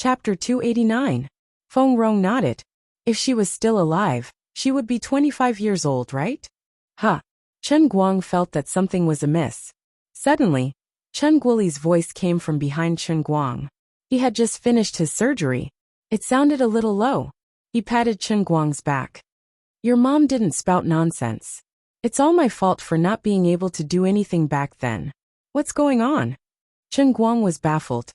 Chapter 289. Feng Rong nodded. If she was still alive, she would be 25 years old, right? Huh. Chen Guang felt that something was amiss. Suddenly, Chen Guoli's voice came from behind Chen Guang. He had just finished his surgery. It sounded a little low. He patted Chen Guang's back. Your mom didn't spout nonsense. It's all my fault for not being able to do anything back then. What's going on? Chen Guang was baffled.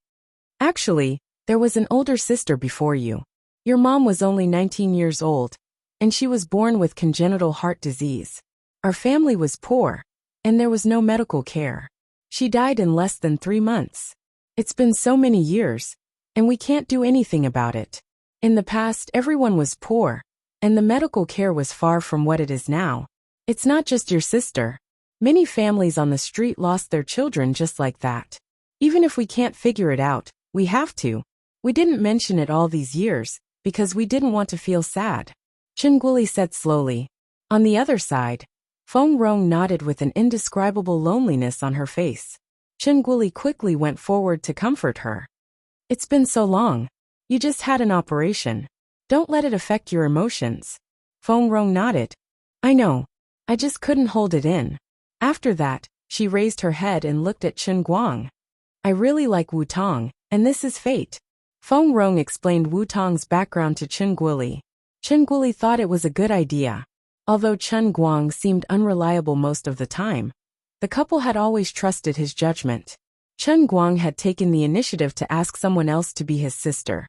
Actually, there was an older sister before you. Your mom was only 19 years old, and she was born with congenital heart disease. Our family was poor, and there was no medical care. She died in less than 3 months. It's been so many years, and we can't do anything about it. In the past, everyone was poor, and the medical care was far from what it is now. It's not just your sister. Many families on the street lost their children just like that. Even if we can't figure it out, we have to. We didn't mention it all these years, because we didn't want to feel sad. Chen Guoli said slowly. On the other side, Feng Rong nodded with an indescribable loneliness on her face. Chen Guoli quickly went forward to comfort her. It's been so long. You just had an operation. Don't let it affect your emotions. Feng Rong nodded. I know. I just couldn't hold it in. After that, she raised her head and looked at Chen Guang. I really like Wu Tong, and this is fate. Feng Rong explained Wu Tong's background to Chen Guoli. Chen Guoli thought it was a good idea. Although Chen Guang seemed unreliable most of the time, the couple had always trusted his judgment. Chen Guang had taken the initiative to ask someone else to be his sister.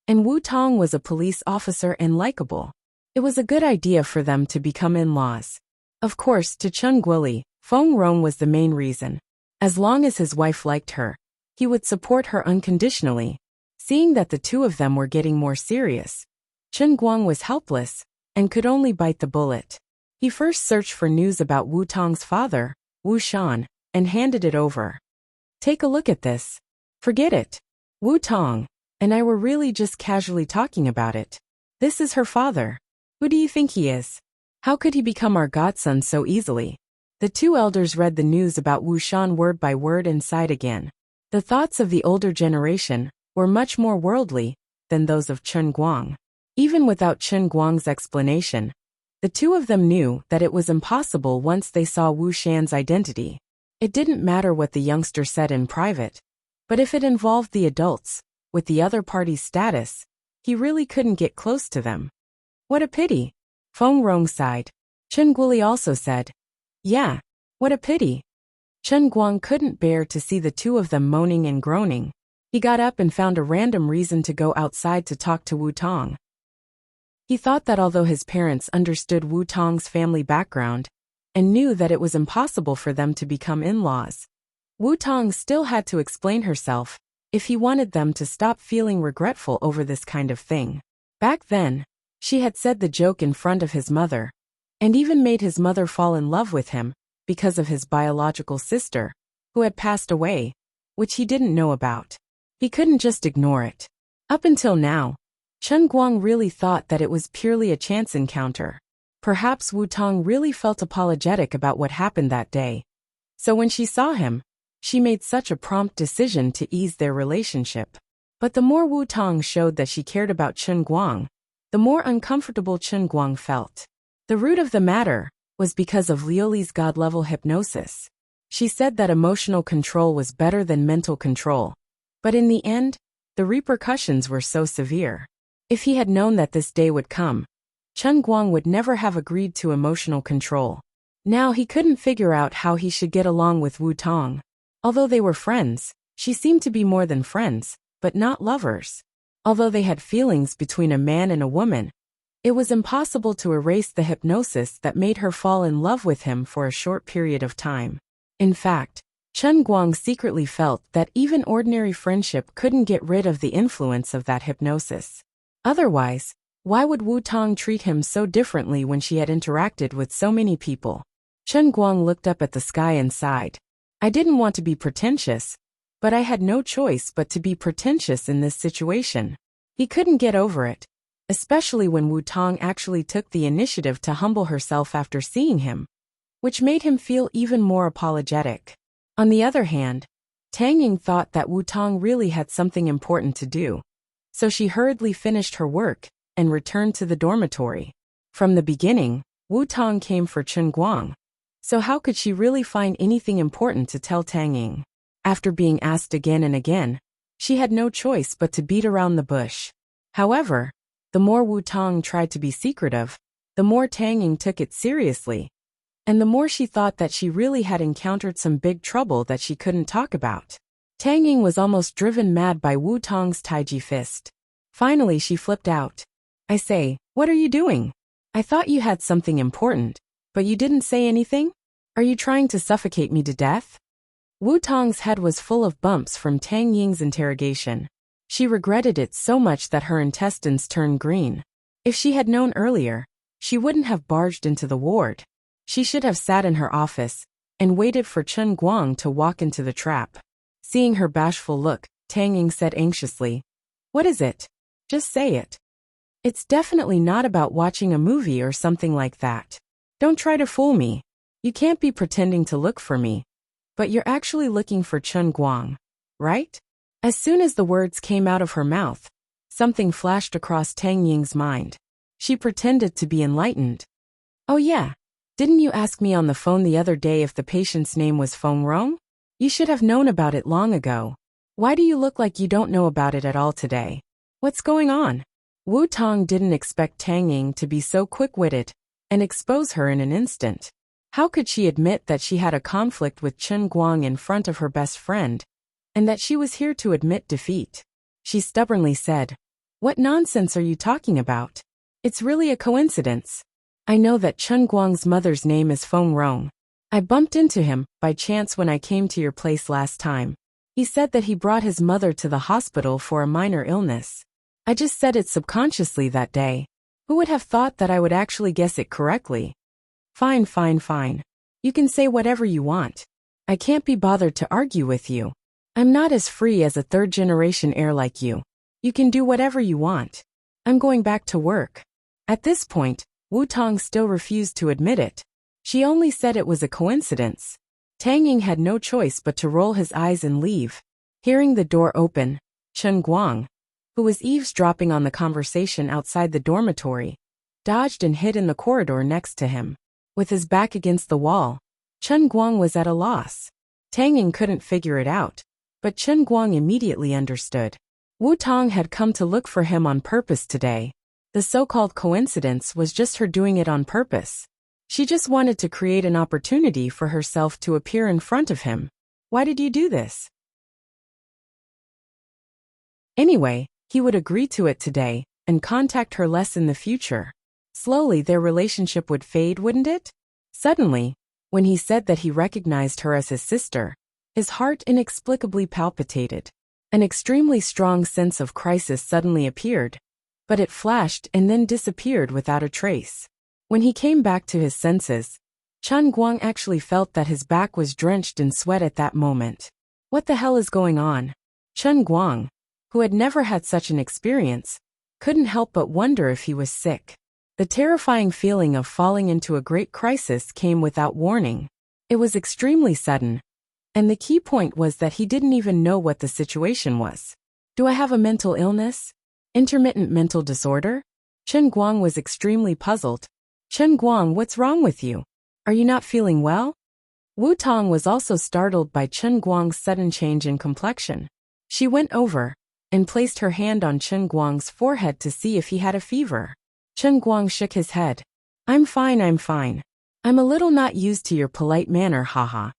And Wu Tong was a police officer and likable. It was a good idea for them to become in-laws. Of course, to Chen Guoli, Feng Rong was the main reason. As long as his wife liked her, he would support her unconditionally. Seeing that the two of them were getting more serious, Chen Guang was helpless and could only bite the bullet. He first searched for news about Wu Tong's father, Wu Shan, and handed it over. Take a look at this. Forget it. Wu Tong and I were really just casually talking about it. This is her father. Who do you think he is? How could he become our godson so easily? The two elders read the news about Wu Shan word by word and sighed again. The thoughts of the older generation were much more worldly than those of Chen Guang. Even without Chen Guang's explanation, the two of them knew that it was impossible once they saw Wu Shan's identity. It didn't matter what the youngster said in private, but if it involved the adults, with the other party's status, he really couldn't get close to them. What a pity. Feng Rong sighed. Chen Guoli also said, yeah, what a pity. Chen Guang couldn't bear to see the two of them moaning and groaning. He got up and found a random reason to go outside to talk to Wu Tong. He thought that although his parents understood Wu Tong's family background and knew that it was impossible for them to become in-laws, Wu Tong still had to explain herself if he wanted them to stop feeling regretful over this kind of thing. Back then, she had said the joke in front of his mother, and even made his mother fall in love with him because of his biological sister, who had passed away, which he didn't know about. He couldn't just ignore it. Up until now, Chen Guang really thought that it was purely a chance encounter. Perhaps Wu Tong really felt apologetic about what happened that day. So when she saw him, she made such a prompt decision to ease their relationship. But the more Wu Tong showed that she cared about Chen Guang, the more uncomfortable Chen Guang felt. The root of the matter was because of Liuli's god-level hypnosis. She said that emotional control was better than mental control. But in the end, the repercussions were so severe. If he had known that this day would come, Chen Guang would never have agreed to emotional control. Now he couldn't figure out how he should get along with Wu Tong. Although they were friends, she seemed to be more than friends, but not lovers. Although they had feelings between a man and a woman, it was impossible to erase the hypnosis that made her fall in love with him for a short period of time. In fact, Chen Guang secretly felt that even ordinary friendship couldn't get rid of the influence of that hypnosis. Otherwise, why would Wu Tong treat him so differently when she had interacted with so many people? Chen Guang looked up at the sky and sighed. I didn't want to be pretentious, but I had no choice but to be pretentious in this situation. He couldn't get over it, especially when Wu Tong actually took the initiative to humble herself after seeing him, which made him feel even more apologetic. On the other hand, Tang Ying thought that Wu Tong really had something important to do. So she hurriedly finished her work and returned to the dormitory. From the beginning, Wu Tong came for Chen Guang. So how could she really find anything important to tell Tang Ying? After being asked again and again, she had no choice but to beat around the bush. However, the more Wu Tong tried to be secretive, the more Tang Ying took it seriously, and the more she thought that she really had encountered some big trouble that she couldn't talk about. Tang Ying was almost driven mad by Wu Tong's taiji fist. Finally she flipped out. "I say, what are you doing? I thought you had something important, but you didn't say anything? Are you trying to suffocate me to death?" Wu Tong's head was full of bumps from Tang Ying's interrogation. She regretted it so much that her intestines turned green. If she had known earlier, she wouldn't have barged into the ward. She should have sat in her office and waited for Chen Guang to walk into the trap. Seeing her bashful look, Tang Ying said anxiously, "What is it? Just say it. It's definitely not about watching a movie or something like that. Don't try to fool me. You can't be pretending to look for me. But you're actually looking for Chen Guang, right?" As soon as the words came out of her mouth, something flashed across Tang Ying's mind. She pretended to be enlightened. "Oh yeah, didn't you ask me on the phone the other day if the patient's name was Feng Rong? You should have known about it long ago. Why do you look like you don't know about it at all today? What's going on?" Wu Tong didn't expect Tang Ying to be so quick-witted and expose her in an instant. How could she admit that she had a conflict with Chen Guang in front of her best friend, and that she was here to admit defeat? She stubbornly said, "What nonsense are you talking about? It's really a coincidence. I know that Chen Guang's mother's name is Feng Rong. I bumped into him by chance when I came to your place last time. He said that he brought his mother to the hospital for a minor illness. I just said it subconsciously that day. Who would have thought that I would actually guess it correctly? Fine, fine, fine. You can say whatever you want. I can't be bothered to argue with you. I'm not as free as a third-generation heir like you. You can do whatever you want. I'm going back to work." At this point, Wu Tong still refused to admit it. She only said it was a coincidence. Tang Ying had no choice but to roll his eyes and leave. Hearing the door open, Chen Guang, who was eavesdropping on the conversation outside the dormitory, dodged and hid in the corridor next to him. With his back against the wall, Chen Guang was at a loss. Tang Ying couldn't figure it out, but Chen Guang immediately understood. Wu Tong had come to look for him on purpose today. The so-called coincidence was just her doing it on purpose. She just wanted to create an opportunity for herself to appear in front of him. Why did you do this? Anyway, he would agree to it today and contact her less in the future. Slowly their relationship would fade, wouldn't it? Suddenly, when he said that he recognized her as his sister, his heart inexplicably palpitated. An extremely strong sense of crisis suddenly appeared, but it flashed and then disappeared without a trace. When he came back to his senses, Chen Guang actually felt that his back was drenched in sweat at that moment. What the hell is going on? Chen Guang, who had never had such an experience, couldn't help but wonder if he was sick. The terrifying feeling of falling into a great crisis came without warning. It was extremely sudden, and the key point was that he didn't even know what the situation was. Do I have a mental illness? Intermittent mental disorder? Chen Guang was extremely puzzled. Chen Guang, what's wrong with you? Are you not feeling well? Wu Tong was also startled by Chen Guang's sudden change in complexion. She went over and placed her hand on Chen Guang's forehead to see if he had a fever. Chen Guang shook his head. I'm fine. I'm a little not used to your polite manner, haha."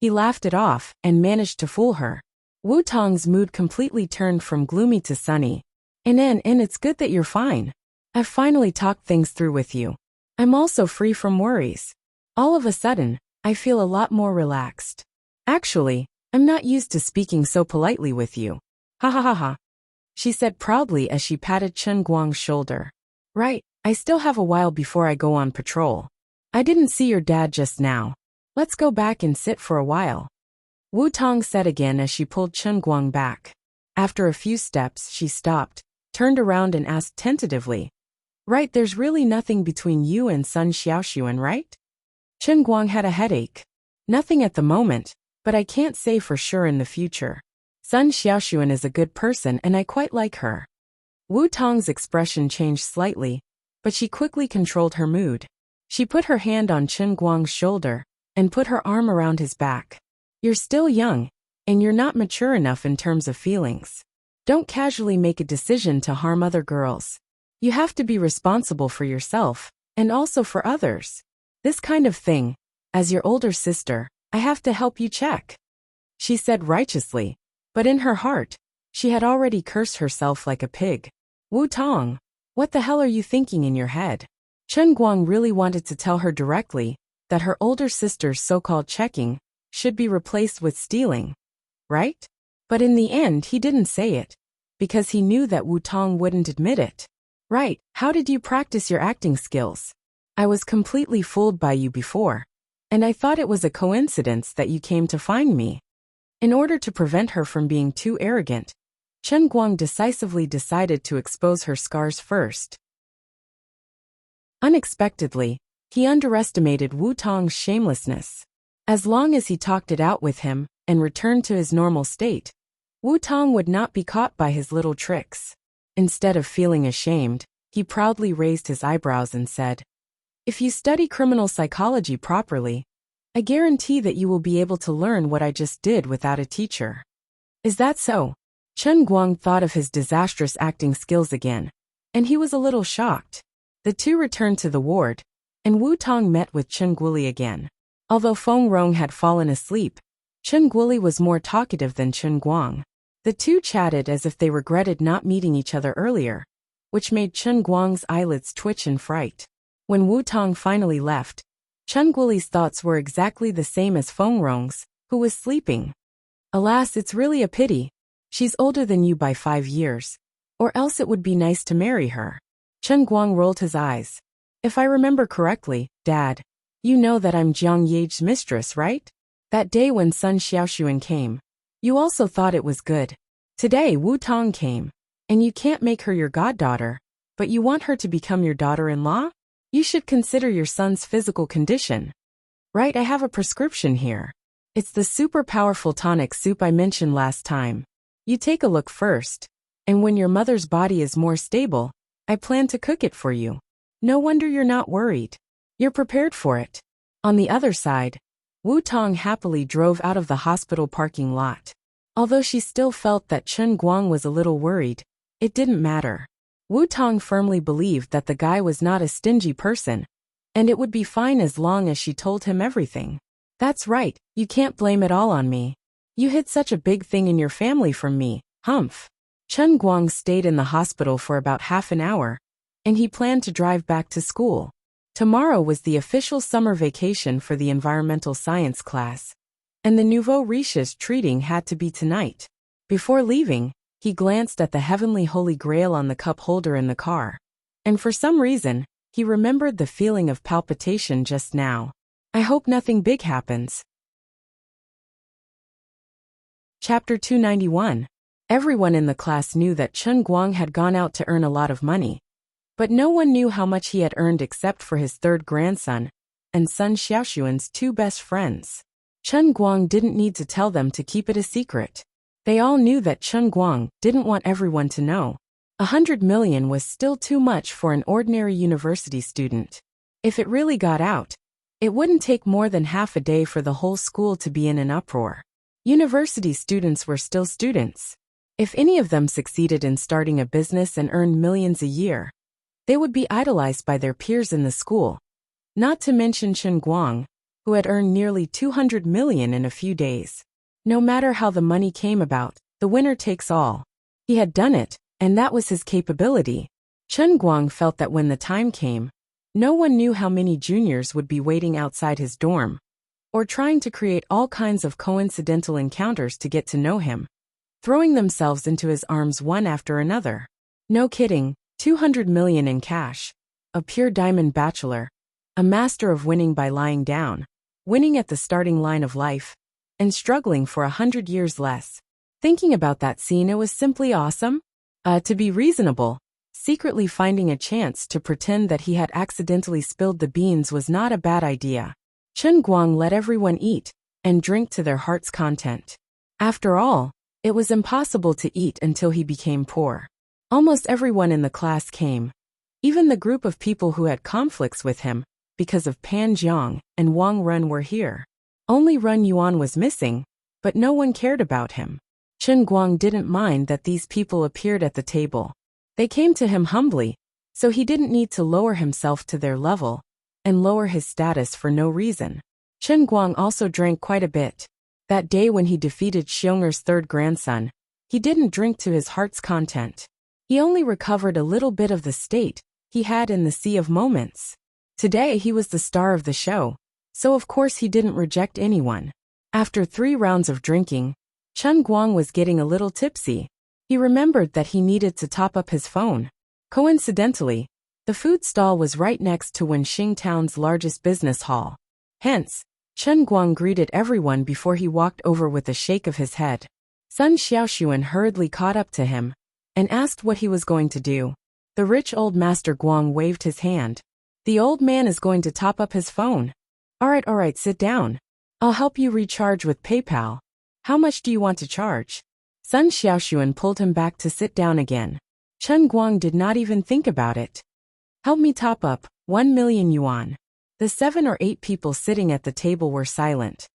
He laughed it off and managed to fool her. Wu Tong's mood completely turned from gloomy to sunny. And it's good that you're fine. I've finally talked things through with you. I'm also free from worries. All of a sudden, I feel a lot more relaxed. Actually, I'm not used to speaking so politely with you. Ha ha ha ha. She said proudly as she patted Chen Guang's shoulder. Right, I still have a while before I go on patrol. I didn't see your dad just now. Let's go back and sit for a while. Wu Tong said again as she pulled Chen Guang back. After a few steps, she stopped, turned around and asked tentatively. Right, there's really nothing between you and Sun Xiaoxuan, right? Chen Guang had a headache. Nothing at the moment, but I can't say for sure in the future. Sun Xiaoxuan is a good person and I quite like her. Wu Tong's expression changed slightly, but she quickly controlled her mood. She put her hand on Chen Guang's shoulder and put her arm around his back. You're still young, and you're not mature enough in terms of feelings. Don't casually make a decision to harm other girls. You have to be responsible for yourself, and also for others. This kind of thing, as your older sister, I have to help you check. She said righteously, but in her heart, she had already cursed herself like a pig. Wu Tong, what the hell are you thinking in your head? Chen Guang really wanted to tell her directly that her older sister's so-called checking should be replaced with stealing, right? But in the end he didn't say it, because he knew that Wu Tong wouldn't admit it. Right, how did you practice your acting skills? I was completely fooled by you before, and I thought it was a coincidence that you came to find me. In order to prevent her from being too arrogant, Chen Guang decisively decided to expose her scars first. Unexpectedly, he underestimated Wu Tong's shamelessness. As long as he talked it out with him and returned to his normal state, Wu Tong would not be caught by his little tricks. Instead of feeling ashamed, he proudly raised his eyebrows and said, "If you study criminal psychology properly, I guarantee that you will be able to learn what I just did without a teacher." Is that so? Chen Guang thought of his disastrous acting skills again, and he was a little shocked. The two returned to the ward, and Wu Tong met with Chen Guoli again. Although Feng Rong had fallen asleep, Chen Guoli was more talkative than Chen Guang. The two chatted as if they regretted not meeting each other earlier, which made Chen Guang's eyelids twitch in fright. When Wu Tong finally left, Chen Guoli's thoughts were exactly the same as Feng Rong's, who was sleeping. Alas, it's really a pity. She's older than you by 5 years, or else it would be nice to marry her. Chen Guang rolled his eyes. If I remember correctly, Dad, you know that I'm Jiang Ye's mistress, right? That day when Sun Xiaoxuan came, you also thought it was good. Today Wu Tong came, and you can't make her your goddaughter, but you want her to become your daughter-in-law? You should consider your son's physical condition. Right, I have a prescription here. It's the super powerful tonic soup I mentioned last time. You take a look first, and when your mother's body is more stable, I plan to cook it for you. No wonder you're not worried. You're prepared for it. On the other side, Wu Tong happily drove out of the hospital parking lot. Although she still felt that Chen Guang was a little worried, it didn't matter. Wu Tong firmly believed that the guy was not a stingy person, and it would be fine as long as she told him everything. That's right, you can't blame it all on me. You hid such a big thing in your family from me, humph. Chen Guang stayed in the hospital for about half an hour, and he planned to drive back to school. Tomorrow was the official summer vacation for the environmental science class, and the nouveau riche's treating had to be tonight. Before leaving, he glanced at the heavenly holy grail on the cup holder in the car, and for some reason, he remembered the feeling of palpitation just now. I hope nothing big happens. Chapter 291. Everyone in the class knew that Chen Guang had gone out to earn a lot of money, but no one knew how much he had earned except for his third grandson and Sun Xiaoxuan's 2 best friends. Chen Guang didn't need to tell them to keep it a secret. They all knew that Chen Guang didn't want everyone to know. 100 million was still too much for an ordinary university student. If it really got out, it wouldn't take more than half a day for the whole school to be in an uproar. University students were still students. If any of them succeeded in starting a business and earned millions a year, they would be idolized by their peers in the school. Not to mention Chen Guang, who had earned nearly 200 million in a few days. No matter how the money came about, the winner takes all. He had done it, and that was his capability. Chen Guang felt that when the time came, no one knew how many juniors would be waiting outside his dorm, or trying to create all kinds of coincidental encounters to get to know him, throwing themselves into his arms one after another. No kidding, 200 million in cash, a pure diamond bachelor, a master of winning by lying down, winning at the starting line of life, and struggling for 100 years less. Thinking about that scene, it was simply awesome. To be reasonable, secretly finding a chance to pretend that he had accidentally spilled the beans was not a bad idea. Chen Guang let everyone eat and drink to their heart's content. After all, it was impossible to eat until he became poor. Almost everyone in the class came. Even the group of people who had conflicts with him, because of Pan Jiang and Wang Ren were here. Only Run Yuan was missing, but no one cared about him. Chen Guang didn't mind that these people appeared at the table. They came to him humbly, so he didn't need to lower himself to their level and lower his status for no reason. Chen Guang also drank quite a bit. That day when he defeated Xiong'er's third grandson, he didn't drink to his heart's content. He only recovered a little bit of the state he had in the Sea of Moments. Today he was the star of the show, so of course he didn't reject anyone. After 3 rounds of drinking, Chen Guang was getting a little tipsy. He remembered that he needed to top up his phone. Coincidentally, the food stall was right next to Wenxing Town's largest business hall. Hence, Chen Guang greeted everyone before he walked over with a shake of his head. Sun Xiaoxuan hurriedly caught up to him and asked what he was going to do. The rich old Master Guang waved his hand. The old man is going to top up his phone. All right, sit down. I'll help you recharge with PayPal. How much do you want to charge? Sun Xiaoxuan pulled him back to sit down again. Chen Guang did not even think about it. Help me top up, 1 million yuan. The 7 or 8 people sitting at the table were silent.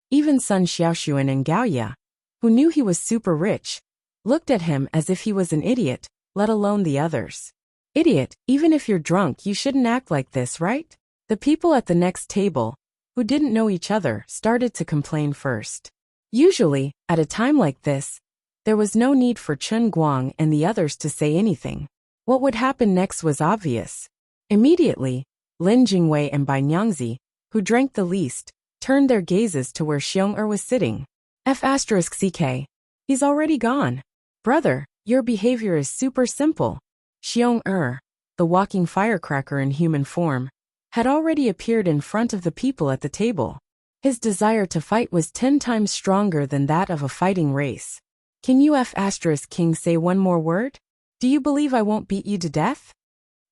Even Sun Xiaoxuan and Gaoya, who knew he was super rich, looked at him as if he was an idiot, let alone the others. Idiot, even if you're drunk you shouldn't act like this, right? The people at the next table, who didn't know each other, started to complain first. Usually, at a time like this, there was no need for Chen Guang and the others to say anything. What would happen next was obvious. Immediately, Lin Jingwei and Bai Nyangzi, who drank the least, turned their gazes to where Xiong'er was sitting. F***ck. He's already gone. Brother, your behavior is super simple. Xiong'er, the walking firecracker in human form, had already appeared in front of the people at the table. His desire to fight was 10 times stronger than that of a fighting race. Can you King say one more word? Do you believe I won't beat you to death?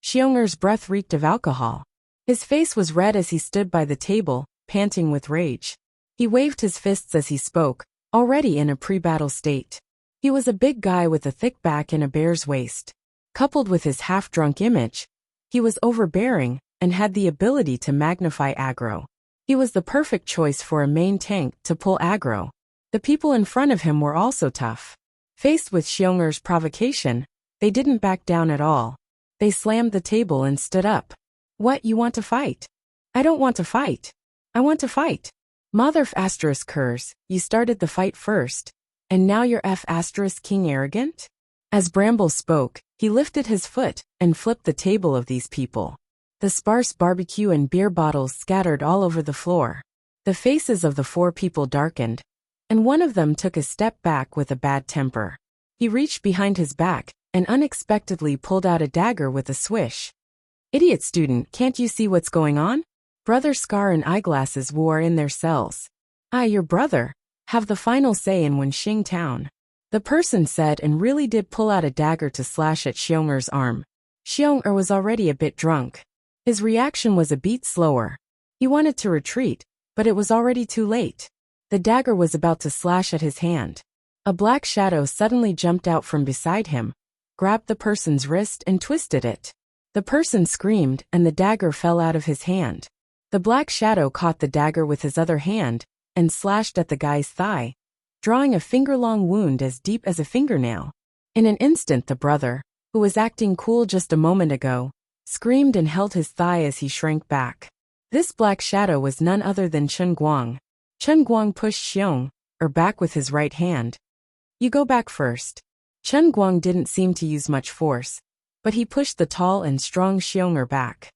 Xiong'er's breath reeked of alcohol. His face was red as he stood by the table, panting with rage. He waved his fists as he spoke, already in a pre-battle state. He was a big guy with a thick back and a bear's waist. Coupled with his half-drunk image, he was overbearing and had the ability to magnify aggro. He was the perfect choice for a main tank to pull aggro. The people in front of him were also tough. Faced with Xiong'er's provocation, they didn't back down at all. They slammed the table and stood up. What, you want to fight? I don't want to fight. I want to fight. Mother F***ers, you started the fight first, and now you're King arrogant? As Bramble spoke, he lifted his foot and flipped the table of these people. The sparse barbecue and beer bottles scattered all over the floor. The faces of the 4 people darkened, and one of them took a step back with a bad temper. He reached behind his back and unexpectedly pulled out a dagger with a swish. Idiot student, can't you see what's going on? Brother Scar and Eyeglasses Wu are in their cells. Your brother, have the final say in Wenxing Town. The person said and really did pull out a dagger to slash at Xiong'er's arm. Xiong'er was already a bit drunk. His reaction was a beat slower. He wanted to retreat, but it was already too late. The dagger was about to slash at his hand. A black shadow suddenly jumped out from beside him, grabbed the person's wrist and twisted it. The person screamed and the dagger fell out of his hand. The black shadow caught the dagger with his other hand and slashed at the guy's thigh, drawing a finger-long wound as deep as a fingernail. In an instant the brother, who was acting cool just a moment ago, screamed and held his thigh as he shrank back. This black shadow was none other than Chen Guang. Chen Guang pushed Xiong'er back with his right hand. You go back first. Chen Guang didn't seem to use much force, but he pushed the tall and strong Xiong'er back.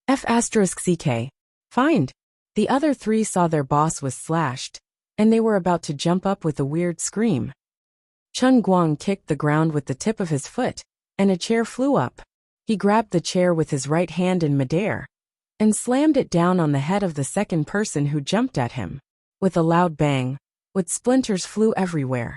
F***ck. Find. The other 3 saw their boss was slashed, and they were about to jump up with a weird scream. Chen Guang kicked the ground with the tip of his foot, and a chair flew up. He grabbed the chair with his right hand in midair, and slammed it down on the head of the second person who jumped at him. With a loud bang, wood splinters flew everywhere,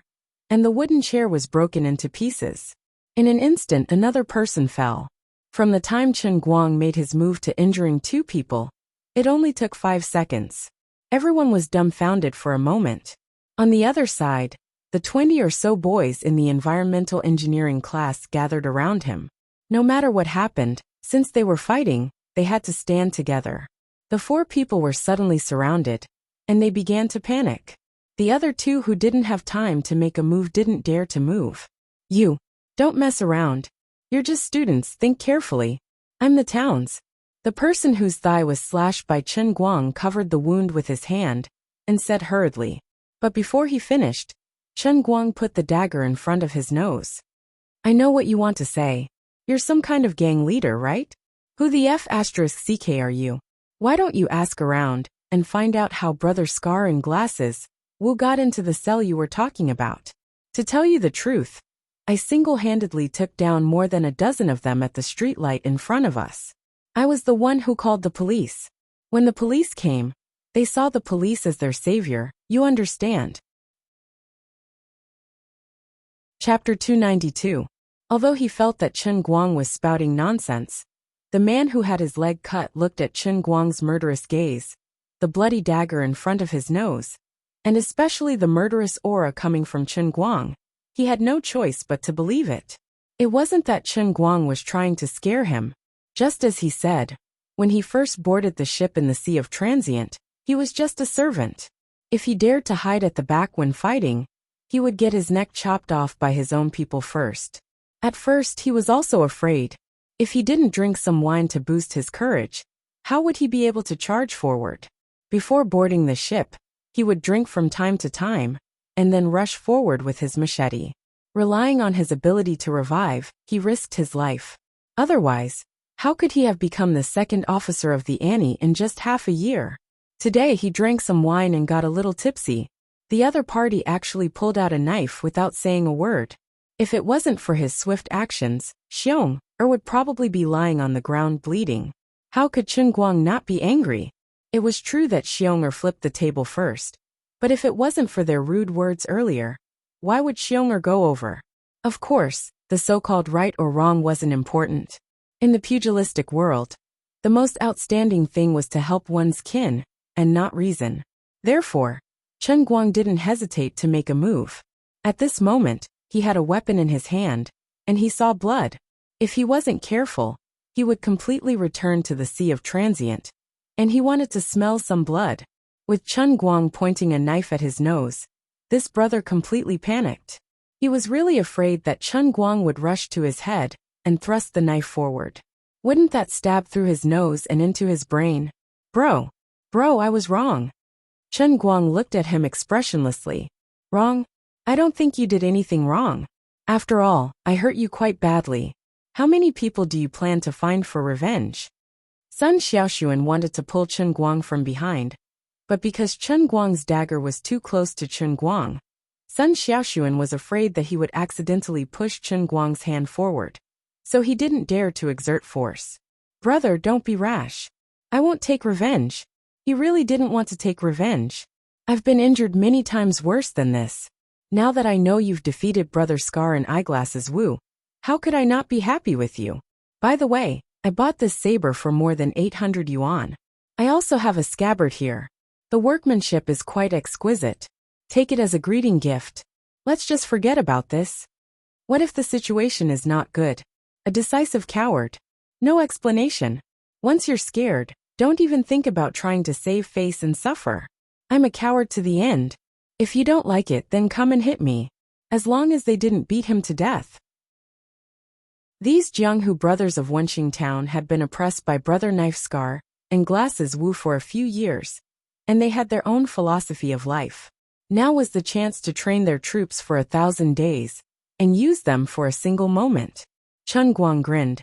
and the wooden chair was broken into pieces. In an instant another person fell. From the time Chen Guang made his move to injuring 2 people, it only took 5 seconds. Everyone was dumbfounded for a moment. On the other side, The 20 or so boys in the environmental engineering class gathered around him. No matter what happened, since they were fighting, they had to stand together. The 4 people were suddenly surrounded, and they began to panic. The other 2 who didn't have time to make a move didn't dare to move. You, don't mess around. You're just students, think carefully. I'm the town's. The person whose thigh was slashed by Chen Guang covered the wound with his hand, and said hurriedly. But before he finished, Chen Guang put the dagger in front of his nose. I know what you want to say. You're some kind of gang leader, right? Who the F***ck are you? Why don't you ask around, and find out how Brother Scar and Glasses, Wu got into the cell you were talking about? To tell you the truth, I single-handedly took down more than a dozen of them at the streetlight in front of us. I was the one who called the police. When the police came, they saw the police as their savior, you understand. Chapter 292. Although he felt that Chen Guang was spouting nonsense, the man who had his leg cut looked at Chen Guang's murderous gaze, the bloody dagger in front of his nose, and especially the murderous aura coming from Chen Guang. He had no choice but to believe it. It wasn't that Chen Guang was trying to scare him. Just as he said, when he first boarded the ship in the Sea of Transient, he was just a servant. If he dared to hide at the back when fighting, he would get his neck chopped off by his own people first. At first he was also afraid. If he didn't drink some wine to boost his courage, how would he be able to charge forward? Before boarding the ship, he would drink from time to time, and then rush forward with his machete. Relying on his ability to revive, he risked his life. Otherwise, how could he have become the second officer of the Annie in just half a year? Today he drank some wine and got a little tipsy. The other party actually pulled out a knife without saying a word. If it wasn't for his swift actions, Xiong would probably be lying on the ground bleeding. How could Chen Guang not be angry? It was true that Xiong flipped the table first. But if it wasn't for their rude words earlier, why would Xiong go over? Of course, the so-called right or wrong wasn't important. In the pugilistic world, the most outstanding thing was to help one's kin, and not reason. Therefore, Chen Guang didn't hesitate to make a move. At this moment, he had a weapon in his hand, and he saw blood. If he wasn't careful, he would completely return to the Sea of Transient, and he wanted to smell some blood. With Chen Guang pointing a knife at his nose, this brother completely panicked. He was really afraid that Chen Guang would rush to his head and thrust the knife forward. Wouldn't that stab through his nose and into his brain? Bro, I was wrong. Chen Guang looked at him expressionlessly. Wrong? I don't think you did anything wrong. After all, I hurt you quite badly. How many people do you plan to find for revenge? Sun Xiaoxuan wanted to pull Chen Guang from behind, but because Chen Guang's dagger was too close to Chen Guang, Sun Xiaoxuan was afraid that he would accidentally push Chen Guang's hand forward. So he didn't dare to exert force. Brother, don't be rash. I won't take revenge. He really didn't want to take revenge. I've been injured many times worse than this. Now that I know you've defeated Brother Scar and Eyeglasses Wu, how could I not be happy with you? By the way, I bought this saber for more than 800 yuan. I also have a scabbard here. The workmanship is quite exquisite. Take it as a greeting gift. Let's just forget about this. What if the situation is not good? A decisive coward. No explanation. Once you're scared, don't even think about trying to save face and suffer. I'm a coward to the end. If you don't like it, then come and hit me. As long as they didn't beat him to death. These Jianghu brothers of Wenxing Town had been oppressed by Brother Knife Scar and Glasses Wu for a few years, and they had their own philosophy of life. Now was the chance to train their troops for 1,000 days, and use them for a single moment. Chen Guang grinned.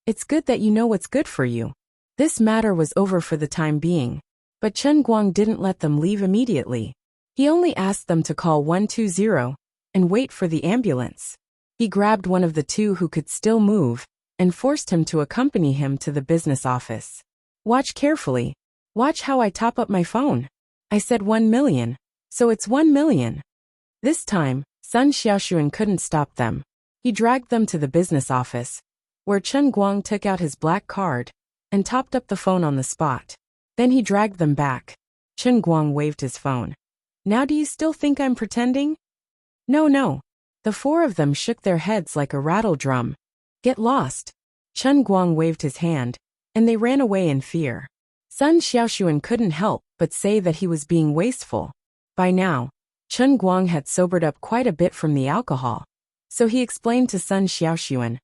It's good that you know what's good for you. This matter was over for the time being, but Chen Guang didn't let them leave immediately. He only asked them to call 120 and wait for the ambulance. He grabbed one of the 2 who could still move and forced him to accompany him to the business office. Watch carefully. Watch how I top up my phone. I said 1 million, so it's 1 million. This time, Sun Xiaoxuan couldn't stop them. He dragged them to the business office, where Chen Guang took out his black card and topped up the phone on the spot. Then he dragged them back. Chen Guang waved his phone. Now do you still think I'm pretending? No, no. The four of them shook their heads like a rattle drum. Get lost. Chen Guang waved his hand, and they ran away in fear. Sun Xiaoxuan couldn't help but say that he was being wasteful. By now, Chen Guang had sobered up quite a bit from the alcohol, so he explained to Sun Xiaoxuan,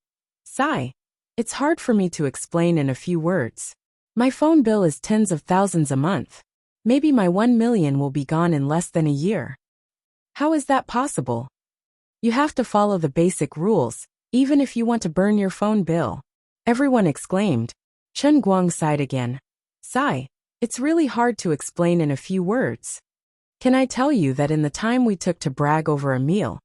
"Sigh, it's hard for me to explain in a few words. My phone bill is tens of thousands a month. Maybe my 1 million will be gone in less than a year. How is that possible? You have to follow the basic rules, even if you want to burn your phone bill." Everyone exclaimed. Chen Guang sighed again. "Sigh, it's really hard to explain in a few words. Can I tell you that in the time we took to brag over a meal,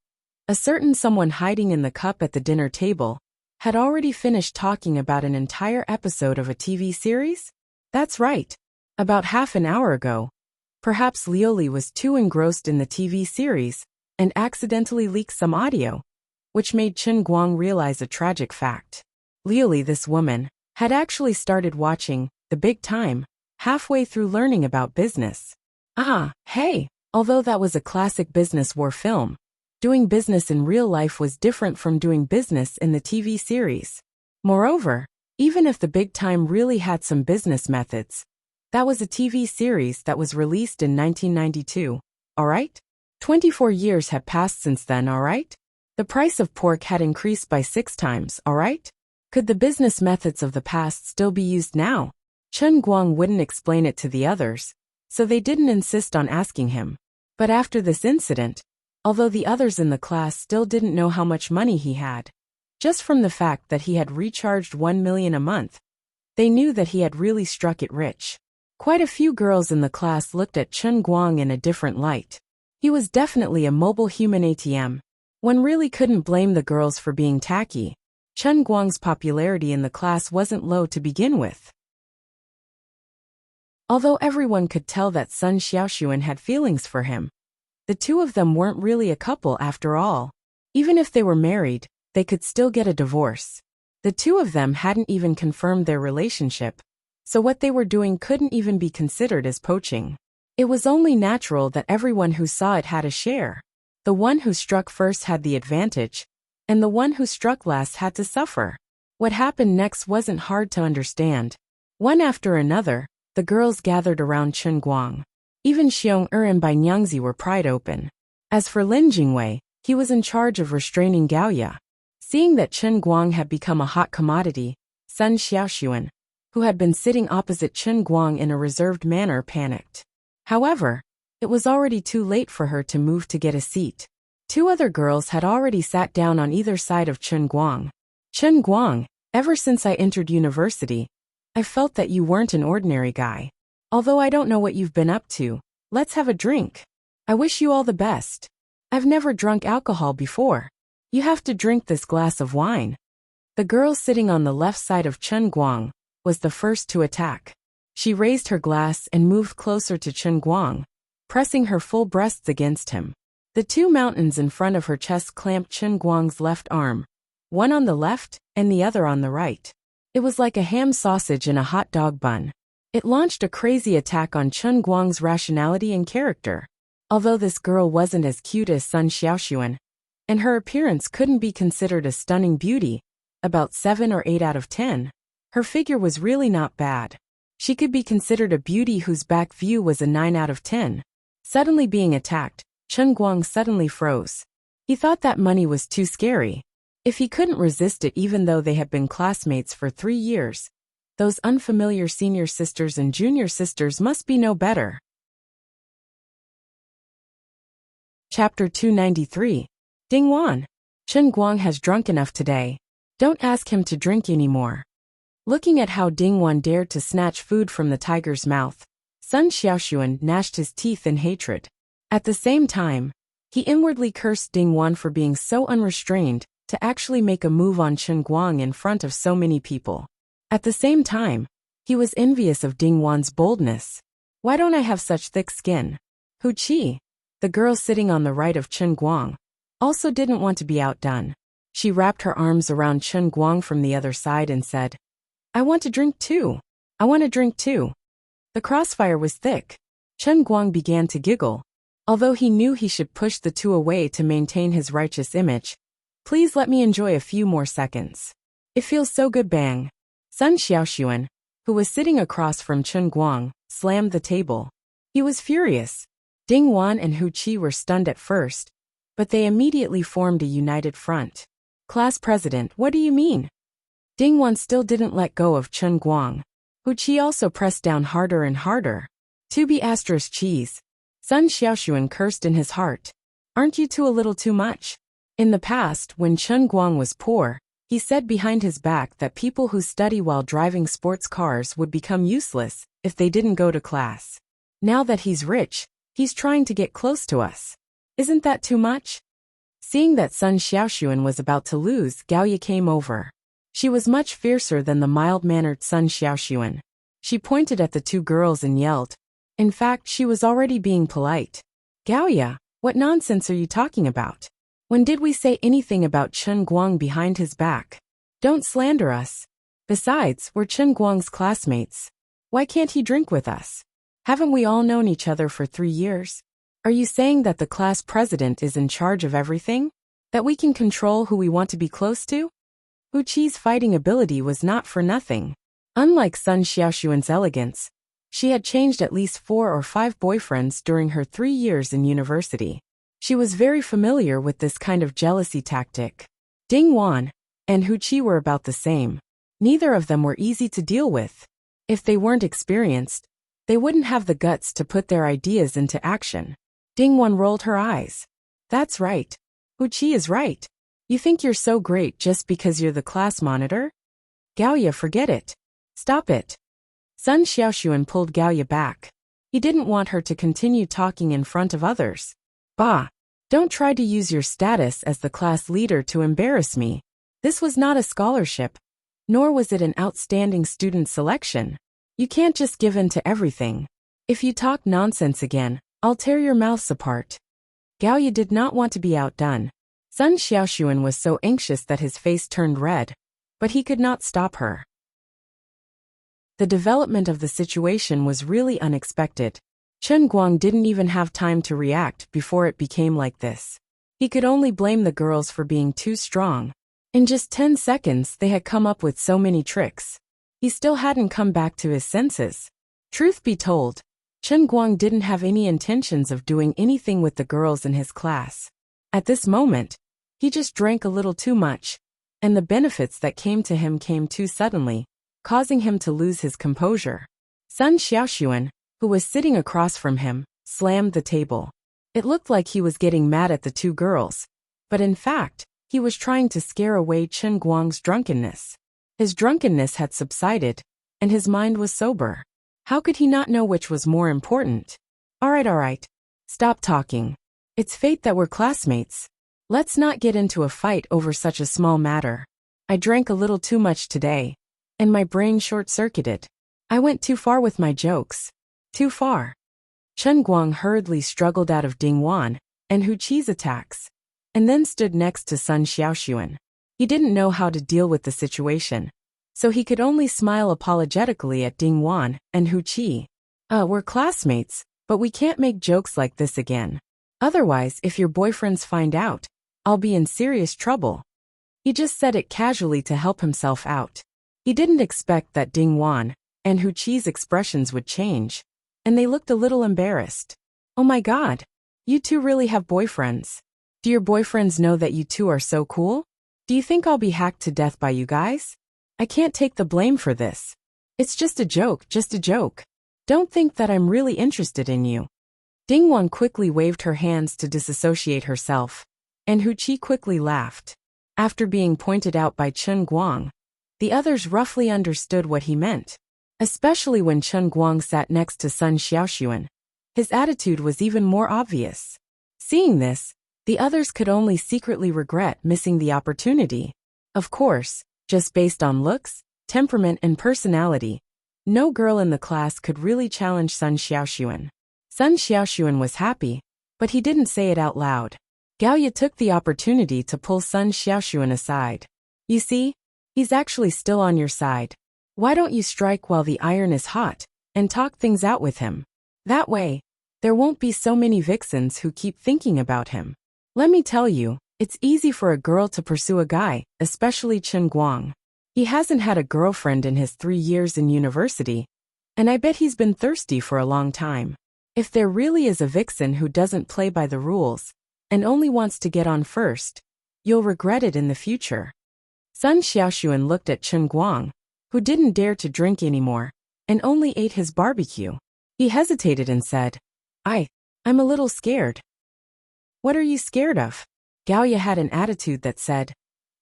a certain someone hiding in the cup at the dinner table had already finished talking about an entire episode of a TV series? That's right. About half an hour ago. Perhaps Lioli was too engrossed in the TV series and accidentally leaked some audio, which made Chen Guang realize a tragic fact. Lioli, this woman, had actually started watching The Big Time halfway through learning about business. Hey, although that was a classic business war film, doing business in real life was different from doing business in the TV series. Moreover, even if The Big Time really had some business methods, that was a TV series that was released in 1992, alright? 24 years had passed since then, alright? The price of pork had increased by 6 times, alright? Could the business methods of the past still be used now? Chen Guang wouldn't explain it to the others, so they didn't insist on asking him. But after this incident, although the others in the class still didn't know how much money he had, just from the fact that he had recharged 1 million a month, they knew that he had really struck it rich. Quite a few girls in the class looked at Chen Guang in a different light. He was definitely a mobile human ATM. One really couldn't blame the girls for being tacky. Chen Guang's popularity in the class wasn't low to begin with. Although everyone could tell that Sun Xiaoxuan had feelings for him, the two of them weren't really a couple after all. Even if they were married, they could still get a divorce. The two of them hadn't even confirmed their relationship, so what they were doing couldn't even be considered as poaching. It was only natural that everyone who saw it had a share. The one who struck first had the advantage, and the one who struck last had to suffer. What happened next wasn't hard to understand. One after another, the girls gathered around Chen Guang. Even Xiong and Bai Nyangzi were pried open. As for Lin Jingwei, he was in charge of restraining Gaoya. Seeing that Chen Guang had become a hot commodity, Sun Xiaoxuan, who had been sitting opposite Chen Guang in a reserved manner, panicked. However, it was already too late for her to move to get a seat. 2 other girls had already sat down on either side of Chen Guang. Chen Guang, ever since I entered university, I felt that you weren't an ordinary guy. Although I don't know what you've been up to, let's have a drink. I wish you all the best. I've never drunk alcohol before. You have to drink this glass of wine. The girl sitting on the left side of Chen Guang was the first to attack. She raised her glass and moved closer to Chen Guang, pressing her full breasts against him. The 2 mountains in front of her chest clamped Chen Guang's left arm, one on the left and the other on the right. It was like a ham sausage in a hot dog bun. It launched a crazy attack on Chen Guang's rationality and character. Although this girl wasn't as cute as Sun Xiaoxuan, and her appearance couldn't be considered a stunning beauty, about 7 or 8 out of 10, her figure was really not bad. She could be considered a beauty whose back view was a 9 out of 10. Suddenly being attacked, Chen Guang suddenly froze. He thought that money was too scary. If he couldn't resist it even though they had been classmates for 3 years, those unfamiliar senior sisters and junior sisters must be no better. Chapter 293. Ding Wan. Chen Guang has drunk enough today. Don't ask him to drink anymore. Looking at how Ding Wan dared to snatch food from the tiger's mouth, Sun Xiaoxuan gnashed his teeth in hatred. At the same time, he inwardly cursed Ding Wan for being so unrestrained to actually make a move on Chen Guang in front of so many people. At the same time, he was envious of Ding Wan's boldness. Why don't I have such thick skin? Hu Qi, the girl sitting on the right of Chen Guang, also didn't want to be outdone. She wrapped her arms around Chen Guang from the other side and said, I want to drink too. I want to drink too. The crossfire was thick. Chen Guang began to giggle. Although he knew he should push the two away to maintain his righteous image. Please let me enjoy a few more seconds. It feels so good. Bang. Sun Xiaoxuan, who was sitting across from Chen Guang, slammed the table. He was furious. Ding Wan and Hu Qi were stunned at first, but they immediately formed a united front. Class president, what do you mean? Ding Wan still didn't let go of Chen Guang. Hu Qi also pressed down harder and harder. To be asterisk cheese. Sun Xiaoxuan cursed in his heart. Aren't you two a little too much? In the past, when Chen Guang was poor, he said behind his back that people who study while driving sports cars would become useless if they didn't go to class. Now that he's rich, he's trying to get close to us. Isn't that too much? Seeing that Sun Xiaoxuan was about to lose, Gaoye came over. She was much fiercer than the mild-mannered Sun Xiaoxuan. She pointed at the two girls and yelled. In fact, she was already being polite. Gaoye, what nonsense are you talking about? When did we say anything about Chen Guang behind his back? Don't slander us. Besides, we're Chen Guang's classmates. Why can't he drink with us? Haven't we all known each other for 3 years? Are you saying that the class president is in charge of everything? That we can control who we want to be close to? Hu Qi's fighting ability was not for nothing. Unlike Sun Xiaoxuan's elegance, she had changed at least 4 or 5 boyfriends during her 3 years in university. She was very familiar with this kind of jealousy tactic. Ding Wan and Hu Qi were about the same. Neither of them were easy to deal with. If they weren't experienced, they wouldn't have the guts to put their ideas into action. Ding Wan rolled her eyes. That's right. Hu Qi is right. You think you're so great just because you're the class monitor? Gaoye, forget it. Stop it. Sun Xiaoxuan pulled Gaoye back. He didn't want her to continue talking in front of others. Bah! Don't try to use your status as the class leader to embarrass me. This was not a scholarship, nor was it an outstanding student selection. You can't just give in to everything. If you talk nonsense again, I'll tear your mouths apart. Gaoye did not want to be outdone. Sun Xiaoxuan was so anxious that his face turned red, but he could not stop her. The development of the situation was really unexpected. Chen Guang didn't even have time to react before it became like this. He could only blame the girls for being too strong. In just 10 seconds they had come up with so many tricks. He still hadn't come back to his senses. Truth be told, Chen Guang didn't have any intentions of doing anything with the girls in his class. At this moment, he just drank a little too much, and the benefits that came to him came too suddenly, causing him to lose his composure. Sun Xiaoxuan, who was sitting across from him, slammed the table. It looked like he was getting mad at the two girls, but in fact, he was trying to scare away Chen Guang's drunkenness. His drunkenness had subsided, and his mind was sober. How could he not know which was more important? All right. Stop talking. It's fate that we're classmates. Let's not get into a fight over such a small matter. I drank a little too much today, and my brain short-circuited. I went too far with my jokes. Too far. Chen Guang hurriedly struggled out of Ding Wan and Hu Qi's attacks, and then stood next to Sun Xiaoxuan. He didn't know how to deal with the situation, so he could only smile apologetically at Ding Wan and Hu Qi. We're classmates, but we can't make jokes like this again. Otherwise, if your boyfriends find out, I'll be in serious trouble. He just said it casually to help himself out. He didn't expect that Ding Wan and Hu Qi's expressions would change, and they looked a little embarrassed. Oh my god, you two really have boyfriends. Do your boyfriends know that you two are so cool? Do you think I'll be hacked to death by you guys? I can't take the blame for this. It's just a joke, Don't think that I'm really interested in you. Ding Wan quickly waved her hands to disassociate herself, and Hu Qi quickly laughed. After being pointed out by Chen Guang, the others roughly understood what he meant. Especially when Chen Guang sat next to Sun Xiaoxuan. His attitude was even more obvious. Seeing this, the others could only secretly regret missing the opportunity. Of course, just based on looks, temperament and personality, no girl in the class could really challenge Sun Xiaoxuan. Sun Xiaoxuan was happy, but he didn't say it out loud. Gaoye took the opportunity to pull Sun Xiaoxuan aside. You see, he's actually still on your side. Why don't you strike while the iron is hot, and talk things out with him? That way, There won't be so many vixens who keep thinking about him. Let me tell you, it's easy for a girl to pursue a guy, especially Chen Guang. He hasn't had a girlfriend in his 3 years in university, and I bet he's been thirsty for a long time. If there really is a vixen who doesn't play by the rules, and only wants to get on first, you'll regret it in the future. Sun Xiaoxuan looked at Chen Guang, who didn't dare to drink anymore, and only ate his barbecue. He hesitated and said, I'm a little scared. What are you scared of? Gaoya had an attitude that said,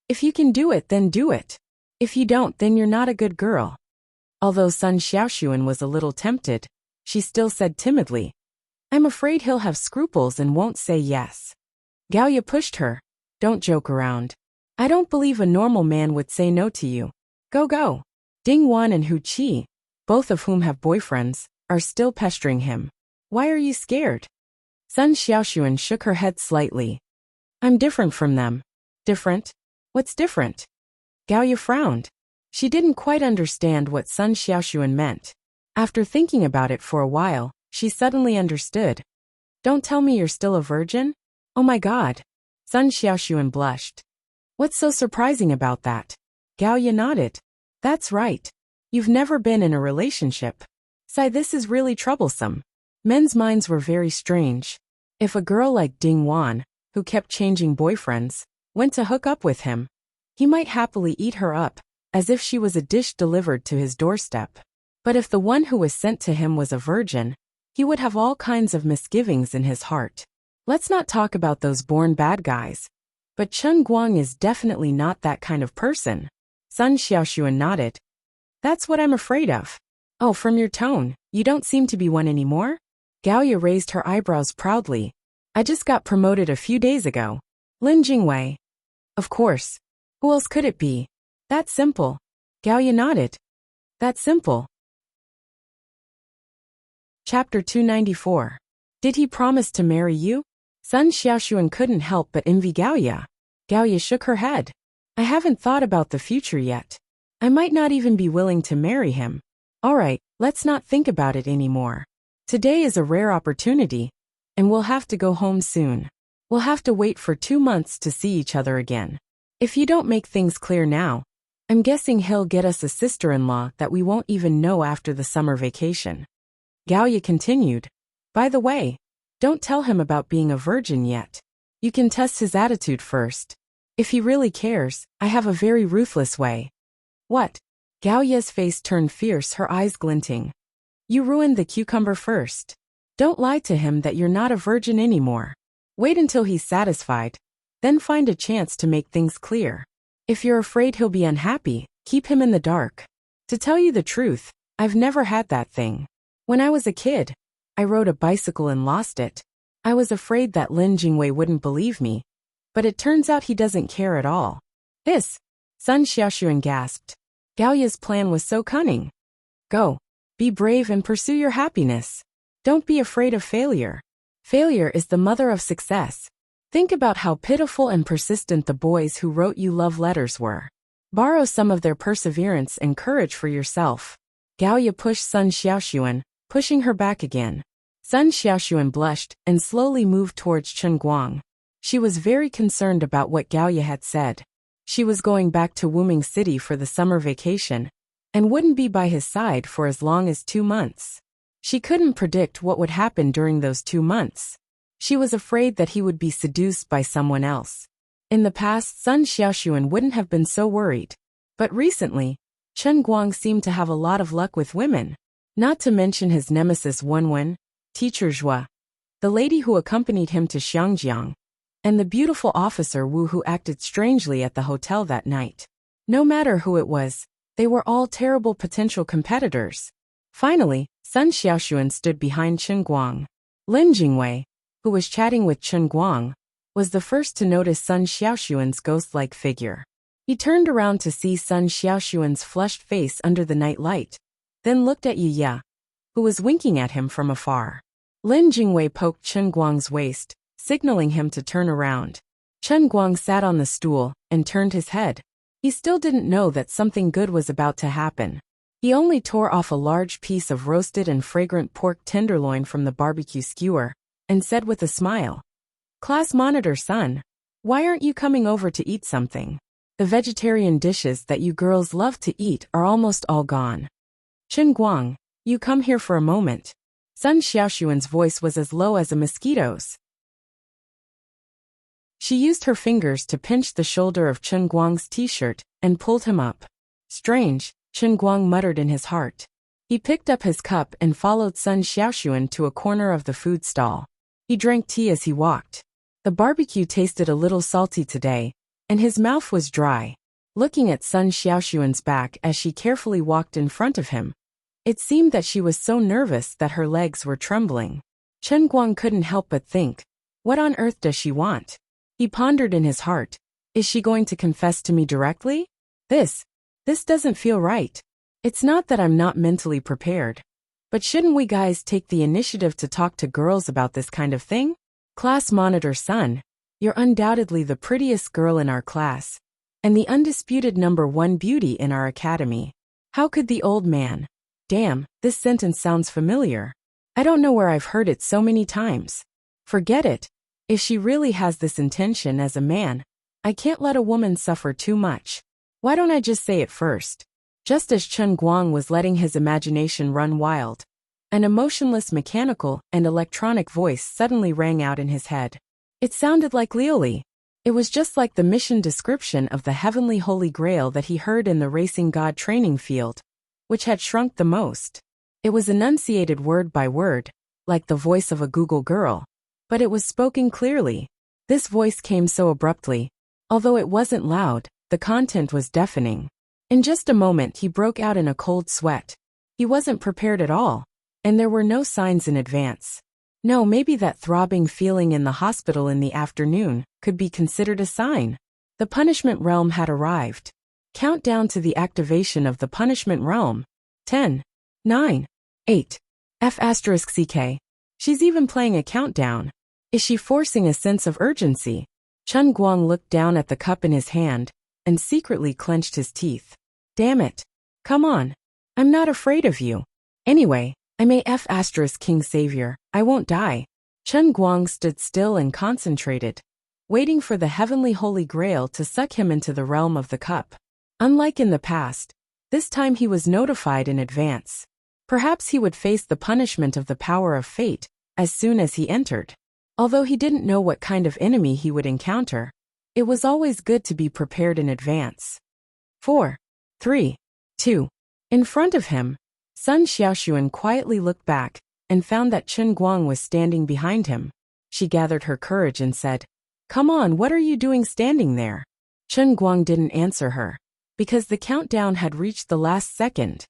if you can do it, then do it. If you don't, then you're not a good girl. Although Sun Xiaoxuan was a little tempted, she still said timidly, I'm afraid he'll have scruples and won't say yes. Gaoya pushed her, don't joke around. I don't believe a normal man would say no to you. Go. Ding Wan and Hu Qi, both of whom have boyfriends, are still pestering him. Why are you scared? Sun Xiaoxuan shook her head slightly. I'm different from them. Different? What's different? Gaoya frowned. She didn't quite understand what Sun Xiaoxuan meant. After thinking about it for a while, she suddenly understood. Don't tell me you're still a virgin? Oh my god. Sun Xiaoxuan blushed. What's so surprising about that? Gaoya nodded. That's right. You've never been in a relationship. Sai, this is really troublesome. Men's minds were very strange. If a girl like Ding Wan, who kept changing boyfriends, went to hook up with him, he might happily eat her up, as if she was a dish delivered to his doorstep. But if the one who was sent to him was a virgin, he would have all kinds of misgivings in his heart. Let's not talk about those born bad guys. But Chen Guang is definitely not that kind of person. Sun Xiaoxuan nodded. That's what I'm afraid of. Oh, from your tone, you don't seem to be one anymore? Gaoya raised her eyebrows proudly. I just got promoted a few days ago. Lin Jingwei. Of course. Who else could it be? That's simple. Gaoya nodded. That's simple. Chapter 294. Did he promise to marry you? Sun Xiaoxuan couldn't help but envy Gaoya. Gaoya shook her head. I haven't thought about the future yet. I might not even be willing to marry him. All right, let's not think about it anymore. Today is a rare opportunity, and we'll have to go home soon. We'll have to wait for 2 months to see each other again. If you don't make things clear now, I'm guessing he'll get us a sister-in-law that we won't even know after the summer vacation. Gaoya continued. By the way, don't tell him about being a virgin yet. You can test his attitude first. If he really cares, I have a very ruthless way. What? Gaoya's face turned fierce, her eyes glinting. You ruined the cucumber first. Don't lie to him that you're not a virgin anymore. Wait until he's satisfied, then find a chance to make things clear. If you're afraid he'll be unhappy, keep him in the dark. To tell you the truth, I've never had that thing. When I was a kid, I rode a bicycle and lost it. I was afraid that Lin Jingwei wouldn't believe me, but it turns out he doesn't care at all. This, Sun Xiaoxuan gasped. Gaoya's plan was so cunning. Go. Be brave and pursue your happiness. Don't be afraid of failure. Failure is the mother of success. Think about how pitiful and persistent the boys who wrote you love letters were. Borrow some of their perseverance and courage for yourself. Gaoya pushed Sun Xiaoxuan, pushing her back again. Sun Xiaoxuan blushed and slowly moved towards Chen Guang. She was very concerned about what Gaoya had said. She was going back to Wuming City for the summer vacation, and wouldn't be by his side for as long as 2 months. She couldn't predict what would happen during those 2 months. She was afraid that he would be seduced by someone else. In the past, Sun Xiaoxuan wouldn't have been so worried. But recently, Chen Guang seemed to have a lot of luck with women. Not to mention his nemesis Wenwen, teacher Zhua, the lady who accompanied him to Xiangjiang, and the beautiful officer Wu who acted strangely at the hotel that night. No matter who it was, they were all terrible potential competitors. Finally, Sun Xiaoxuan stood behind Chen Guang. Lin Jingwei, who was chatting with Chen Guang, was the first to notice Sun Xiaoxuan's ghost-like figure. He turned around to see Sun Xiaoxuan's flushed face under the night light, then looked at Yu Ya, who was winking at him from afar. Lin Jingwei poked Chen Guang's waist, signaling him to turn around. Chen Guang sat on the stool and turned his head. He still didn't know that something good was about to happen. He only tore off a large piece of roasted and fragrant pork tenderloin from the barbecue skewer, and said with a smile, "Class monitor, son. Why aren't you coming over to eat something? The vegetarian dishes that you girls love to eat are almost all gone. Chen Guang, you come here for a moment." Sun Xiaoxuan's voice was as low as a mosquito's. She used her fingers to pinch the shoulder of Chen Guang's t-shirt and pulled him up. "Strange," Chen Guang muttered in his heart. He picked up his cup and followed Sun Xiaoxuan to a corner of the food stall. He drank tea as he walked. The barbecue tasted a little salty today, and his mouth was dry. Looking at Sun Xiaoxuan's back as she carefully walked in front of him, it seemed that she was so nervous that her legs were trembling. Chen Guang couldn't help but think, what on earth does she want? He pondered in his heart, is she going to confess to me directly? This doesn't feel right. It's not that I'm not mentally prepared. But shouldn't we guys take the initiative to talk to girls about this kind of thing? Class monitor, son, you're undoubtedly the prettiest girl in our class, and the undisputed #1 beauty in our academy. How could the old man? Damn, this sentence sounds familiar. I don't know where I've heard it so many times. Forget it. If she really has this intention as a man, I can't let a woman suffer too much. Why don't I just say it first? Just as Chen Guang was letting his imagination run wild, an emotionless mechanical and electronic voice suddenly rang out in his head. It sounded like Liuli. It was just like the mission description of the heavenly holy grail that he heard in the racing god training field, which had shrunk the most. It was enunciated word by word, like the voice of a Google girl, but it was spoken clearly. This voice came so abruptly. Although it wasn't loud, the content was deafening. In just a moment he broke out in a cold sweat. He wasn't prepared at all, and there were no signs in advance. No, maybe that throbbing feeling in the hospital in the afternoon could be considered a sign. The punishment realm had arrived. Countdown to the activation of the punishment realm. 10, 9, 8, F***CK. She's even playing a countdown. Is she forcing a sense of urgency? Chen Guang looked down at the cup in his hand and secretly clenched his teeth. Damn it. Come on. I'm not afraid of you. Anyway, I'm a King Savior. I won't die. Chen Guang stood still and concentrated, waiting for the heavenly holy grail to suck him into the realm of the cup. Unlike in the past, this time he was notified in advance. Perhaps he would face the punishment of the power of fate as soon as he entered. Although he didn't know what kind of enemy he would encounter, it was always good to be prepared in advance. 4, 3, 2. In front of him, Sun Xiaoxuan quietly looked back and found that Chen Guang was standing behind him. She gathered her courage and said, "Come on, what are you doing standing there?" Chen Guang didn't answer her, because the countdown had reached the last second.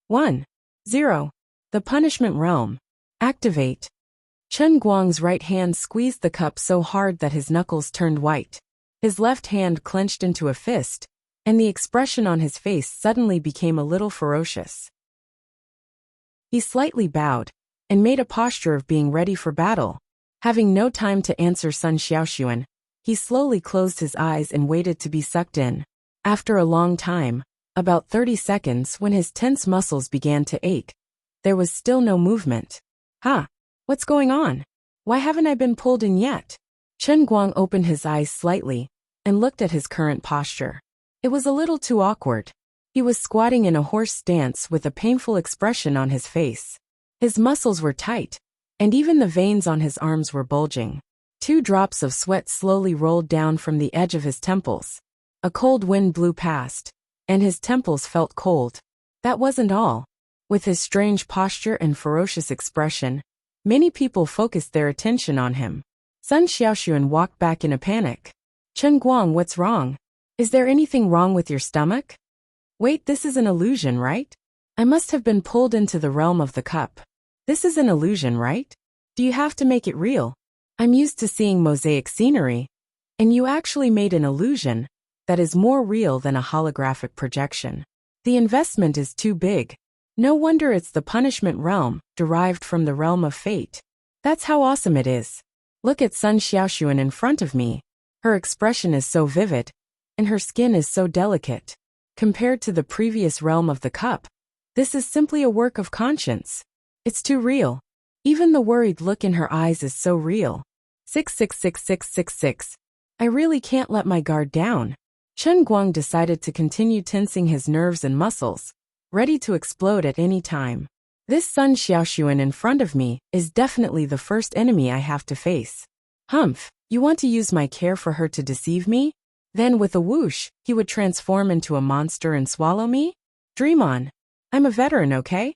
1, 0. The punishment realm. Activate. Chen Guang's right hand squeezed the cup so hard that his knuckles turned white. His left hand clenched into a fist, and the expression on his face suddenly became a little ferocious. He slightly bowed and made a posture of being ready for battle. Having no time to answer Sun Xiaoxuan, he slowly closed his eyes and waited to be sucked in. After a long time, about 30 seconds, when his tense muscles began to ache, there was still no movement. What's going on? Why haven't I been pulled in yet? Chen Guang opened his eyes slightly and looked at his current posture. It was a little too awkward. He was squatting in a horse stance with a painful expression on his face. His muscles were tight, and even the veins on his arms were bulging. 2 drops of sweat slowly rolled down from the edge of his temples. A cold wind blew past, and his temples felt cold. That wasn't all. With his strange posture and ferocious expression, many people focused their attention on him. Sun Xiaoxuan walked back in a panic. Chen Guang, what's wrong? Is there anything wrong with your stomach? Wait, this is an illusion, right? I must have been pulled into the realm of the cup. This is an illusion, right? Do you have to make it real? I'm used to seeing mosaic scenery, and you actually made an illusion that is more real than a holographic projection. The investment is too big. No wonder it's the punishment realm, derived from the realm of fate. That's how awesome it is. Look at Sun Xiaoxuan in front of me. Her expression is so vivid, and her skin is so delicate. Compared to the previous realm of the cup, This is simply a work of conscience. It's too real. Even the worried look in her eyes is so real. 666666. I really can't let my guard down. Chen Guang decided to continue tensing his nerves and muscles, ready to explode at any time. This Sun Xiaoxuan in front of me is definitely the first enemy I have to face. Humph, you want to use my care for her to deceive me? Then with a whoosh, he would transform into a monster and swallow me? Dream on. I'm a veteran, okay?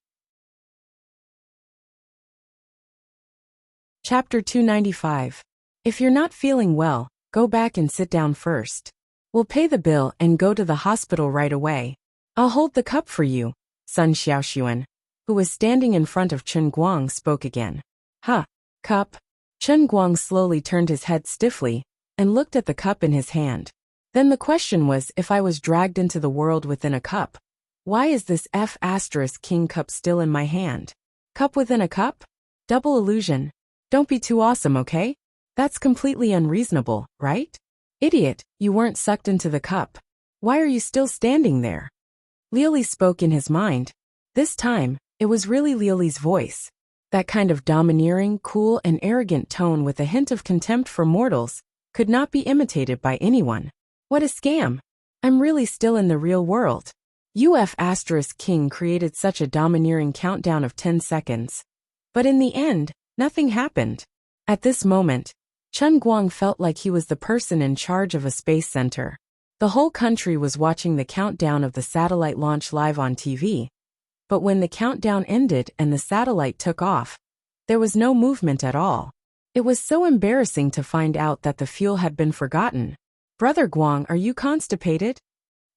Chapter 295. If you're not feeling well, go back and sit down first. We'll pay the bill and go to the hospital right away. I'll hold the cup for you, Sun Xiaoxuan, who was standing in front of Chen Guang, spoke again. Ha, cup. Chen Guang slowly turned his head stiffly and looked at the cup in his hand. Then the question was, if I was dragged into the world within a cup, why is this F*** cup still in my hand? Cup within a cup? Double illusion. Don't be too awesome, okay? That's completely unreasonable, right? Idiot, you weren't sucked into the cup. Why are you still standing there? Liuli spoke in his mind. This time, it was really Liuli's voice. That kind of domineering, cool, and arrogant tone with a hint of contempt for mortals could not be imitated by anyone. What a scam! I'm really still in the real world. King created such a domineering countdown of 10 seconds. But in the end, nothing happened. At this moment, Chen Guang felt like he was the person in charge of a space center. The whole country was watching the countdown of the satellite launch live on TV. But when the countdown ended and the satellite took off, there was no movement at all. It was so embarrassing to find out that the fuel had been forgotten. Brother Guang, are you constipated?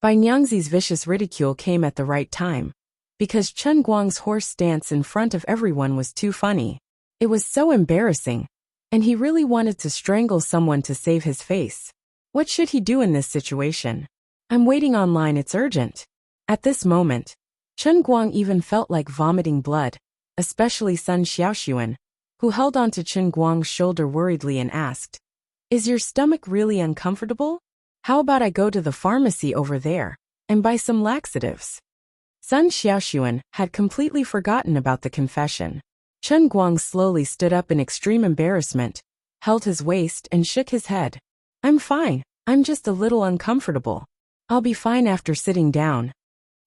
Bai Nyangzi's vicious ridicule came at the right time, because Chen Guang's horse stance in front of everyone was too funny. It was so embarrassing, and he really wanted to strangle someone to save his face. What should he do in this situation? I'm waiting online, it's urgent. At this moment, Chen Guang even felt like vomiting blood, especially Sun Xiaoxuan, who held onto Chen Guang's shoulder worriedly and asked, "Is your stomach really uncomfortable? How about I go to the pharmacy over there and buy some laxatives?" Sun Xiaoxuan had completely forgotten about the confession. Chen Guang slowly stood up in extreme embarrassment, held his waist and shook his head. "I'm fine, I'm just a little uncomfortable. I'll be fine after sitting down."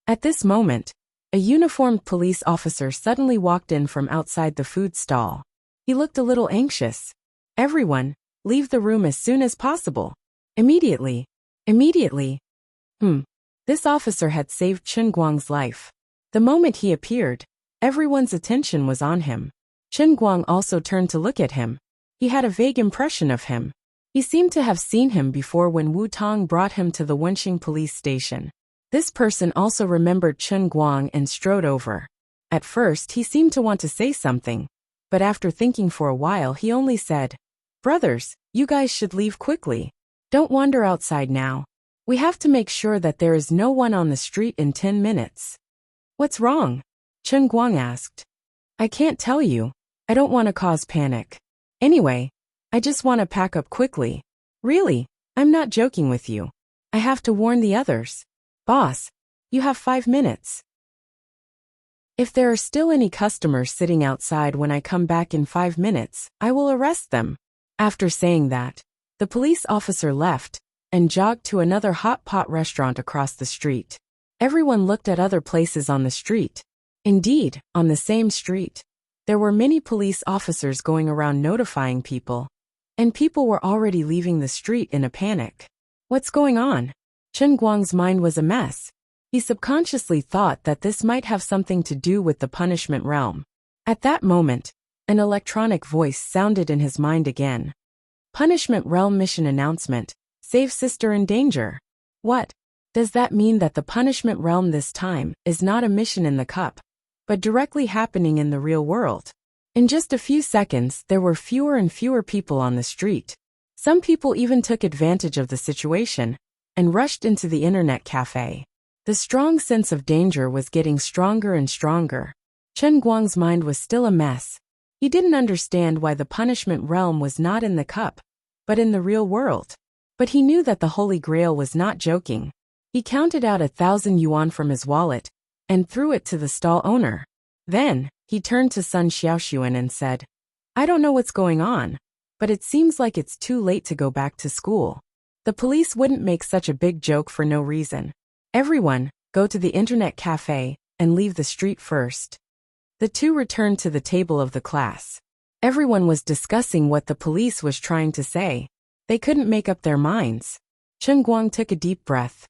At this moment, a uniformed police officer suddenly walked in from outside the food stall. He looked a little anxious. "Everyone, leave the room as soon as possible. Immediately. Immediately." This officer had saved Chen Guang's life. The moment he appeared, everyone's attention was on him. Chen Guang also turned to look at him. He had a vague impression of him. He seemed to have seen him before when Wu Tong brought him to the Wenxing police station. This person also remembered Chen Guang and strode over. At first, he seemed to want to say something, but after thinking for a while, he only said, "Brothers, you guys should leave quickly. Don't wander outside now. We have to make sure that there is no one on the street in 10 minutes. "What's wrong?" Chen Guang asked. "I can't tell you. I don't want to cause panic. Anyway, I just want to pack up quickly. Really, I'm not joking with you. I have to warn the others. Boss, you have 5 minutes. If there are still any customers sitting outside when I come back in 5 minutes, I will arrest them." After saying that, the police officer left and jogged to another hot pot restaurant across the street. Everyone looked at other places on the street. Indeed, on the same street, there were many police officers going around notifying people, and people were already leaving the street in a panic. What's going on? Chen Guang's mind was a mess. He subconsciously thought that this might have something to do with the punishment realm. At that moment, an electronic voice sounded in his mind again. "Punishment realm mission announcement. Save sister in danger." What? Does that mean that the punishment realm this time is not a mission in the cup, but directly happening in the real world? In just a few seconds, there were fewer and fewer people on the street. Some people even took advantage of the situation and rushed into the internet cafe. The strong sense of danger was getting stronger and stronger. Chen Guang's mind was still a mess. He didn't understand why the punishment realm was not in the cup, but in the real world. But he knew that the Holy Grail was not joking. He counted out 1,000 yuan from his wallet and threw it to the stall owner. Then, he turned to Sun Xiaoxuan and said, I don't know what's going on, but it seems like it's too late to go back to school. The police wouldn't make such a big joke for no reason. Everyone, go to the internet cafe and leave the street first. The two returned to the table of the class. Everyone was discussing what the police was trying to say. They couldn't make up their minds. Chen Guang took a deep breath.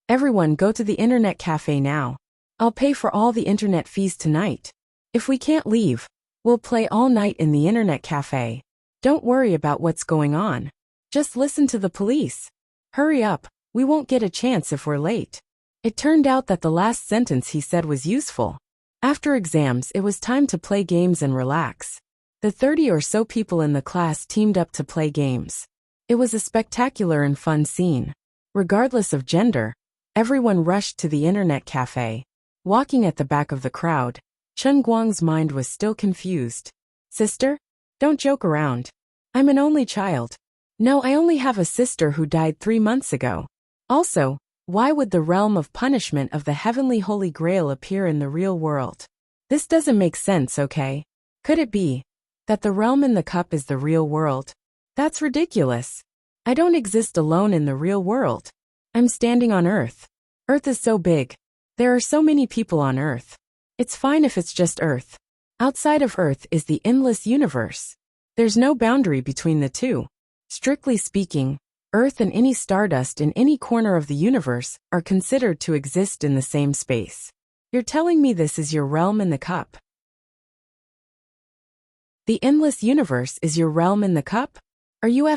Everyone go to the internet cafe now. I'll pay for all the internet fees tonight. If we can't leave, we'll play all night in the internet cafe. Don't worry about what's going on. Just listen to the police. Hurry up, we won't get a chance if we're late. It turned out that the last sentence he said was useful. After exams, it was time to play games and relax. The 30 or so people in the class teamed up to play games. It was a spectacular and fun scene. Regardless of gender, everyone rushed to the internet cafe. Walking at the back of the crowd, Chen Guang's mind was still confused. Sister? Don't joke around. I'm an only child. No, I only have a sister who died 3 months ago. Also, why would the realm of punishment of the heavenly Holy Grail appear in the real world? This doesn't make sense, okay? Could it be that the realm in the cup is the real world? That's ridiculous. I don't exist alone in the real world. I'm standing on Earth. Earth is so big. There are so many people on Earth. It's fine if it's just Earth. Outside of Earth is the endless universe. There's no boundary between the two. Strictly speaking, Earth and any stardust in any corner of the universe are considered to exist in the same space. You're telling me this is your realm in the cup? The endless universe is your realm in the cup? Are you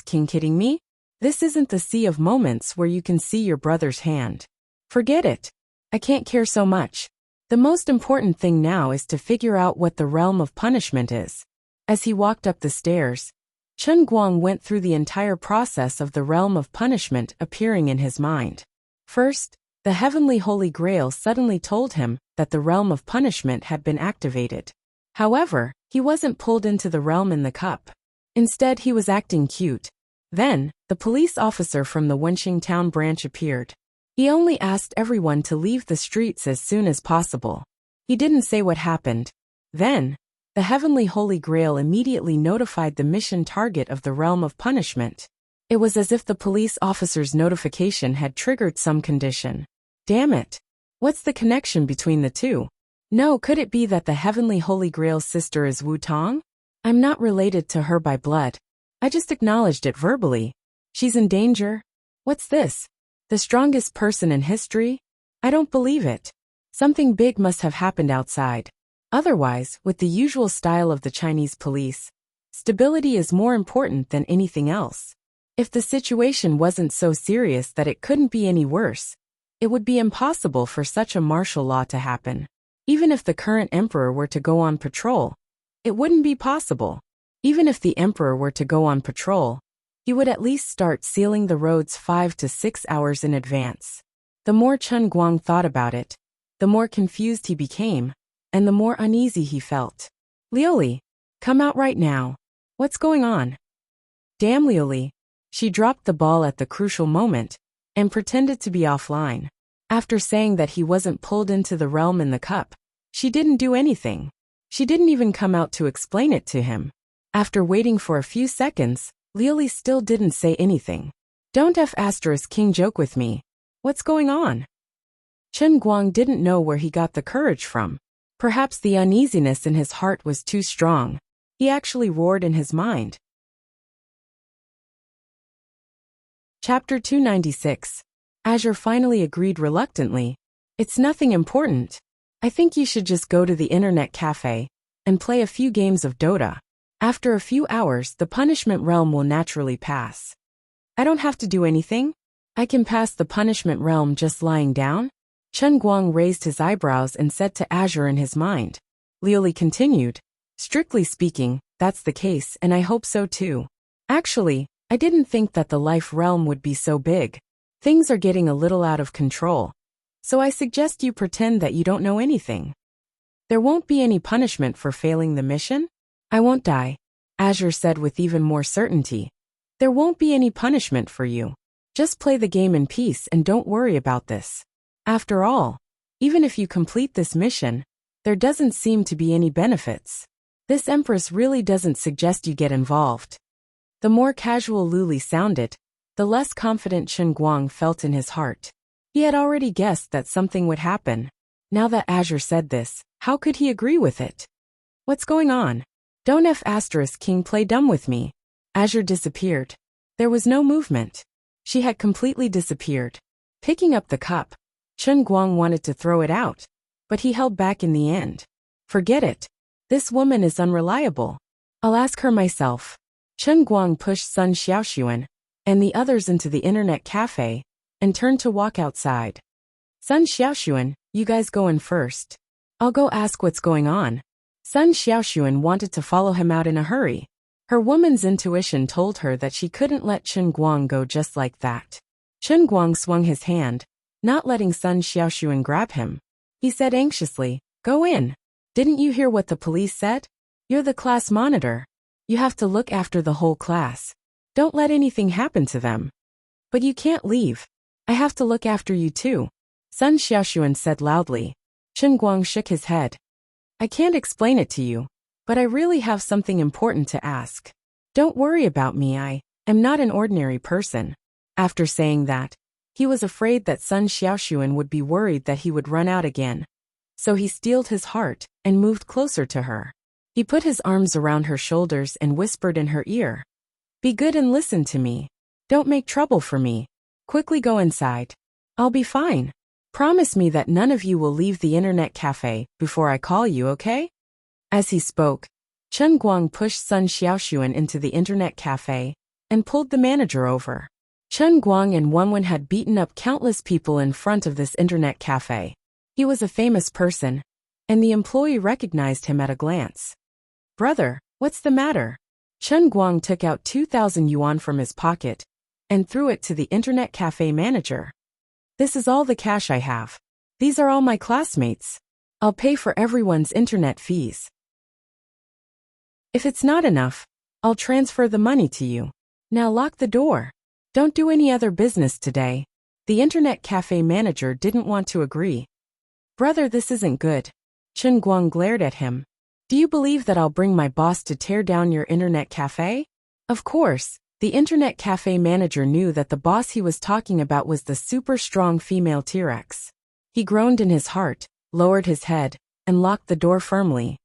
King kidding me? This isn't the sea of moments where you can see your brother's hand. Forget it. I can't care so much. The most important thing now is to figure out what the realm of punishment is. As he walked up the stairs, Chen Guang went through the entire process of the realm of punishment appearing in his mind. First, the heavenly Holy Grail suddenly told him that the realm of punishment had been activated. However, he wasn't pulled into the realm in the cup. Instead, he was acting cute. Then, the police officer from the Wenxing town branch appeared. He only asked everyone to leave the streets as soon as possible. He didn't say what happened. Then, the heavenly Holy Grail immediately notified the mission target of the realm of punishment. It was as if the police officer's notification had triggered some condition. Damn it. What's the connection between the two? No, could it be that the heavenly Holy Grail's sister is Wu Tong? I'm not related to her by blood. I just acknowledged it verbally. She's in danger? What's this? The strongest person in history? I don't believe it. Something big must have happened outside. Otherwise, with the usual style of the Chinese police, stability is more important than anything else. If the situation wasn't so serious that it couldn't be any worse, it would be impossible for such a martial law to happen. Even if the current emperor were to go on patrol, it wouldn't be possible. Even if the emperor were to go on patrol, he would at least start sealing the roads 5 to 6 hours in advance. The more Chen Guang thought about it, the more confused he became, and the more uneasy he felt. Liuli, come out right now. What's going on? Damn Liuli. She dropped the ball at the crucial moment, and pretended to be offline. After saying that he wasn't pulled into the realm in the cup, she didn't do anything. She didn't even come out to explain it to him. After waiting for a few seconds, Liuli still didn't say anything. Don't King joke with me. What's going on? Chen Guang didn't know where he got the courage from. Perhaps the uneasiness in his heart was too strong. He actually roared in his mind. Chapter 296. Azure finally agreed reluctantly. It's nothing important. I think you should just go to the internet cafe and play a few games of Dota. After a few hours, the punishment realm will naturally pass. I don't have to do anything? I can pass the punishment realm just lying down? Chen Guang raised his eyebrows and said to Azure in his mind. Liuli continued. Strictly speaking, that's the case, and I hope so too. Actually, I didn't think that the life realm would be so big. Things are getting a little out of control. So I suggest you pretend that you don't know anything. There won't be any punishment for failing the mission? I won't die, Azure said with even more certainty. There won't be any punishment for you. Just play the game in peace and don't worry about this. After all, Even if you complete this mission, there doesn't seem to be any benefits. This Empress really doesn't suggest you get involved. The more casual Lu Li sounded, the less confident Chen Guang felt in his heart. He had already guessed that something would happen. Now that Azure said this, how could he agree with it? What's going on? Don't King play dumb with me. Azure disappeared. There was no movement. She had completely disappeared. Picking up the cup, Chen Guang wanted to throw it out, but he held back in the end. Forget it. This woman is unreliable. I'll ask her myself. Chen Guang pushed Sun Xiaoxuan and the others into the internet cafe and turned to walk outside. Sun Xiaoxuan, you guys go in first. I'll go ask what's going on. Sun Xiaoxuan wanted to follow him out in a hurry. Her woman's intuition told her that she couldn't let Chen Guang go just like that. Chen Guang swung his hand, not letting Sun Xiaoxuan grab him. He said anxiously, "Go in. Didn't you hear what the police said? You're the class monitor. You have to look after the whole class. Don't let anything happen to them. But you can't leave. I have to look after you too," Sun Xiaoxuan said loudly. Chen Guang shook his head. "I can't explain it to you, but I really have something important to ask. Don't worry about me, I am not an ordinary person." After saying that, he was afraid that Sun Xiaoxuan would be worried that he would run out again. So he steeled his heart and moved closer to her. He put his arms around her shoulders and whispered in her ear, "Be good and listen to me. Don't make trouble for me. Quickly go inside. I'll be fine. Promise me that none of you will leave the internet cafe before I call you, okay?" As he spoke, Chen Guang pushed Sun Xiaoxuan into the internet cafe and pulled the manager over. Chen Guang and Wenwen had beaten up countless people in front of this internet cafe. He was a famous person, and the employee recognized him at a glance. "Brother, what's the matter?" Chen Guang took out 2,000 yuan from his pocket and threw it to the internet cafe manager. "This is all the cash I have. These are all my classmates. I'll pay for everyone's internet fees. If it's not enough, I'll transfer the money to you. Now lock the door. Don't do any other business today." The internet cafe manager didn't want to agree. "Brother, this isn't good." Chen Guang glared at him. "Do you believe that I'll bring my boss to tear down your internet cafe?" Of course, the internet cafe manager knew that the boss he was talking about was the super strong female T-Rex. He groaned in his heart, lowered his head, and locked the door firmly.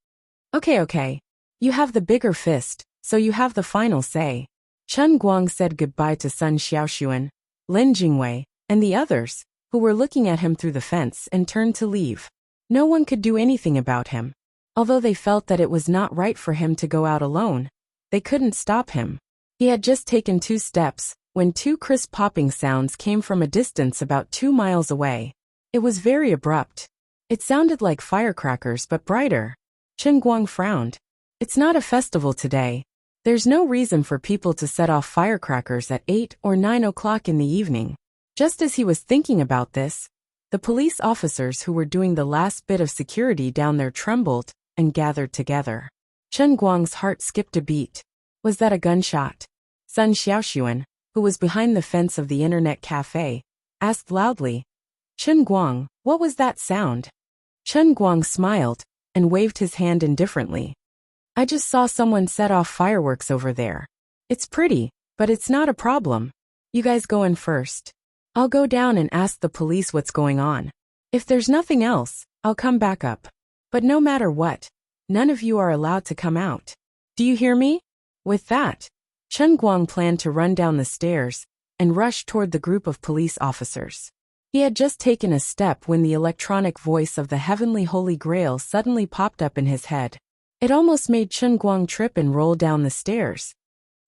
Okay. You have the bigger fist, so you have the final say." Chen Guang said goodbye to Sun Xiaoxuan, Lin Jingwei, and the others, who were looking at him through the fence, and turned to leave. No one could do anything about him. Although they felt that it was not right for him to go out alone, they couldn't stop him. He had just taken 2 steps when 2 crisp popping sounds came from a distance about 2 miles away. It was very abrupt. It sounded like firecrackers but brighter. Chen Guang frowned. "It's not a festival today. There's no reason for people to set off firecrackers at 8 or 9 o'clock in the evening." Just as he was thinking about this, the police officers who were doing the last bit of security down there trembled and gathered together. Chen Guang's heart skipped a beat. Was that a gunshot? Sun Xiaoxuan, who was behind the fence of the internet cafe, asked loudly. "Chen Guang, what was that sound?" Chen Guang smiled and waved his hand indifferently. "I just saw someone set off fireworks over there. It's pretty, but it's not a problem. You guys go in first. I'll go down and ask the police what's going on. If there's nothing else, I'll come back up. But no matter what, none of you are allowed to come out. Do you hear me?" With that, Chen Guang planned to run down the stairs and rush toward the group of police officers. He had just taken a step when the electronic voice of the Heavenly Holy Grail suddenly popped up in his head. It almost made Chen Guang trip and roll down the stairs.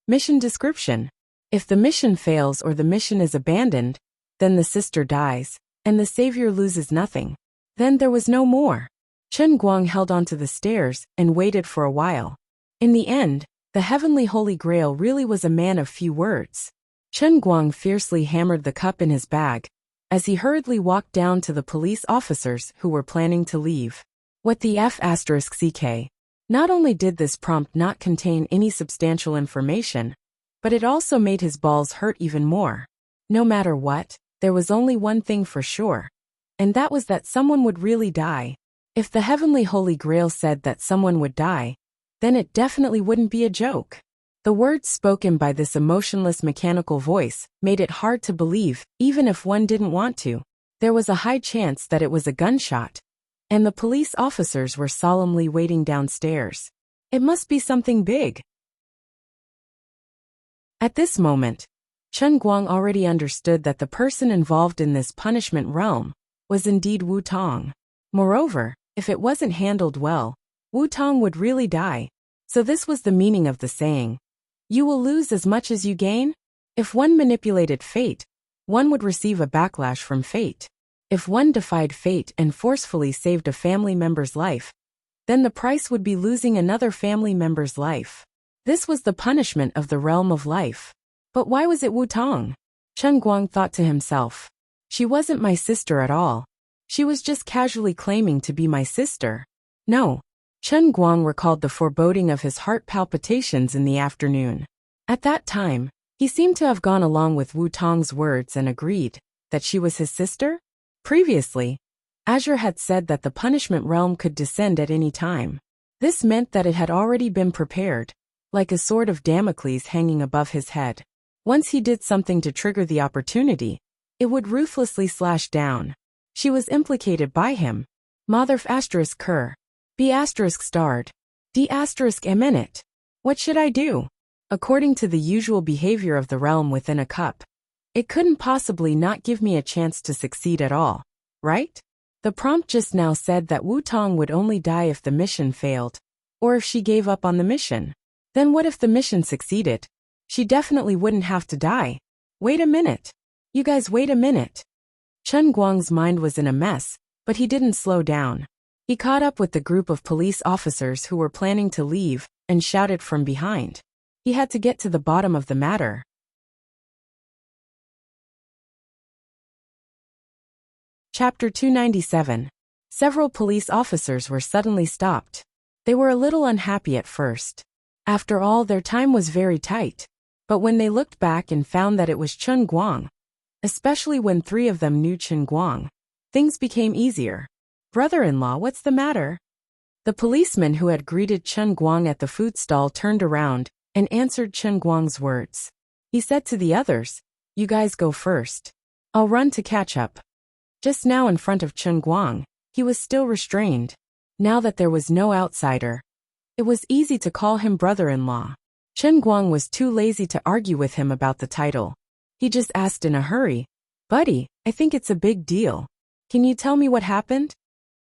Mission description. If the mission fails or the mission is abandoned, then the sister dies, and the savior loses nothing. Then there was no more. Chen Guang held onto the stairs and waited for a while. In the end, the Heavenly Holy Grail really was a man of few words. Chen Guang fiercely hammered the cup in his bag as he hurriedly walked down to the police officers who were planning to leave. What the F***ck? Not only did this prompt not contain any substantial information, but it also made his balls hurt even more. No matter what, there was only one thing for sure. and that was that someone would really die. If the heavenly Holy Grail said that someone would die, then it definitely wouldn't be a joke. The words spoken by this emotionless mechanical voice made it hard to believe, even if one didn't want to. There was a high chance that it was a gunshot, and the police officers were solemnly waiting downstairs. It must be something big. At this moment, Chen Guang already understood that the person involved in this punishment realm was indeed Wu Tong. Moreover, if it wasn't handled well, Wu Tong would really die. So this was the meaning of the saying, "You will lose as much as you gain." If one manipulated fate, one would receive a backlash from fate. If one defied fate and forcefully saved a family member's life, then the price would be losing another family member's life. This was the punishment of the realm of life. But why was it Wu Tong? Chen Guang thought to himself. She wasn't my sister at all. She was just casually claiming to be my sister. No. Chen Guang recalled the foreboding of his heart palpitations in the afternoon. At that time, he seemed to have gone along with Wu Tong's words and agreed that she was his sister. Previously, Azure had said that the punishment realm could descend at any time. This meant that it had already been prepared, like a sword of Damocles hanging above his head. Once he did something to trigger the opportunity, it would ruthlessly slash down. She was implicated by him. Motherf asterisk cur. B asterisk starred. D asterisk eminent. What should I do? According to the usual behavior of the realm within a cup, it couldn't possibly not give me a chance to succeed at all, right? The prompt just now said that Wu Tong would only die if the mission failed, or if she gave up on the mission. Then what if the mission succeeded? She definitely wouldn't have to die. Wait a minute. You guys wait a minute. Chen Guang's mind was in a mess, but he didn't slow down. He caught up with the group of police officers who were planning to leave and shouted from behind. He had to get to the bottom of the matter. Chapter 297. Several police officers were suddenly stopped. They were a little unhappy at first. After all, their time was very tight. But when they looked back and found that it was Chen Guang, especially when three of them knew Chen Guang, things became easier. Brother-in-law, what's the matter? The policeman who had greeted Chen Guang at the food stall turned around and answered Chen Guang's words. He said to the others, "You guys go first. I'll run to catch up." Just now in front of Chen Guang, he was still restrained. Now that there was no outsider, it was easy to call him brother-in-law. Chen Guang was too lazy to argue with him about the title. He just asked in a hurry, "Buddy, I think it's a big deal. Can you tell me what happened?"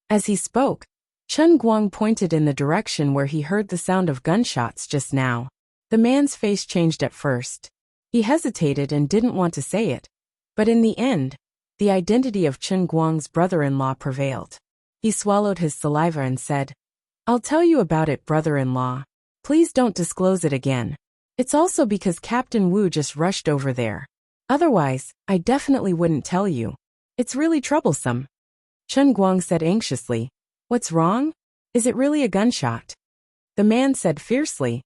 As he spoke, Chen Guang pointed in the direction where he heard the sound of gunshots just now. The man's face changed at first. He hesitated and didn't want to say it. But in the end, the identity of Chen Guang's brother-in-law prevailed. He swallowed his saliva and said, "I'll tell you about it, brother-in-law. Please don't disclose it again. It's also because Captain Wu just rushed over there. Otherwise, I definitely wouldn't tell you. It's really troublesome." Chen Guang said anxiously, "What's wrong? Is it really a gunshot?" The man said fiercely,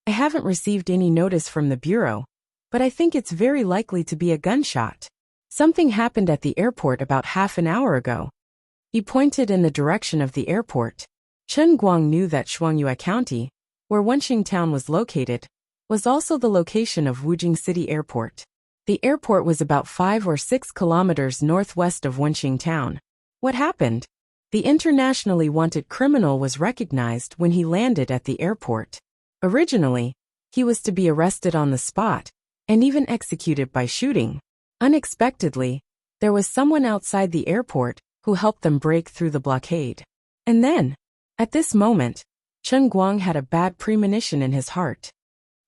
"I haven't received any notice from the bureau, but I think it's very likely to be a gunshot. Something happened at the airport about half an hour ago." He pointed in the direction of the airport. Chen Guang knew that Shuangyue County, where Wenqing Town was located, was also the location of Wujing City Airport. The airport was about 5 or 6 kilometers northwest of Wenqing Town. What happened? The internationally wanted criminal was recognized when he landed at the airport. Originally, he was to be arrested on the spot and even executed by shooting. Unexpectedly, there was someone outside the airport who helped them break through the blockade. And then, at this moment, Chen Guang had a bad premonition in his heart.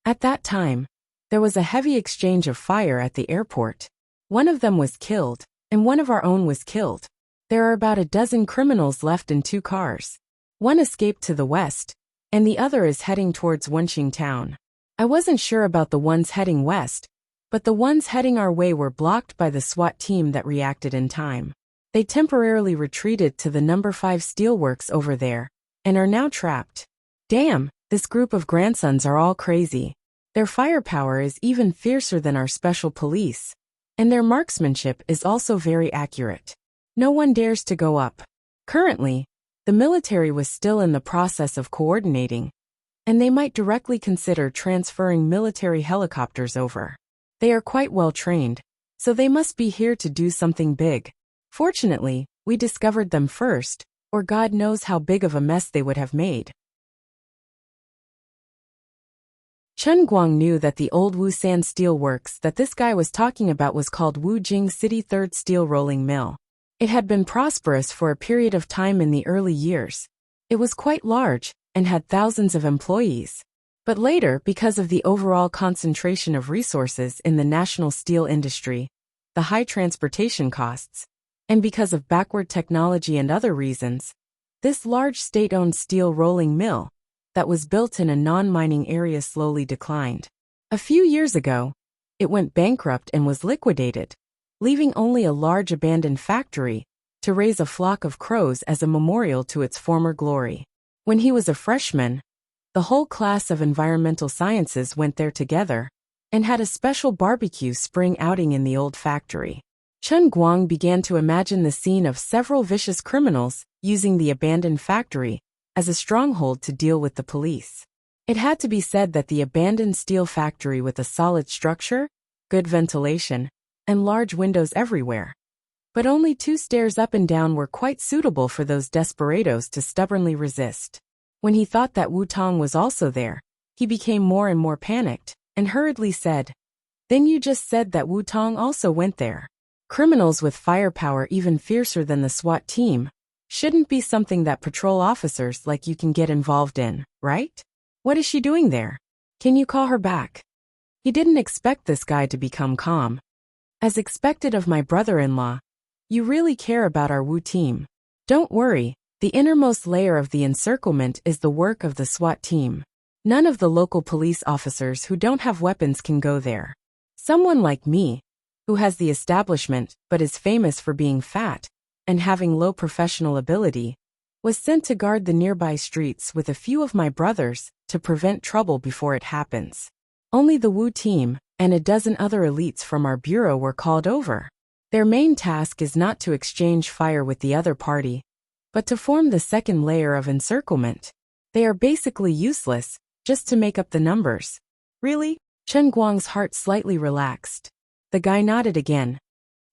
At that time, there was a heavy exchange of fire at the airport. One of them was killed, and one of our own was killed. There are about a dozen criminals left in 2 cars. One escaped to the west, and the other is heading towards Wenqing Town. I wasn't sure about the ones heading west, but the ones heading our way were blocked by the SWAT team that reacted in time. They temporarily retreated to the number 5 steelworks over there, and are now trapped. Damn, this group of grandsons are all crazy. Their firepower is even fiercer than our special police, and their marksmanship is also very accurate. No one dares to go up. Currently, the military was still in the process of coordinating, and they might directly consider transferring military helicopters over. They are quite well trained, so they must be here to do something big. Fortunately, we discovered them first, or God knows how big of a mess they would have made. Chen Guang knew that the old Wusan steel works that this guy was talking about was called Wujing City Third Steel Rolling Mill. It had been prosperous for a period of time in the early years. It was quite large and had thousands of employees. But later, because of the overall concentration of resources in the national steel industry, the high transportation costs, and because of backward technology and other reasons, this large state-owned steel rolling mill that was built in a non-mining area slowly declined. A few years ago, it went bankrupt and was liquidated, leaving only a large abandoned factory to raise a flock of crows as a memorial to its former glory. When he was a freshman, the whole class of environmental sciences went there together and had a special barbecue spring outing in the old factory. Chen Guang began to imagine the scene of several vicious criminals using the abandoned factory as a stronghold to deal with the police. It had to be said that the abandoned steel factory with a solid structure, good ventilation, and large windows everywhere. But only 2 stairs up and down were quite suitable for those desperados to stubbornly resist. When he thought that Wu Tong was also there, he became more and more panicked, and hurriedly said, "Then you just said that Wu Tong also went there. Criminals with firepower even fiercer than the SWAT team shouldn't be something that patrol officers like you can get involved in, right? What is she doing there? Can you call her back?" He didn't expect this guy to become calm. "As expected of my brother-in-law, you really care about our Wu team. Don't worry, the innermost layer of the encirclement is the work of the SWAT team. None of the local police officers who don't have weapons can go there. Someone like me, who has the establishment but is famous for being fat and having low professional ability, was sent to guard the nearby streets with a few of my brothers to prevent trouble before it happens. Only the Wu team and a dozen other elites from our bureau were called over. Their main task is not to exchange fire with the other party, but to form the second layer of encirclement. They are basically useless, just to make up the numbers." "Really?" Chen Guang's heart slightly relaxed. The guy nodded again.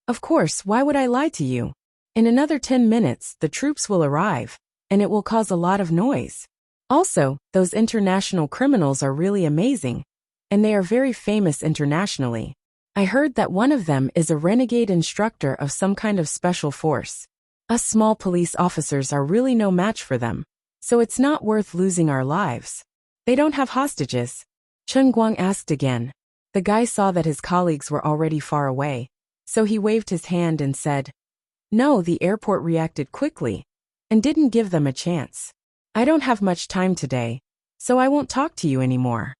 "Of course, why would I lie to you? In another 10 minutes, the troops will arrive, and it will cause a lot of noise. Also, those international criminals are really amazing, and they are very famous internationally. I heard that one of them is a renegade instructor of some kind of special force. Us small police officers are really no match for them, so it's not worth losing our lives." "They don't have hostages?" Chen Guang asked again. The guy saw that his colleagues were already far away, so he waved his hand and said, "No, the airport reacted quickly and didn't give them a chance. I don't have much time today, so I won't talk to you anymore.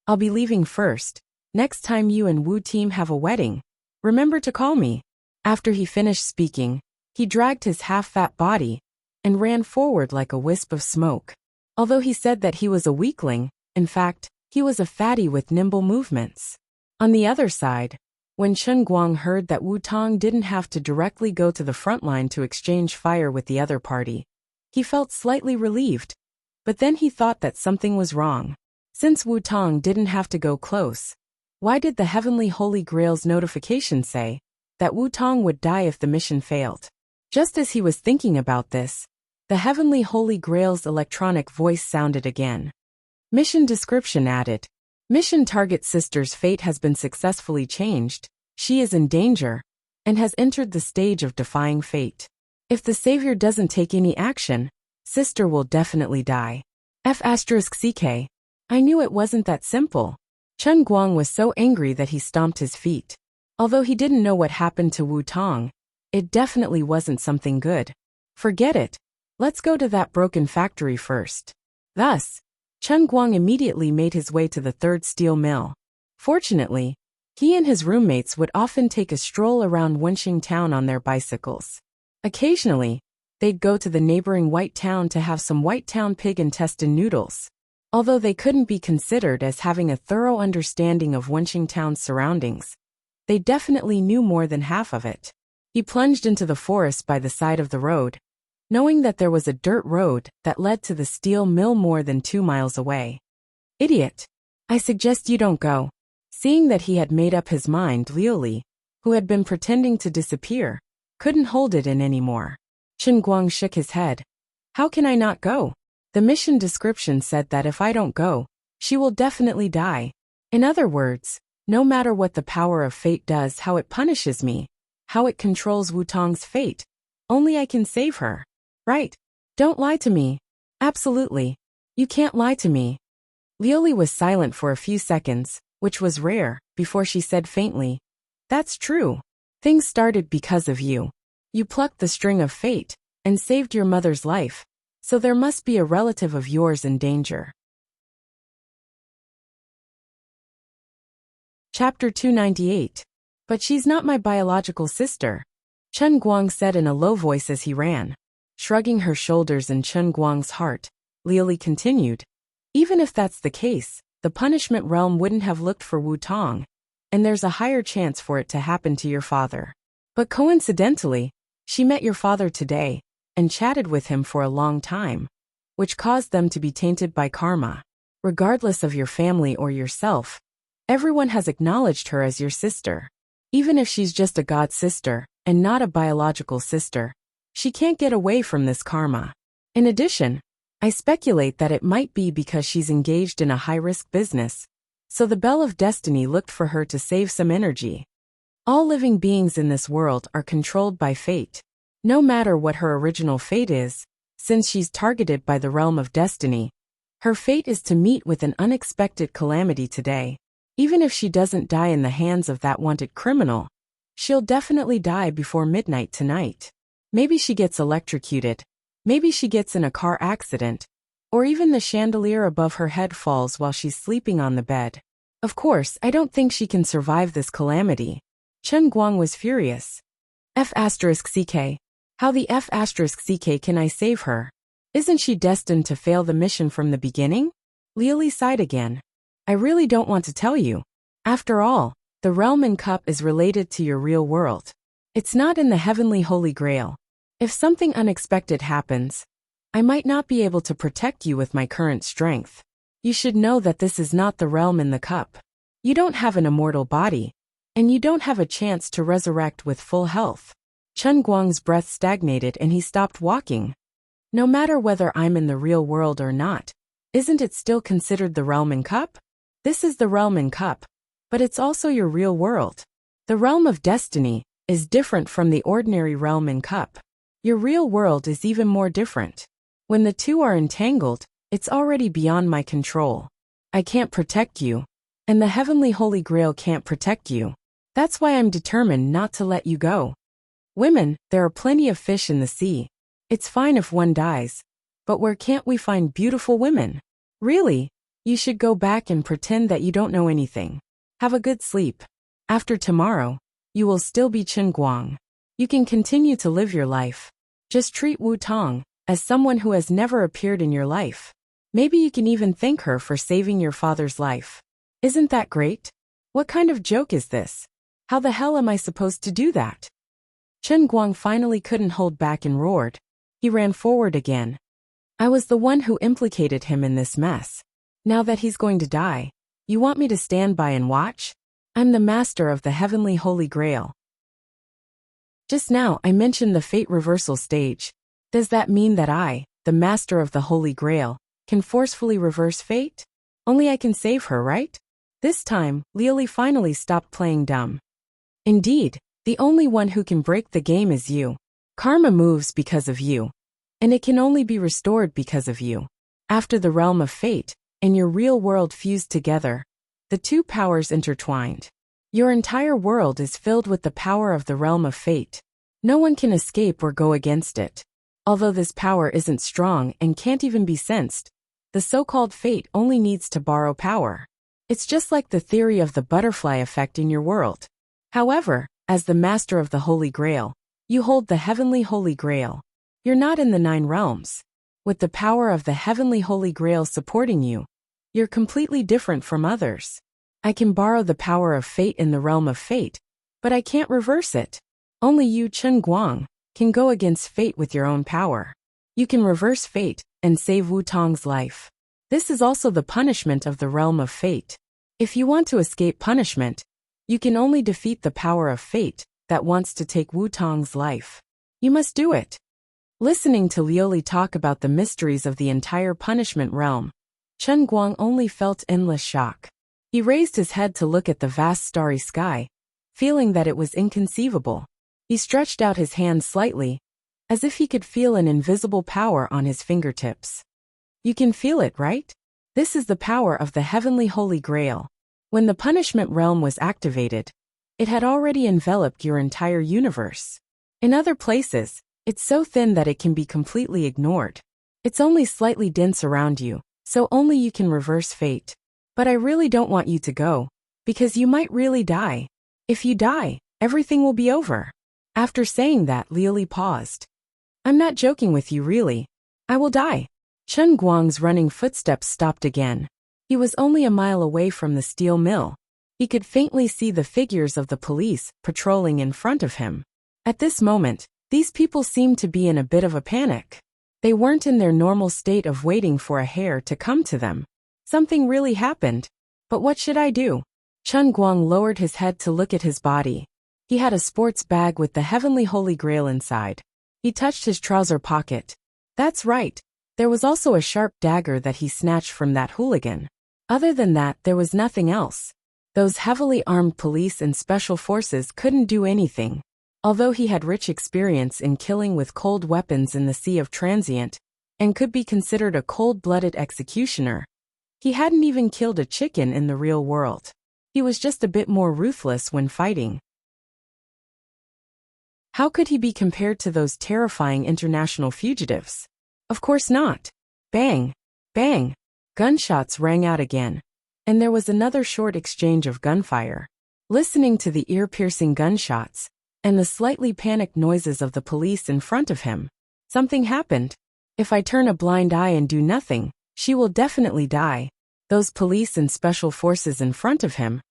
I'll be leaving first. Next time you and Wu team have a wedding, remember to call me." After he finished speaking, he dragged his half-fat body and ran forward like a wisp of smoke. Although he said that he was a weakling, in fact, he was a fatty with nimble movements. On the other side, when Chen Guang heard that Wu Tong didn't have to directly go to the front line to exchange fire with the other party, he felt slightly relieved, but then he thought that something was wrong. Since Wu Tong didn't have to go close, why did the Heavenly Holy Grail's notification say that Wu Tong would die if the mission failed? Just as he was thinking about this, the Heavenly Holy Grail's electronic voice sounded again. Mission description added. Mission target sister's fate has been successfully changed. She is in danger and has entered the stage of defying fate. If the savior doesn't take any action, sister will definitely die. F***CK. I knew it wasn't that simple. Chen Guang was so angry that he stomped his feet. Although he didn't know what happened to Wu Tong, it definitely wasn't something good. Forget it. Let's go to that broken factory first. Thus, Chen Guang immediately made his way to the third steel mill. Fortunately, he and his roommates would often take a stroll around Wenxing town on their bicycles. Occasionally, they'd go to the neighboring White Town to have some White Town pig intestine noodles. Although they couldn't be considered as having a thorough understanding of Wenxing town's surroundings, they definitely knew more than half of it. He plunged into the forest by the side of the road, knowing that there was a dirt road that led to the steel mill more than 2 miles away. Idiot! I suggest you don't go. Seeing that he had made up his mind, Liuli, who had been pretending to disappear, couldn't hold it in anymore. Chen Guang shook his head. How can I not go? The mission description said that if I don't go, she will definitely die. In other words, no matter what the power of fate does, how it punishes me, how it controls Wutong's fate, only I can save her. Right? Don't lie to me. Absolutely. You can't lie to me. Liuli was silent for a few seconds, which was rare, before she said faintly, That's true. Things started because of you. You plucked the string of fate, and saved your mother's life, so there must be a relative of yours in danger. Chapter 298. But she's not my biological sister, Chen Guang said in a low voice as he ran. Shrugging her shoulders in Chen Guang's heart, Liuli continued, Even if that's the case, the punishment realm wouldn't have looked for Wutong, and there's a higher chance for it to happen to your father. But coincidentally, she met your father today, and chatted with him for a long time, which caused them to be tainted by karma. Regardless of your family or yourself, everyone has acknowledged her as your sister. Even if she's just a god sister, and not a biological sister, she can't get away from this karma. In addition, I speculate that it might be because she's engaged in a high-risk business, so the Bell of Destiny looked for her to save some energy. All living beings in this world are controlled by fate. No matter what her original fate is, since she's targeted by the realm of destiny, her fate is to meet with an unexpected calamity today. Even if she doesn't die in the hands of that wanted criminal, she'll definitely die before midnight tonight. Maybe she gets electrocuted, maybe she gets in a car accident, or even the chandelier above her head falls while she's sleeping on the bed. Of course, I don't think she can survive this calamity. Chen Guang was furious. F*CK. How the F*CK can I save her? Isn't she destined to fail the mission from the beginning? Liuli sighed again. I really don't want to tell you. After all, the realm and cup is related to your real world. It's not in the heavenly Holy Grail. If something unexpected happens, I might not be able to protect you with my current strength. You should know that this is not the realm in the cup. You don't have an immortal body, and you don't have a chance to resurrect with full health. Chen Guang's breath stagnated and he stopped walking. No matter whether I'm in the real world or not, isn't it still considered the realm and cup? This is the realm and cup, but it's also your real world. The realm of destiny is different from the ordinary realm and cup. Your real world is even more different. When the two are entangled, it's already beyond my control. I can't protect you, and the heavenly Holy Grail can't protect you. That's why I'm determined not to let you go. Women, there are plenty of fish in the sea. It's fine if one dies, but where can't we find beautiful women? Really? You should go back and pretend that you don't know anything. Have a good sleep. After tomorrow, you will still be Chen Guang. You can continue to live your life. Just treat Wutong as someone who has never appeared in your life. Maybe you can even thank her for saving your father's life. Isn't that great? What kind of joke is this? How the hell am I supposed to do that? Chen Guang finally couldn't hold back and roared. He ran forward again. I was the one who implicated him in this mess. Now that he's going to die, you want me to stand by and watch? I'm the master of the heavenly Holy Grail. Just now I mentioned the fate reversal stage. Does that mean that I, the master of the Holy Grail, can forcefully reverse fate? Only I can save her, right? This time, Liuli finally stopped playing dumb. Indeed, the only one who can break the game is you. Karma moves because of you, and it can only be restored because of you. After the realm of fate and your real world fused together, the two powers intertwined. Your entire world is filled with the power of the realm of fate. No one can escape or go against it. Although this power isn't strong and can't even be sensed, the so-called fate only needs to borrow power. It's just like the theory of the butterfly effect in your world. However, as the master of the Holy Grail, you hold the heavenly Holy Grail. You're not in the 9 realms. With the power of the heavenly Holy Grail supporting you, you're completely different from others. I can borrow the power of fate in the realm of fate, but I can't reverse it. Only you, Chen Guang, can go against fate with your own power. You can reverse fate and save Wu Tong's life. This is also the punishment of the realm of fate. If you want to escape punishment, you can only defeat the power of fate that wants to take Wu Tong's life. You must do it. Listening to Liuli talk about the mysteries of the entire punishment realm, Chen Guang only felt endless shock. He raised his head to look at the vast starry sky, feeling that it was inconceivable. He stretched out his hand slightly, as if he could feel an invisible power on his fingertips. You can feel it, right? This is the power of the heavenly Holy Grail. When the punishment realm was activated, it had already enveloped your entire universe. In other places, it's so thin that it can be completely ignored. It's only slightly dense around you, so only you can reverse fate. But I really don't want you to go, because you might really die. If you die, everything will be over. After saying that, Liuli paused. I'm not joking with you, really. I will die. Chen Guang's running footsteps stopped again. He was only a mile away from the steel mill. He could faintly see the figures of the police patrolling in front of him. At this moment, these people seemed to be in a bit of a panic. They weren't in their normal state of waiting for a hare to come to them. Something really happened. But what should I do? Chen Guang lowered his head to look at his body. He had a sports bag with the heavenly Holy Grail inside. He touched his trouser pocket. That's right. There was also a sharp dagger that he snatched from that hooligan. Other than that, there was nothing else. Those heavily armed police and special forces couldn't do anything. Although he had rich experience in killing with cold weapons in the Sea of Transient, and could be considered a cold-blooded executioner, he hadn't even killed a chicken in the real world. He was just a bit more ruthless when fighting. How could he be compared to those terrifying international fugitives? Of course not. Bang! Bang! Gunshots rang out again, and there was another short exchange of gunfire. Listening to the ear-piercing gunshots, and the slightly panicked noises of the police in front of him, something happened. If I turn a blind eye and do nothing, she will definitely die. Those police and special forces in front of him,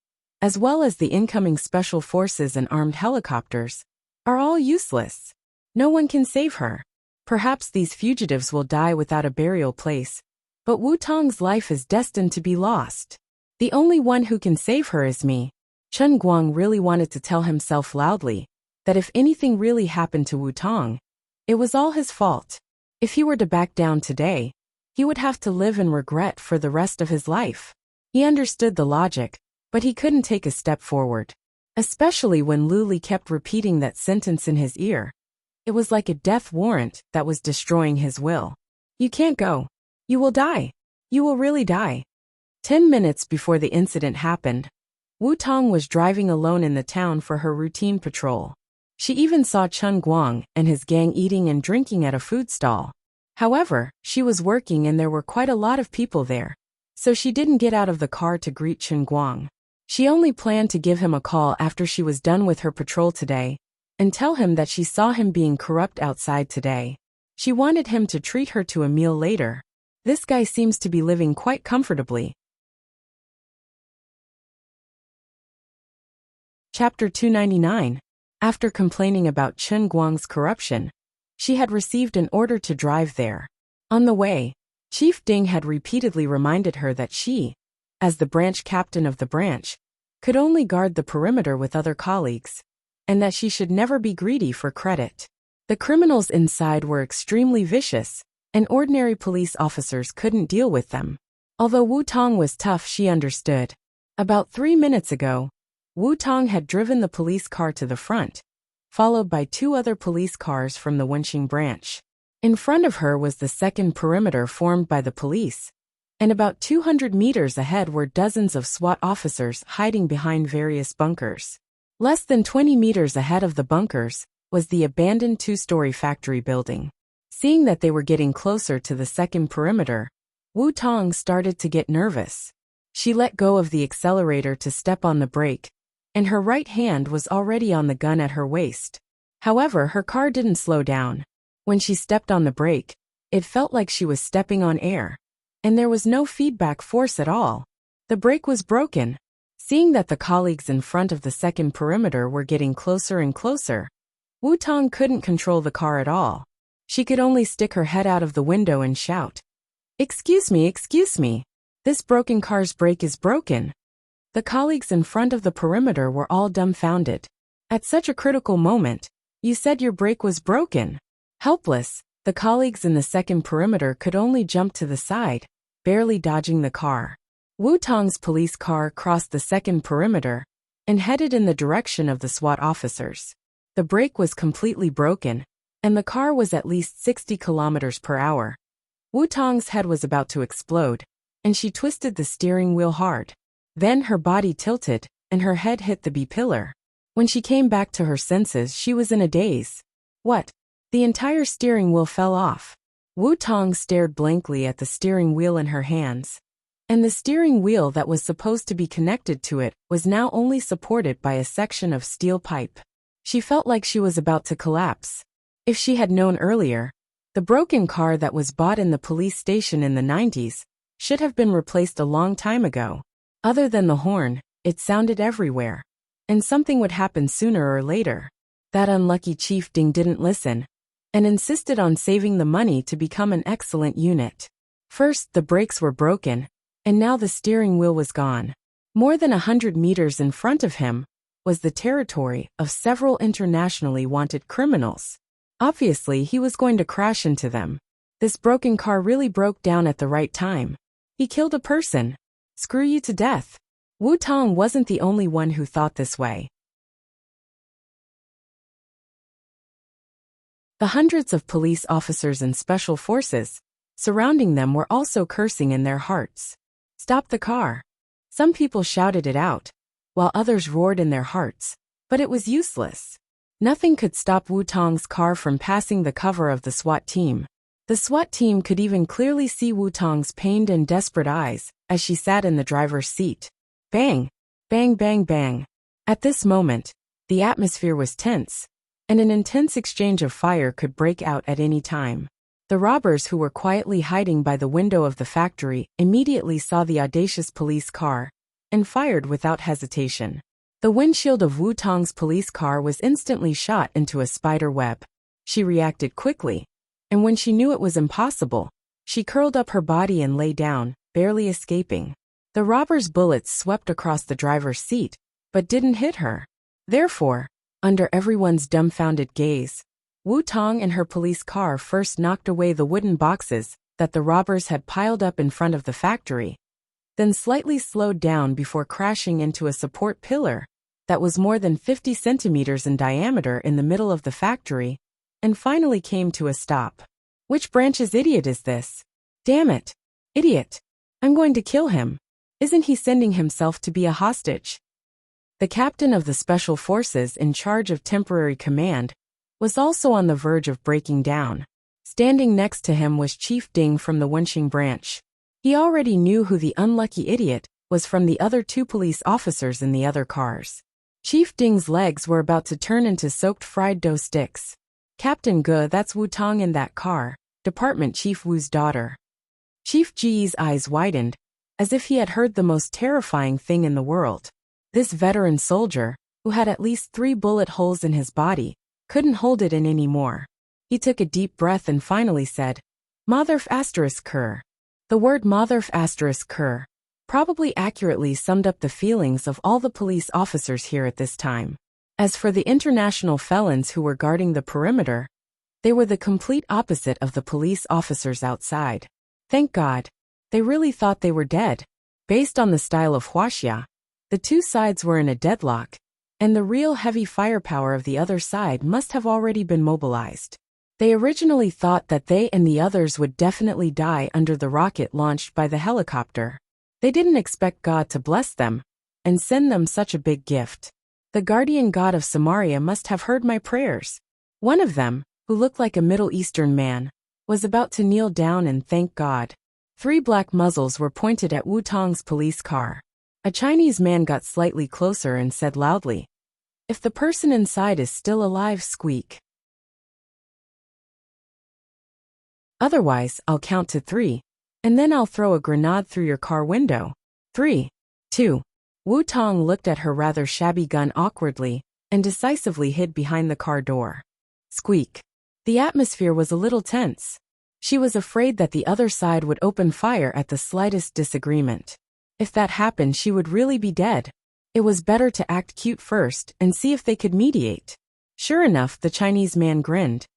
as well as the incoming special forces and armed helicopters, are all useless. No one can save her. Perhaps these fugitives will die without a burial place, but Wu Tong's life is destined to be lost. The only one who can save her is me. Chen Guang really wanted to tell himself loudly that if anything really happened to Wu Tong, it was all his fault. If he were to back down today, he would have to live in regret for the rest of his life. He understood the logic, but he couldn't take a step forward. Especially when Liuli kept repeating that sentence in his ear. It was like a death warrant that was destroying his will. You can't go. You will die. You will really die. 10 minutes before the incident happened, Wu Tong was driving alone in the town for her routine patrol. She even saw Chen Guang and his gang eating and drinking at a food stall. However, she was working and there were quite a lot of people there, so she didn't get out of the car to greet Chen Guang. She only planned to give him a call after she was done with her patrol today, and tell him that she saw him being corrupt outside today. She wanted him to treat her to a meal later. This guy seems to be living quite comfortably. Chapter 299. After complaining about Chen Guang's corruption, she had received an order to drive there. On the way, Chief Ding had repeatedly reminded her that she, as the branch captain of the branch, could only guard the perimeter with other colleagues, and that she should never be greedy for credit. The criminals inside were extremely vicious, and ordinary police officers couldn't deal with them. Although Wu Tong was tough, she understood. About 3 minutes ago, Wu Tong had driven the police car to the front, followed by 2 other police cars from the Wenxing branch. In front of her was the second perimeter formed by the police, and about 200 meters ahead were dozens of SWAT officers hiding behind various bunkers. Less than 20 meters ahead of the bunkers was the abandoned 2-story factory building. Seeing that they were getting closer to the second perimeter, Wu Tong started to get nervous. She let go of the accelerator to step on the brake, and her right hand was already on the gun at her waist. However, her car didn't slow down. When she stepped on the brake, it felt like she was stepping on air, and there was no feedback force at all. The brake was broken. Seeing that the colleagues in front of the second perimeter were getting closer and closer, Wu Tong couldn't control the car at all. She could only stick her head out of the window and shout, excuse me, this broken car's brake is broken." The colleagues in front of the perimeter were all dumbfounded. At such a critical moment, "You said your brake was broken." Helpless, the colleagues in the second perimeter could only jump to the side, barely dodging the car. Wu Tong's police car crossed the second perimeter and headed in the direction of the SWAT officers. The brake was completely broken, and the car was at least 60 kilometers per hour. Wu Tong's head was about to explode, and she twisted the steering wheel hard. Then her body tilted, and her head hit the B-pillar. When she came back to her senses, she was in a daze. What? The entire steering wheel fell off. Wu Tong stared blankly at the steering wheel in her hands. And the steering wheel that was supposed to be connected to it was now only supported by a section of steel pipe. She felt like she was about to collapse. If she had known earlier, the broken car that was bought in the police station in the 90s should have been replaced a long time ago. Other than the horn, it sounded everywhere. And something would happen sooner or later. That unlucky Chief Ding didn't listen, and insisted on saving the money to become an excellent unit. First, the brakes were broken, and now the steering wheel was gone. More than 100 meters in front of him was the territory of several internationally wanted criminals. Obviously, he was going to crash into them. This broken car really broke down at the right time. He killed a person. Screw you to death. Wu Tong wasn't the only one who thought this way. The hundreds of police officers and special forces surrounding them were also cursing in their hearts. Stop the car. Some people shouted it out, while others roared in their hearts, but it was useless. Nothing could stop Wu Tong's car from passing the cover of the SWAT team. The SWAT team could even clearly see Wu Tong's pained and desperate eyes as she sat in the driver's seat. Bang! Bang bang bang. At this moment, the atmosphere was tense, and an intense exchange of fire could break out at any time. The robbers who were quietly hiding by the window of the factory immediately saw the audacious police car and fired without hesitation. The windshield of Wu Tong's police car was instantly shot into a spider web. She reacted quickly, and when she knew it was impossible, she curled up her body and lay down, barely escaping. The robbers' bullets swept across the driver's seat, but didn't hit her. Therefore, under everyone's dumbfounded gaze, Wu Tong and her police car first knocked away the wooden boxes that the robbers had piled up in front of the factory, then slightly slowed down before crashing into a support pillar that was more than 50 centimeters in diameter in the middle of the factory, and finally came to a stop. Which branch's idiot is this? Damn it! Idiot! I'm going to kill him. Isn't he sending himself to be a hostage? The captain of the special forces in charge of temporary command was also on the verge of breaking down. Standing next to him was Chief Ding from the Wenxing branch. He already knew who the unlucky idiot was from the other two police officers in the other cars. Chief Ding's legs were about to turn into soaked fried dough sticks. Captain Ge, that's Wu Tong in that car, Department Chief Wu's daughter. Chief Ji's eyes widened, as if he had heard the most terrifying thing in the world. This veteran soldier, who had at least 3 bullet holes in his body, couldn't hold it in anymore. He took a deep breath and finally said, Motherf asterisk Kerr. The word Motherf asterisk Kerr probably accurately summed up the feelings of all the police officers here at this time. As for the international felons who were guarding the perimeter, they were the complete opposite of the police officers outside. Thank God. They really thought they were dead. Based on the style of Wuxia, the two sides were in a deadlock, and the real heavy firepower of the other side must have already been mobilized. They originally thought that they and the others would definitely die under the rocket launched by the helicopter. They didn't expect God to bless them and send them such a big gift. The guardian god of Samaria must have heard my prayers. One of them, who looked like a Middle Eastern man, was about to kneel down and thank God. 3 black muzzles were pointed at Wu Tong's police car. A Chinese man got slightly closer and said loudly, "If the person inside is still alive, squeak. Otherwise, I'll count to 3, and then I'll throw a grenade through your car window. 3, 2. Wu Tong looked at her rather shabby gun awkwardly and decisively hid behind the car door. Squeak. The atmosphere was a little tense. She was afraid that the other side would open fire at the slightest disagreement. If that happened, she would really be dead. It was better to act cute first and see if they could mediate. Sure enough, the Chinese man grinned.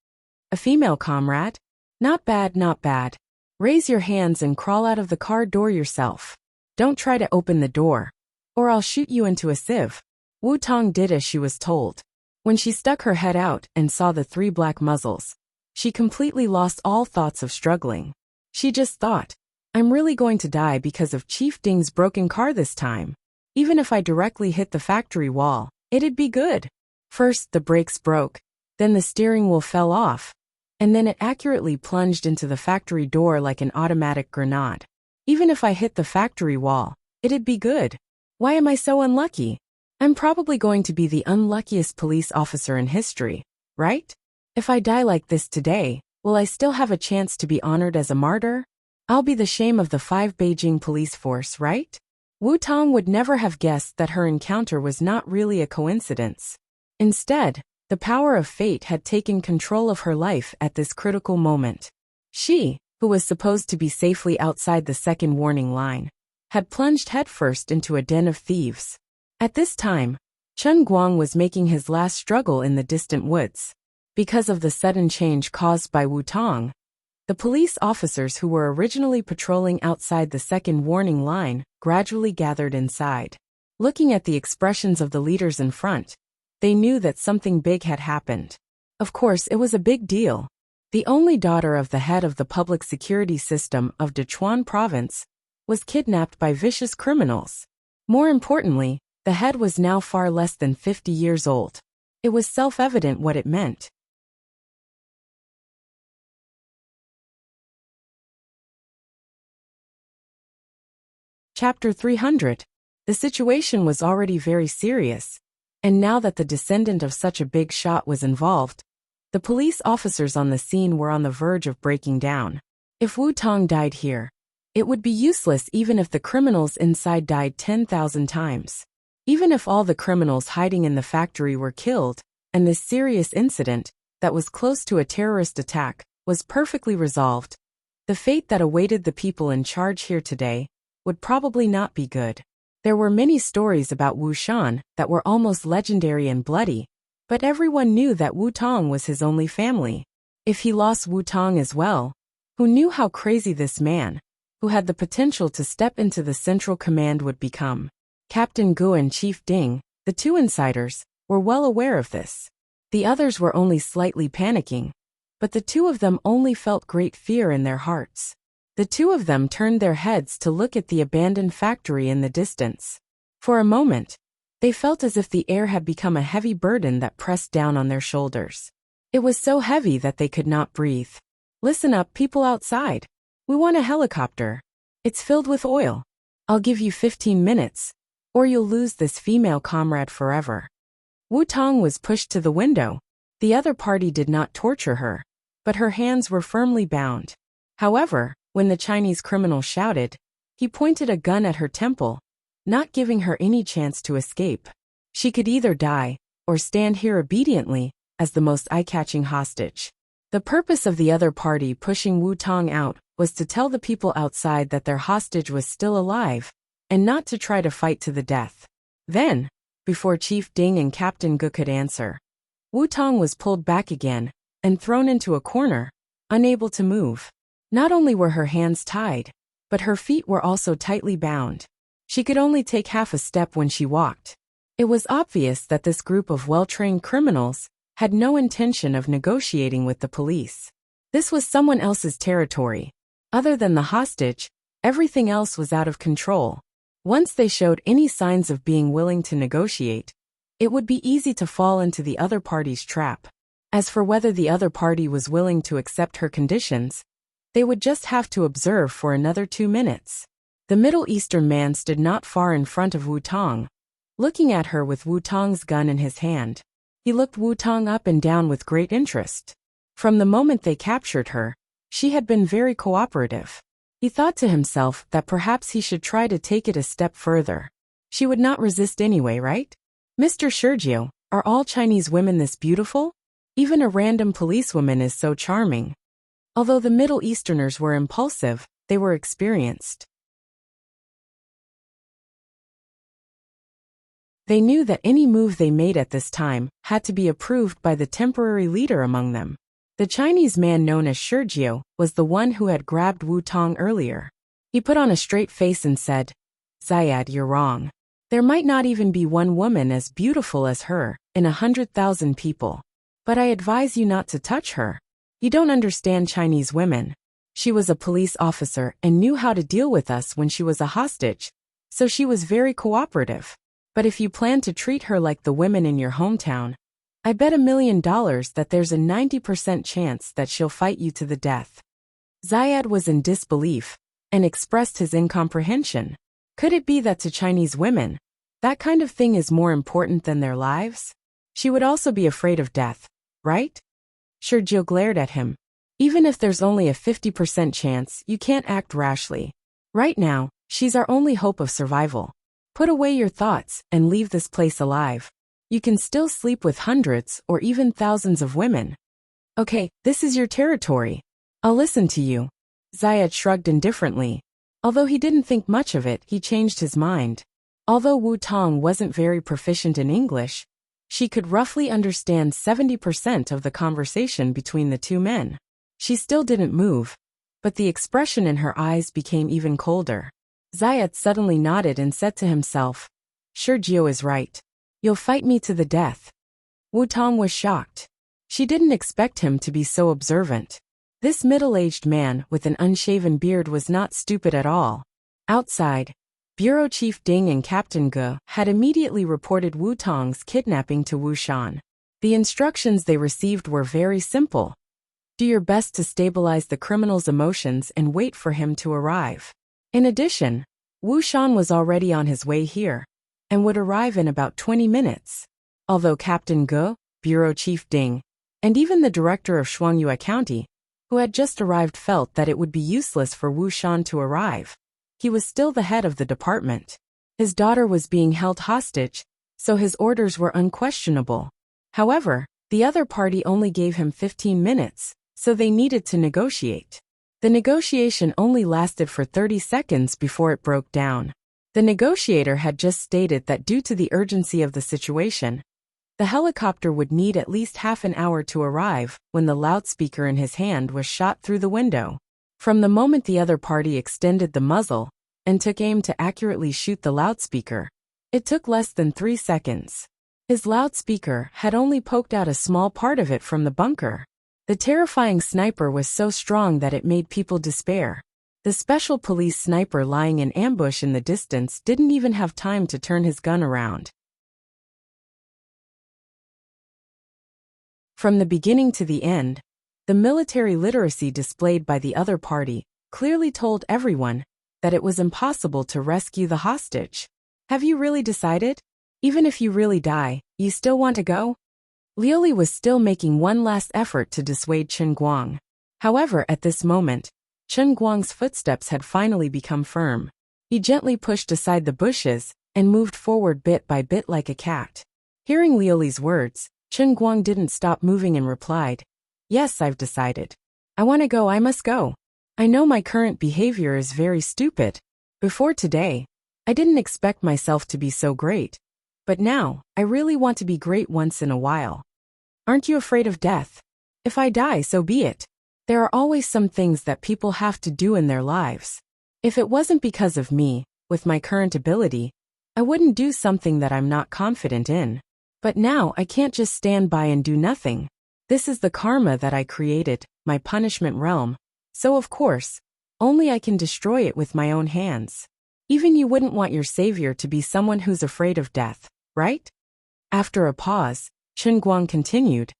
A female comrade? Not bad, not bad. Raise your hands and crawl out of the car door yourself. Don't try to open the door, or I'll shoot you into a sieve. Wu Tong did as she was told. When she stuck her head out and saw the 3 black muzzles, she completely lost all thoughts of struggling. She just thought, I'm really going to die because of Chief Ding's broken car this time. Even if I directly hit the factory wall, it'd be good. First the brakes broke, then the steering wheel fell off, and then it accurately plunged into the factory door like an automatic grenade. Even if I hit the factory wall, it'd be good. Why am I so unlucky? I'm probably going to be the unluckiest police officer in history, right? If I die like this today, will I still have a chance to be honored as a martyr? I'll be the shame of the 5 Beijing police force, right? Wu Tong would never have guessed that her encounter was not really a coincidence. Instead, the power of fate had taken control of her life at this critical moment. She, who was supposed to be safely outside the second warning line, had plunged headfirst into a den of thieves. At this time, Chen Guang was making his last struggle in the distant woods. Because of the sudden change caused by Wu Tong, the police officers who were originally patrolling outside the second warning line gradually gathered inside. Looking at the expressions of the leaders in front, they knew that something big had happened. Of course, it was a big deal. The only daughter of the head of the public security system of Dechuan province was kidnapped by vicious criminals. More importantly, the head was now far less than 50 years old. It was self-evident what it meant. Chapter 300. The situation was already very serious, and now that the descendant of such a big shot was involved, the police officers on the scene were on the verge of breaking down. If Wu Tong died here, it would be useless even if the criminals inside died 10,000 times. Even if all the criminals hiding in the factory were killed, and this serious incident, that was close to a terrorist attack, was perfectly resolved, the fate that awaited the people in charge here today would probably not be good. There were many stories about Wu Shan that were almost legendary and bloody, but everyone knew that Wu Tong was his only family. If he lost Wu Tong as well, who knew how crazy this man, who had the potential to step into the central command, would become? Captain Gu and Chief Ding, the 2 insiders, were well aware of this. The others were only slightly panicking, but the 2 of them only felt great fear in their hearts. The 2 of them turned their heads to look at the abandoned factory in the distance. For a moment, they felt as if the air had become a heavy burden that pressed down on their shoulders. It was so heavy that they could not breathe. Listen up, people outside. We want a helicopter. It's filled with oil. I'll give you 15 minutes, or you'll lose this female comrade forever. Wu Tong was pushed to the window. The other party did not torture her, but her hands were firmly bound. However, when the Chinese criminal shouted, he pointed a gun at her temple, not giving her any chance to escape. She could either die, or stand here obediently, as the most eye-catching hostage. The purpose of the other party pushing Wu Tong out was to tell the people outside that their hostage was still alive, and not to try to fight to the death. Then, before Chief Ding and Captain Gu could answer, Wu Tong was pulled back again, and thrown into a corner, unable to move. Not only were her hands tied, but her feet were also tightly bound. She could only take half a step when she walked. It was obvious that this group of well-trained criminals had no intention of negotiating with the police. This was someone else's territory. Other than the hostage, everything else was out of control. Once they showed any signs of being willing to negotiate, it would be easy to fall into the other party's trap. As for whether the other party was willing to accept her conditions, they would just have to observe for another 2 minutes. The Middle Eastern man stood not far in front of Wu Tong, looking at her with Wu Tong's gun in his hand. He looked Wu Tong up and down with great interest. From the moment they captured her, she had been very cooperative. He thought to himself that perhaps he should try to take it a step further. She would not resist anyway, right? Mr. Sergio, are all Chinese women this beautiful? Even a random policewoman is so charming. Although the Middle Easterners were impulsive, they were experienced. They knew that any move they made at this time had to be approved by the temporary leader among them. The Chinese man known as Sergio was the one who had grabbed Wu Tong earlier. He put on a straight face and said, "Zayad, you're wrong. There might not even be one woman as beautiful as her in 100,000 people. But I advise you not to touch her. You don't understand Chinese women. She was a police officer and knew how to deal with us when she was a hostage, so she was very cooperative. But if you plan to treat her like the women in your hometown, I bet $1 million that there's a 90% chance that she'll fight you to the death." Zayad was in disbelief and expressed his incomprehension. Could it be that to Chinese women, that kind of thing is more important than their lives? She would also be afraid of death, right? Sergio glared at him. Even if there's only a 50% chance, you can't act rashly. Right now, she's our only hope of survival. Put away your thoughts and leave this place alive. You can still sleep with hundreds or even thousands of women. Okay, this is your territory. I'll listen to you. Zayad shrugged indifferently. Although he didn't think much of it, he changed his mind. Although Wu Tong wasn't very proficient in English, she could roughly understand 70% of the conversation between the two men. She still didn't move, but the expression in her eyes became even colder. Zayad suddenly nodded and said to himself, "Sergio is right. You'll fight me to the death." Wu Tong was shocked. She didn't expect him to be so observant. This middle-aged man with an unshaven beard was not stupid at all. Outside, Bureau Chief Ding and Captain Ge had immediately reported Wu Tong's kidnapping to Wu Shan. The instructions they received were very simple. Do your best to stabilize the criminal's emotions and wait for him to arrive. In addition, Wu Shan was already on his way here and would arrive in about 20 minutes. Although Captain Ge, Bureau Chief Ding, and even the director of Shuangyue County, who had just arrived, felt that it would be useless for Wu Shan to arrive. He was still the head of the department. His daughter was being held hostage, so his orders were unquestionable. However, the other party only gave him 15 minutes, so they needed to negotiate. The negotiation only lasted for 30 seconds before it broke down. The negotiator had just stated that due to the urgency of the situation, the helicopter would need at least half an hour to arrive when the loudspeaker in his hand was shot through the window. From the moment the other party extended the muzzle and took aim to accurately shoot the loudspeaker, it took less than 3 seconds. His loudspeaker had only poked out a small part of it from the bunker. The terrifying sniper was so strong that it made people despair. The special police sniper lying in ambush in the distance didn't even have time to turn his gun around. From the beginning to the end, the military literacy displayed by the other party clearly told everyone that it was impossible to rescue the hostage. Have you really decided? Even if you really die, you still want to go? Liuli was still making one last effort to dissuade Chen Guang. However, at this moment, Chen Guang's footsteps had finally become firm. He gently pushed aside the bushes and moved forward bit by bit like a cat. Hearing Liuli's words, Chen Guang didn't stop moving and replied, "Yes, I've decided. I want to go, I must go. I know my current behavior is very stupid. Before today, I didn't expect myself to be so great. But now, I really want to be great once in a while. Aren't you afraid of death? If I die, so be it. There are always some things that people have to do in their lives. If it wasn't because of me, with my current ability, I wouldn't do something that I'm not confident in. But now I can't just stand by and do nothing. This is the karma that I created, my punishment realm. So of course, only I can destroy it with my own hands. Even you wouldn't want your savior to be someone who's afraid of death, right?" After a pause, Chen Guang continued,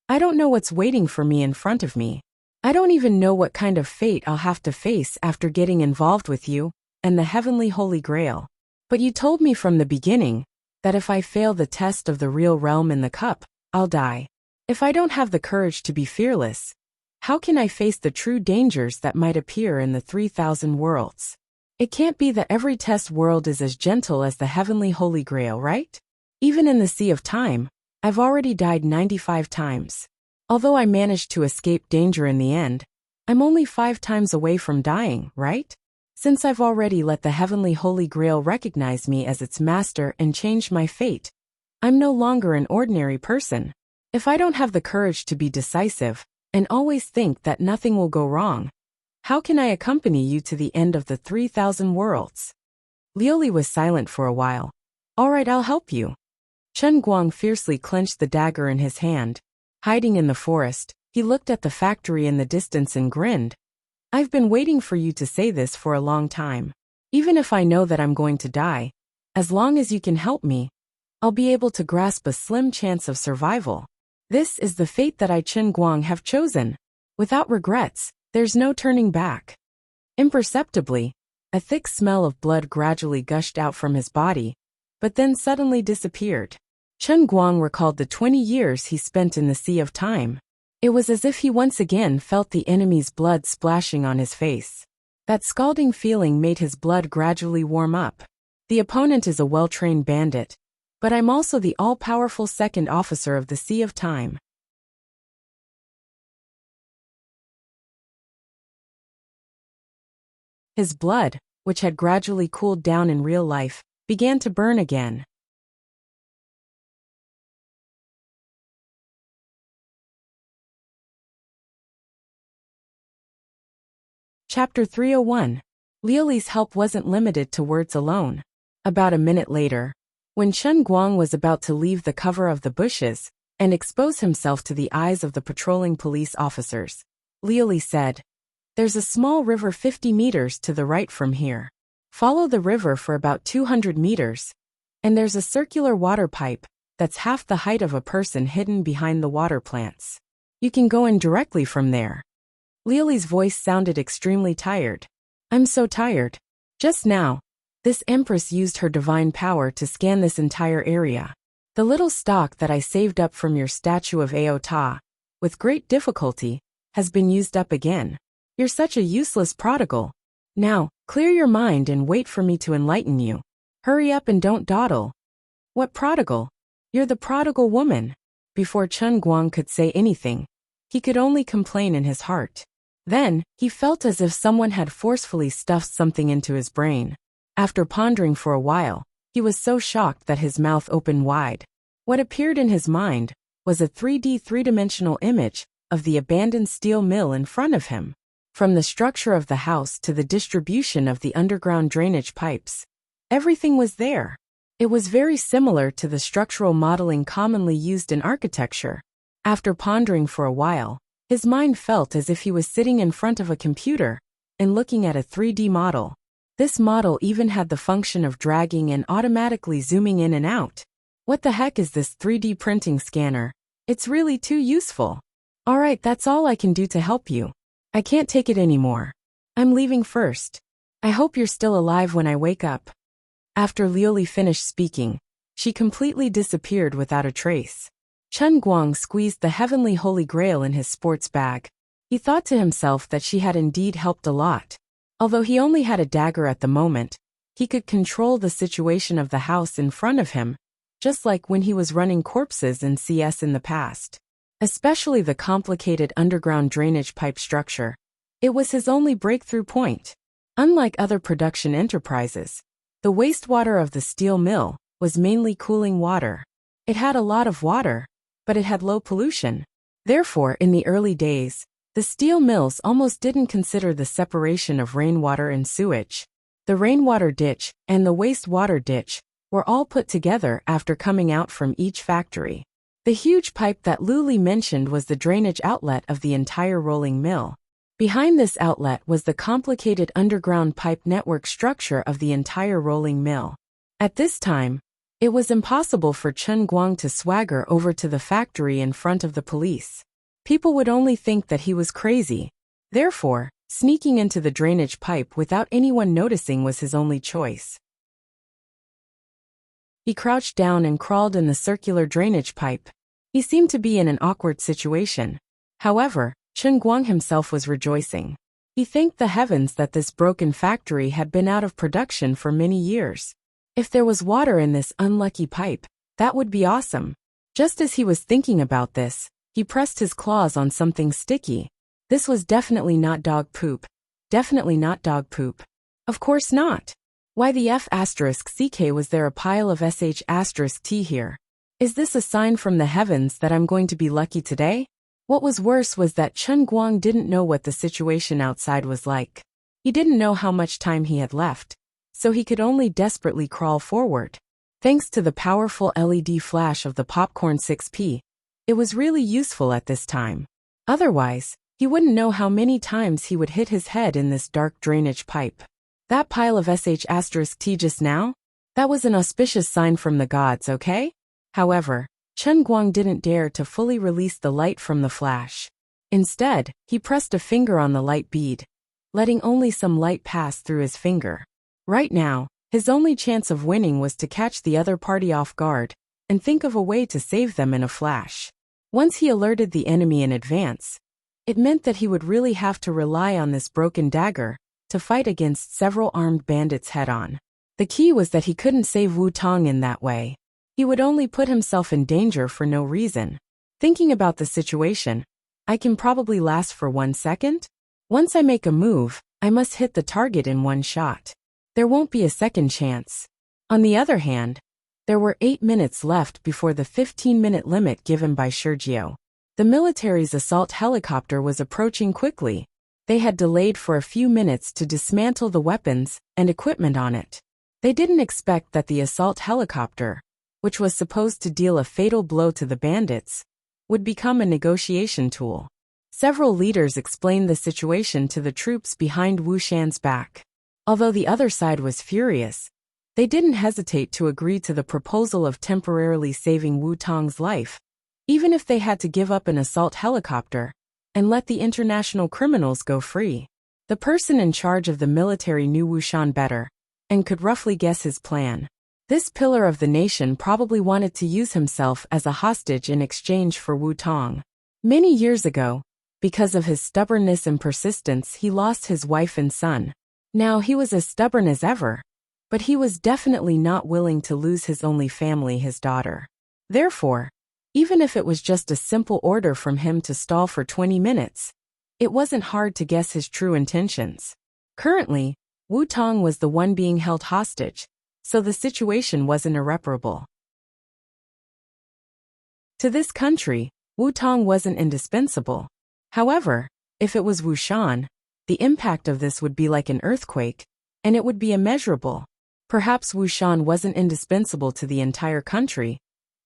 "I don't know what's waiting for me in front of me. I don't even know what kind of fate I'll have to face after getting involved with you and the heavenly Holy Grail. But you told me from the beginning that if I fail the test of the real realm in the cup, I'll die. If I don't have the courage to be fearless, how can I face the true dangers that might appear in the 3,000 worlds? It can't be that every test world is as gentle as the heavenly Holy Grail, right? Even in the Sea of Time, I've already died 95 times. Although I managed to escape danger in the end, I'm only 5 times away from dying, right? Since I've already let the heavenly Holy Grail recognize me as its master and change my fate, I'm no longer an ordinary person. If I don't have the courage to be decisive, and always think that nothing will go wrong, how can I accompany you to the end of the 3,000 worlds? Liuli was silent for a while. All right, I'll help you. Chen Guang fiercely clenched the dagger in his hand. Hiding in the forest, he looked at the factory in the distance and grinned. I've been waiting for you to say this for a long time. Even if I know that I'm going to die, as long as you can help me, I'll be able to grasp a slim chance of survival. This is the fate that I, Chen Guang, have chosen. Without regrets, there's no turning back. Imperceptibly, a thick smell of blood gradually gushed out from his body, but then suddenly disappeared. Chen Guang recalled the 20 years he spent in the Sea of Time. It was as if he once again felt the enemy's blood splashing on his face. That scalding feeling made his blood gradually warm up. The opponent is a well-trained bandit, but I'm also the all-powerful second officer of the Sea of Time. His blood, which had gradually cooled down in real life, began to burn again. Chapter 301. Liuli's help wasn't limited to words alone. About a minute later, when Chen Guang was about to leave the cover of the bushes and expose himself to the eyes of the patrolling police officers, Liuli said, "There's a small river 50 meters to the right from here. Follow the river for about 200 meters, and there's a circular water pipe that's half the height of a person hidden behind the water plants. You can go in directly from there." Liuli's voice sounded extremely tired. "I'm so tired. Just now, this empress used her divine power to scan this entire area. The little stock that I saved up from your statue of Aota, with great difficulty, has been used up again. You're such a useless prodigal. Now, clear your mind and wait for me to enlighten you. Hurry up and don't dawdle." "What prodigal? You're the prodigal woman." Before Chen Guang could say anything, he could only complain in his heart. Then, he felt as if someone had forcefully stuffed something into his brain. After pondering for a while, he was so shocked that his mouth opened wide. What appeared in his mind was a 3D three-dimensional image of the abandoned steel mill in front of him. From the structure of the house to the distribution of the underground drainage pipes, everything was there. It was very similar to the structural modeling commonly used in architecture. After pondering for a while, his mind felt as if he was sitting in front of a computer and looking at a 3D model. This model even had the function of dragging and automatically zooming in and out. What the heck is this 3D printing scanner? It's really too useful. All right, that's all I can do to help you. I can't take it anymore. I'm leaving first. I hope you're still alive when I wake up." After Liuli finished speaking, she completely disappeared without a trace. Chen Guang squeezed the heavenly Holy Grail in his sports bag. He thought to himself that she had indeed helped a lot. Although he only had a dagger at the moment, he could control the situation of the house in front of him, just like when he was running corpses in CS in the past. Especially the complicated underground drainage pipe structure. It was his only breakthrough point. Unlike other production enterprises, the wastewater of the steel mill was mainly cooling water. It had a lot of water, but it had low pollution. Therefore, in the early days, the steel mills almost didn't consider the separation of rainwater and sewage. The rainwater ditch and the wastewater ditch were all put together after coming out from each factory. The huge pipe that Liuli mentioned was the drainage outlet of the entire rolling mill. Behind this outlet was the complicated underground pipe network structure of the entire rolling mill. At this time, it was impossible for Chen Guang to swagger over to the factory in front of the police. People would only think that he was crazy. Therefore, sneaking into the drainage pipe without anyone noticing was his only choice. He crouched down and crawled in the circular drainage pipe. He seemed to be in an awkward situation. However, Chen Guang himself was rejoicing. He thanked the heavens that this broken factory had been out of production for many years. If there was water in this unlucky pipe, that would be awesome. Just as he was thinking about this, He pressed his claws on something sticky. This was definitely not dog poop. Definitely not dog poop. Of course not. Why the F***CK was there a pile of SH**T here? Is this a sign from the heavens that I'm going to be lucky today? What was worse was that Chen Guang didn't know what the situation outside was like. He didn't know how much time he had left, so he could only desperately crawl forward. Thanks to the powerful LED flash of the popcorn 6P, it was really useful at this time. Otherwise, he wouldn't know how many times he would hit his head in this dark drainage pipe. That pile of SH*T just now? That was an auspicious sign from the gods, okay? However, Chen Guang didn't dare to fully release the light from the flash. Instead, he pressed a finger on the light bead, letting only some light pass through his finger. Right now, his only chance of winning was to catch the other party off guard and think of a way to save them in a flash. Once he alerted the enemy in advance, it meant that he would really have to rely on this broken dagger to fight against several armed bandits head-on. The key was that he couldn't save Wu Tong in that way. He would only put himself in danger for no reason. Thinking about the situation, I can probably last for 1 second? Once I make a move, I must hit the target in one shot. There won't be a second chance. On the other hand, there were 8 minutes left before the 15-minute limit given by Sergio. The military's assault helicopter was approaching quickly. They had delayed for a few minutes to dismantle the weapons and equipment on it. They didn't expect that the assault helicopter, which was supposed to deal a fatal blow to the bandits, would become a negotiation tool. Several leaders explained the situation to the troops behind Wu Shan's back. Although the other side was furious, they didn't hesitate to agree to the proposal of temporarily saving Wu Tong's life, even if they had to give up an assault helicopter and let the international criminals go free. The person in charge of the military knew Wu Shan better and could roughly guess his plan. This pillar of the nation probably wanted to use himself as a hostage in exchange for Wu Tong. Many years ago, because of his stubbornness and persistence, he lost his wife and son. Now he was as stubborn as ever, but he was definitely not willing to lose his only family, his daughter. Therefore, even if it was just a simple order from him to stall for 20 minutes, it wasn't hard to guess his true intentions. Currently, Wu Tong was the one being held hostage, so the situation wasn't irreparable. To this country, Wu Tong wasn't indispensable. However, if it was Wu Shan, the impact of this would be like an earthquake, and it would be immeasurable. Perhaps Wu Shan wasn't indispensable to the entire country,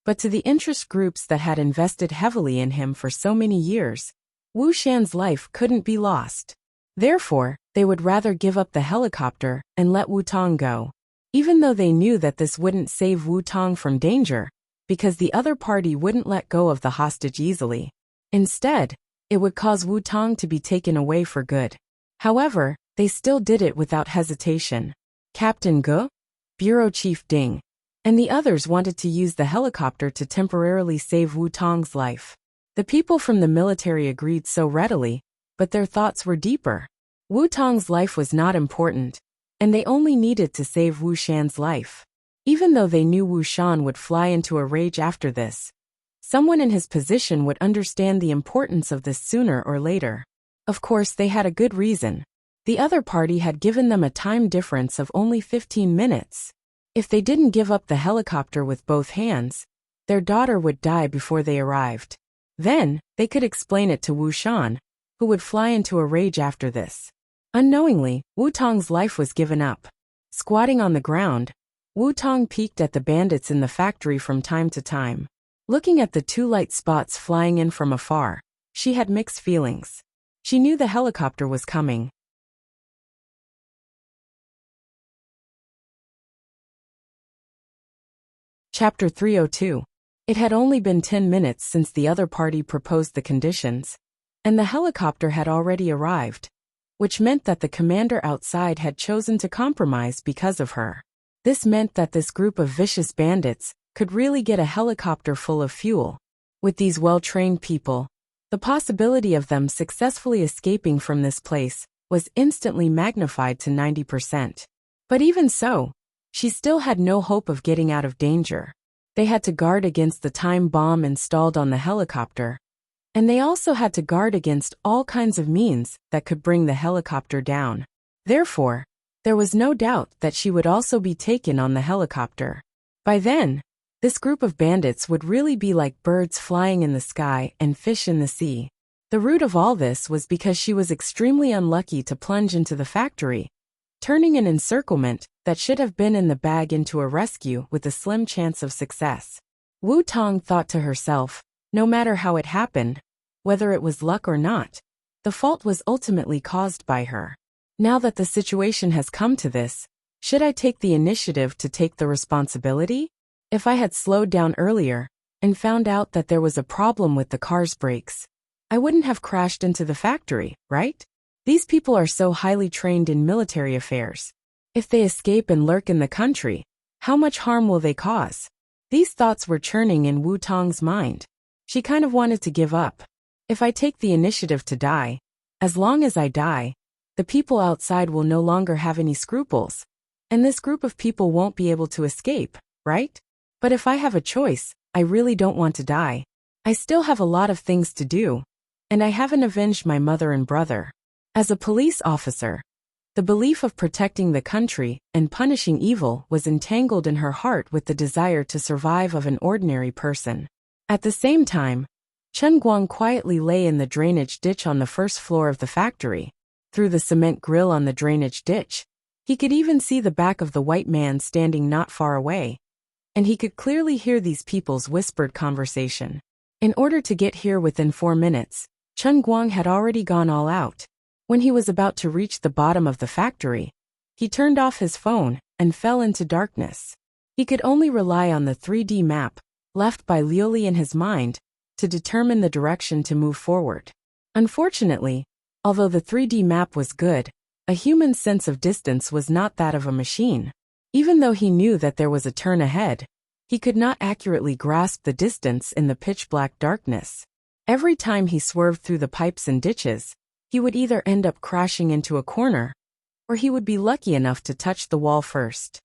but to the interest groups that had invested heavily in him for so many years, Wu Shan's life couldn't be lost. Therefore, they would rather give up the helicopter and let Wu Tong go, even though they knew that this wouldn't save Wu Tong from danger, because the other party wouldn't let go of the hostage easily. Instead, it would cause Wu Tong to be taken away for good. However, they still did it without hesitation. Captain Ge, Bureau Chief Ding, and the others wanted to use the helicopter to temporarily save Wu Tong's life. The people from the military agreed so readily, but their thoughts were deeper. Wu Tong's life was not important, and they only needed to save Wu Shan's life. Even though they knew Wu Shan would fly into a rage after this, someone in his position would understand the importance of this sooner or later. Of course, they had a good reason. The other party had given them a time difference of only 15 minutes. If they didn't give up the helicopter with both hands, their daughter would die before they arrived. Then, they could explain it to Wu Shan, who would fly into a rage after this. Unknowingly, Wu Tong's life was given up. Squatting on the ground, Wu Tong peeked at the bandits in the factory from time to time. Looking at the two light spots flying in from afar, she had mixed feelings. She knew the helicopter was coming. Chapter 302. It had only been 10 minutes since the other party proposed the conditions, and the helicopter had already arrived, which meant that the commander outside had chosen to compromise because of her. This meant that this group of vicious bandits could really get a helicopter full of fuel. With these well-trained people, the possibility of them successfully escaping from this place was instantly magnified to 90%. But even so, she still had no hope of getting out of danger. They had to guard against the time bomb installed on the helicopter, And they also had to guard against all kinds of means that could bring the helicopter down. Therefore, there was no doubt that she would also be taken on the helicopter. By then, this group of bandits would really be like birds flying in the sky and fish in the sea. The root of all this was because she was extremely unlucky to plunge into the factory, turning an encirclement that should have been in the bag into a rescue with a slim chance of success. Wu Tong thought to herself, no matter how it happened, whether it was luck or not, the fault was ultimately caused by her. Now that the situation has come to this, should I take the initiative to take the responsibility? If I had slowed down earlier and found out that there was a problem with the car's brakes, I wouldn't have crashed into the factory, right? These people are so highly trained in military affairs. If they escape and lurk in the country, how much harm will they cause? These thoughts were churning in Wu Tong's mind. She kind of wanted to give up. If I take the initiative to die, as long as I die, the people outside will no longer have any scruples, and this group of people won't be able to escape, right? But if I have a choice, I really don't want to die. I still have a lot of things to do, and I haven't avenged my mother and brother. As a police officer, the belief of protecting the country and punishing evil was entangled in her heart with the desire to survive of an ordinary person. At the same time, Chen Guang quietly lay in the drainage ditch on the first floor of the factory. Through the cement grill on the drainage ditch, he could even see the back of the white man standing not far away, and he could clearly hear these people's whispered conversation. In order to get here within 4 minutes, Chen Guang had already gone all out. When he was about to reach the bottom of the factory, he turned off his phone and fell into darkness. He could only rely on the 3D map, left by Liuli in his mind, to determine the direction to move forward. Unfortunately, although the 3D map was good, a human sense of distance was not that of a machine. Even though he knew that there was a turn ahead, he could not accurately grasp the distance in the pitch-black darkness. Every time he swerved through the pipes and ditches, he would either end up crashing into a corner, or he would be lucky enough to touch the wall first.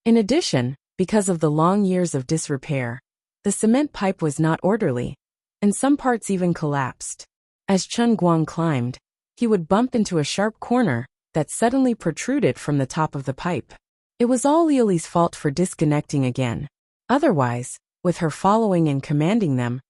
In addition, because of the long years of disrepair, the cement pipe was not orderly, and some parts even collapsed. As Chen Guang climbed, he would bump into a sharp corner that suddenly protruded from the top of the pipe. It was all Liuli's fault for disconnecting again. Otherwise, with her following and commanding them,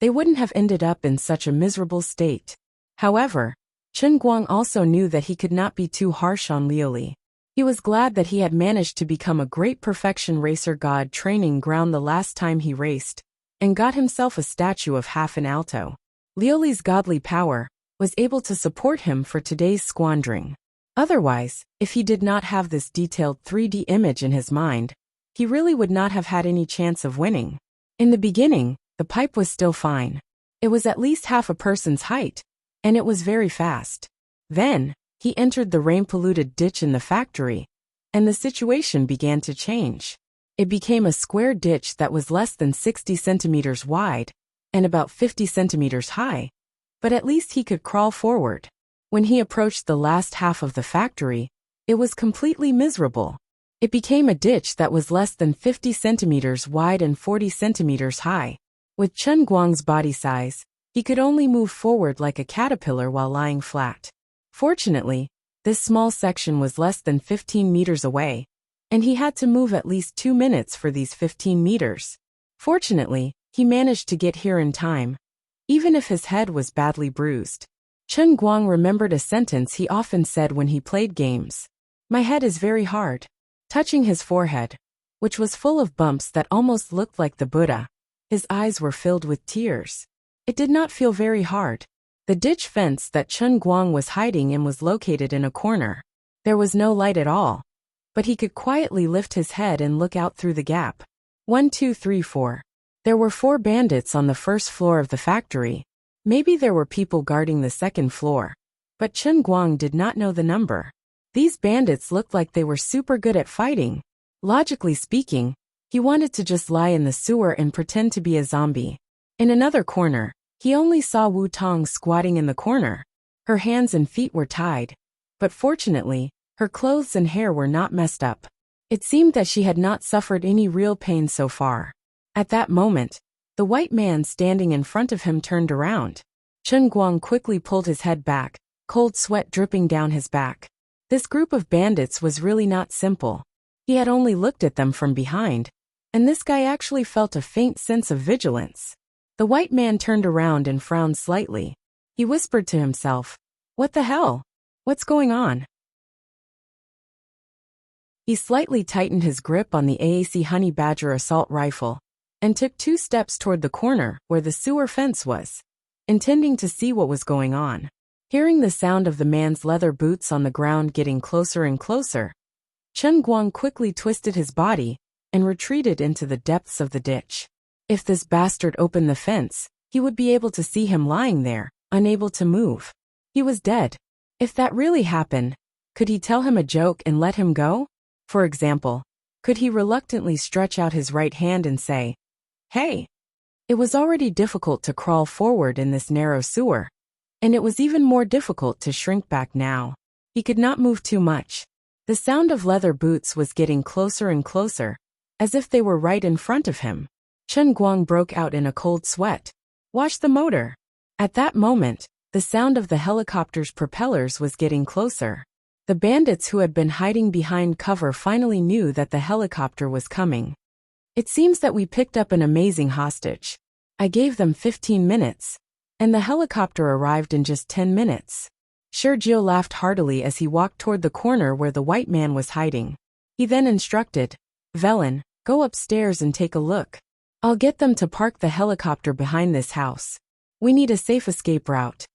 they wouldn't have ended up in such a miserable state. However, Chen Guang also knew that he could not be too harsh on Liuli. He was glad that he had managed to become a great perfection racer god training ground the last time he raced, and got himself a statue of half an alto. Liuli's godly power was able to support him for today's squandering. Otherwise, if he did not have this detailed 3D image in his mind, he really would not have had any chance of winning. In the beginning, the pipe was still fine. It was at least half a person's height, and it was very fast. Then, he entered the rain-polluted ditch in the factory, and the situation began to change. It became a square ditch that was less than 60 centimeters wide and about 50 centimeters high, but at least he could crawl forward. When he approached the last half of the factory, it was completely miserable. It became a ditch that was less than 50 centimeters wide and 40 centimeters high. With Chen Guang's body size, he could only move forward like a caterpillar while lying flat. Fortunately, this small section was less than 15 meters away, and he had to move at least 2 minutes for these 15 meters. Fortunately, he managed to get here in time, even if his head was badly bruised. Chen Guang remembered a sentence he often said when he played games. "My head is very hard." Touching his forehead, which was full of bumps that almost looked like the Buddha, his eyes were filled with tears. It did not feel very hard. The ditch fence that Chen Guang was hiding in was located in a corner. There was no light at all, but he could quietly lift his head and look out through the gap. 1, 2, 3, 4. There were 4 bandits on the first floor of the factory. Maybe there were people guarding the second floor, but Chen Guang did not know the number. These bandits looked like they were super good at fighting. Logically speaking, he wanted to just lie in the sewer and pretend to be a zombie. In another corner, he only saw Wu Tong squatting in the corner. Her hands and feet were tied, but fortunately, her clothes and hair were not messed up. It seemed that she had not suffered any real pain so far. At that moment, The white man standing in front of him turned around. Chen Guang quickly pulled his head back, cold sweat dripping down his back. This group of bandits was really not simple. He had only looked at them from behind, and this guy actually felt a faint sense of vigilance. The white man turned around and frowned slightly. He whispered to himself, "What the hell? What's going on?" He slightly tightened his grip on the AAC Honey Badger assault rifle and took 2 steps toward the corner where the sewer fence was, intending to see what was going on. Hearing the sound of the man's leather boots on the ground getting closer and closer, Chen Guang quickly twisted his body and retreated into the depths of the ditch. If this bastard opened the fence, he would be able to see him lying there, unable to move. He was dead. If that really happened, could he tell him a joke and let him go? For example, could he reluctantly stretch out his right hand and say, "Hey"? It was already difficult to crawl forward in this narrow sewer, and it was even more difficult to shrink back now. He could not move too much. The sound of leather boots was getting closer and closer, as if they were right in front of him. Chen Guang broke out in a cold sweat. "Wash the motor." At that moment, the sound of the helicopter's propellers was getting closer. The bandits who had been hiding behind cover finally knew that the helicopter was coming. "It seems that we picked up an amazing hostage. I gave them 15 minutes, and the helicopter arrived in just 10 minutes. Sergio laughed heartily as he walked toward the corner where the white man was hiding. He then instructed, "Velen, go upstairs and take a look. I'll get them to park the helicopter behind this house. We need a safe escape route."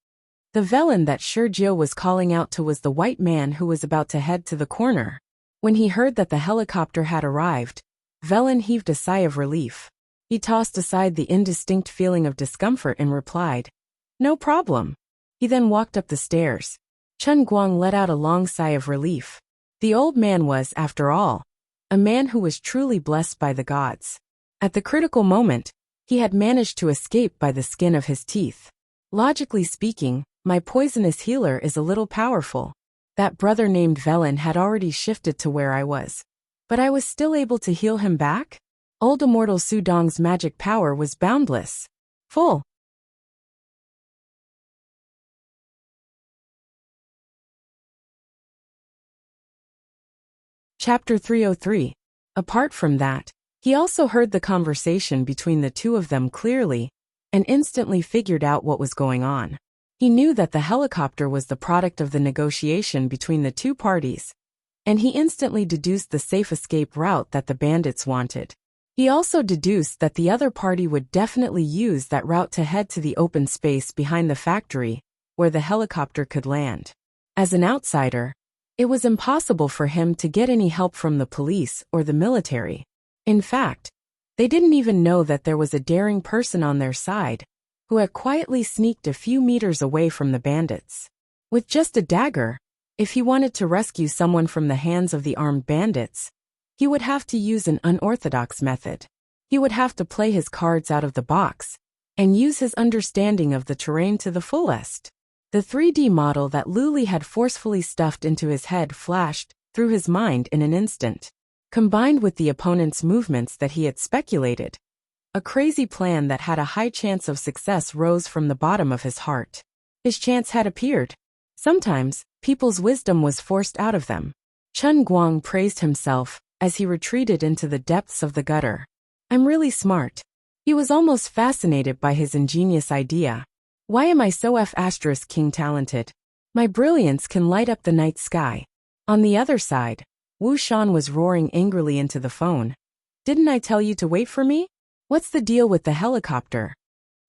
The Velen that Sergio was calling out to was the white man who was about to head to the corner. When he heard that the helicopter had arrived, Velen heaved a sigh of relief. He tossed aside the indistinct feeling of discomfort and replied, "No problem." He then walked up the stairs. Chen Guang let out a long sigh of relief. The old man was, after all, a man who was truly blessed by the gods. At the critical moment, he had managed to escape by the skin of his teeth. Logically speaking, my poisonous healer is a little powerful. That brother named Velen had already shifted to where I was, but I was still able to heal him back? Old Immortal Su Dong's magic power was boundless. Full. Chapter 303. Apart from that, he also heard the conversation between the two of them clearly, and instantly figured out what was going on. He knew that the helicopter was the product of the negotiation between the two parties, and he instantly deduced the safe escape route that the bandits wanted. He also deduced that the other party would definitely use that route to head to the open space behind the factory, where the helicopter could land. As an outsider, it was impossible for him to get any help from the police or the military. In fact, they didn't even know that there was a daring person on their side, who had quietly sneaked a few meters away from the bandits. With just a dagger, if he wanted to rescue someone from the hands of the armed bandits, he would have to use an unorthodox method. He would have to play his cards out of the box and use his understanding of the terrain to the fullest. The 3D model that Luli had forcefully stuffed into his head flashed through his mind in an instant. Combined with the opponent's movements that he had speculated, a crazy plan that had a high chance of success rose from the bottom of his heart. His chance had appeared. Sometimes, people's wisdom was forced out of them. Chen Guang praised himself as he retreated into the depths of the gutter. "I'm really smart." He was almost fascinated by his ingenious idea. "Why am I so *king talented? My brilliance can light up the night sky." On the other side, Wu Shan was roaring angrily into the phone. "Didn't I tell you to wait for me? What's the deal with the helicopter?"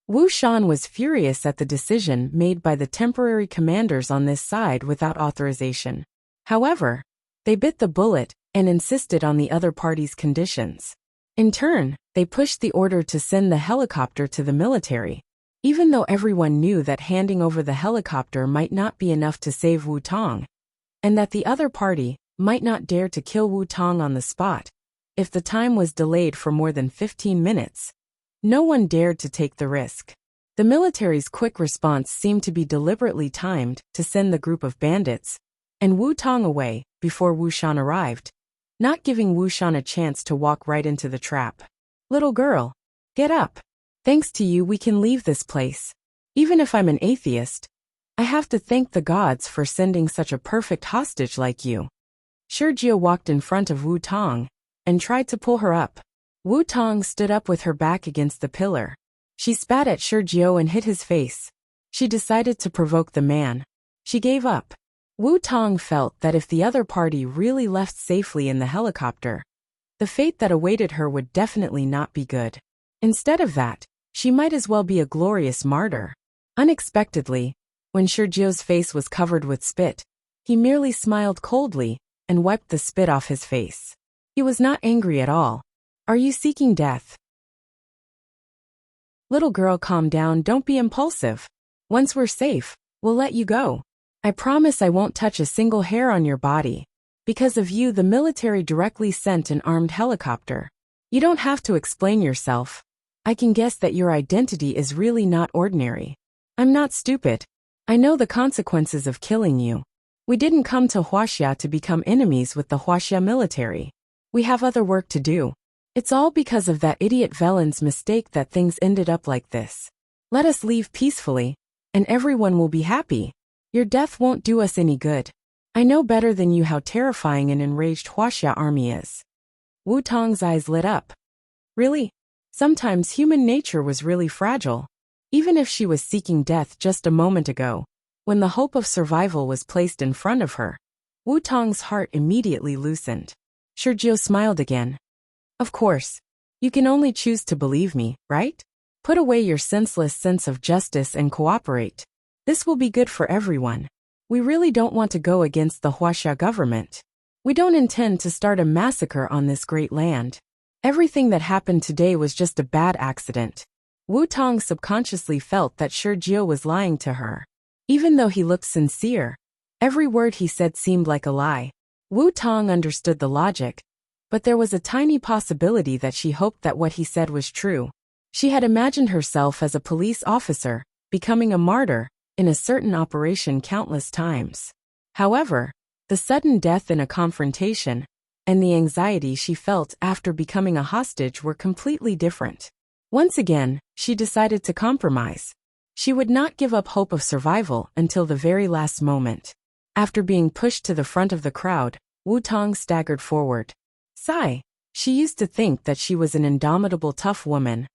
Wu Shan was furious at the decision made by the temporary commanders on this side without authorization. However, they bit the bullet and insisted on the other party's conditions. In turn, they pushed the order to send the helicopter to the military, even though everyone knew that handing over the helicopter might not be enough to save Wu Tong, and that the other party might not dare to kill Wu Tong on the spot if the time was delayed for more than 15 minutes. No one dared to take the risk. The military's quick response seemed to be deliberately timed to send the group of bandits and Wu Tong away before Wu Shan arrived, not giving Wu Shan a chance to walk right into the trap. "Little girl, get up. Thanks to you we can leave this place. Even if I'm an atheist, I have to thank the gods for sending such a perfect hostage like you. Sergio walked in front of Wu Tong and tried to pull her up. Wu Tong stood up with her back against the pillar. She spat at Sergio and hit his face. She decided to provoke the man. She gave up. Wu Tong felt that if the other party really left safely in the helicopter, the fate that awaited her would definitely not be good. Instead of that, she might as well be a glorious martyr. Unexpectedly, when Sergio's face was covered with spit, he merely smiled coldly and wiped the spit off his face. He was not angry at all. Are you seeking death? Little girl, calm down, don't be impulsive. Once we're safe, we'll let you go. I promise I won't touch a single hair on your body. Because of you, the military directly sent an armed helicopter. You don't have to explain yourself. I can guess that your identity is really not ordinary. I'm not stupid. I know the consequences of killing you. We didn't come to Wuxia to become enemies with the Wuxia military. We have other work to do. It's all because of that idiot Velen's mistake that things ended up like this. Let us leave peacefully, and everyone will be happy. Your death won't do us any good. I know better than you how terrifying an enraged Wuxia army is. Wu Tong's eyes lit up. Really? Sometimes human nature was really fragile. Even if she was seeking death just a moment ago, when the hope of survival was placed in front of her, Wu Tong's heart immediately loosened. Sergio smiled again. Of course. You can only choose to believe me, right? Put away your senseless sense of justice and cooperate. This will be good for everyone. We really don't want to go against the Wuxia government. We don't intend to start a massacre on this great land. Everything that happened today was just a bad accident. Wu Tong subconsciously felt that Sergio was lying to her. Even though he looked sincere, every word he said seemed like a lie. Wu Tong understood the logic, but there was a tiny possibility that she hoped that what he said was true. She had imagined herself as a police officer, becoming a martyr, in a certain operation countless times. However, the sudden death in a confrontation, and the anxiety she felt after becoming a hostage were completely different. Once again, she decided to compromise. She would not give up hope of survival until the very last moment. After being pushed to the front of the crowd, Wu Tong staggered forward. Sigh. She used to think that she was an indomitable tough woman,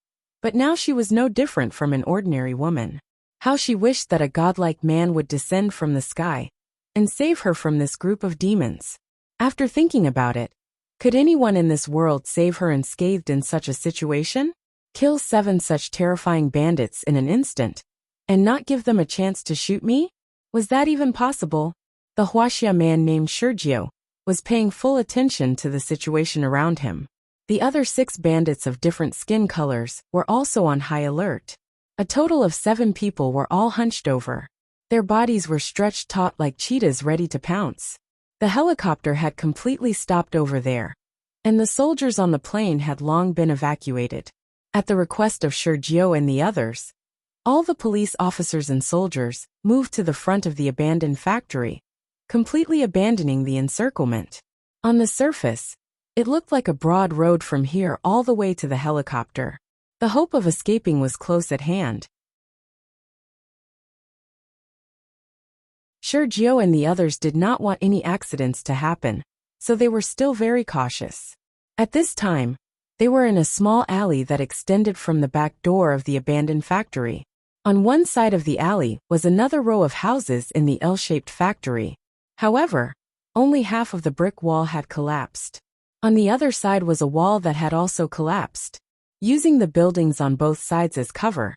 but now she was no different from an ordinary woman. How she wished that a godlike man would descend from the sky and save her from this group of demons. After thinking about it, could anyone in this world save her unscathed in such a situation? Kill 7 such terrifying bandits in an instant, and not give them a chance to shoot me? Was that even possible? The Wuxia man named Sergio was paying full attention to the situation around him. The other 6 bandits of different skin colors were also on high alert. A total of 7 people were all hunched over. Their bodies were stretched taut like cheetahs ready to pounce. The helicopter had completely stopped over there, and the soldiers on the plane had long been evacuated. At the request of Sergio and the others, all the police officers and soldiers moved to the front of the abandoned factory, completely abandoning the encirclement. On the surface, it looked like a broad road from here all the way to the helicopter. The hope of escaping was close at hand. Sergio and the others did not want any accidents to happen, so they were still very cautious. At this time, they were in a small alley that extended from the back door of the abandoned factory. On one side of the alley was another row of houses in the L-shaped factory. However, only half of the brick wall had collapsed. On the other side was a wall that had also collapsed. Using the buildings on both sides as cover,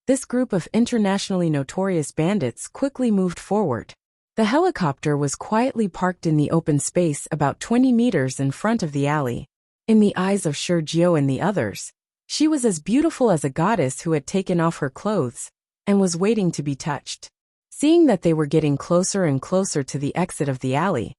this group of internationally notorious bandits quickly moved forward. The helicopter was quietly parked in the open space about 20 meters in front of the alley. In the eyes of Sergio and the others, she was as beautiful as a goddess who had taken off her clothes and was waiting to be touched. Seeing that they were getting closer and closer to the exit of the alley,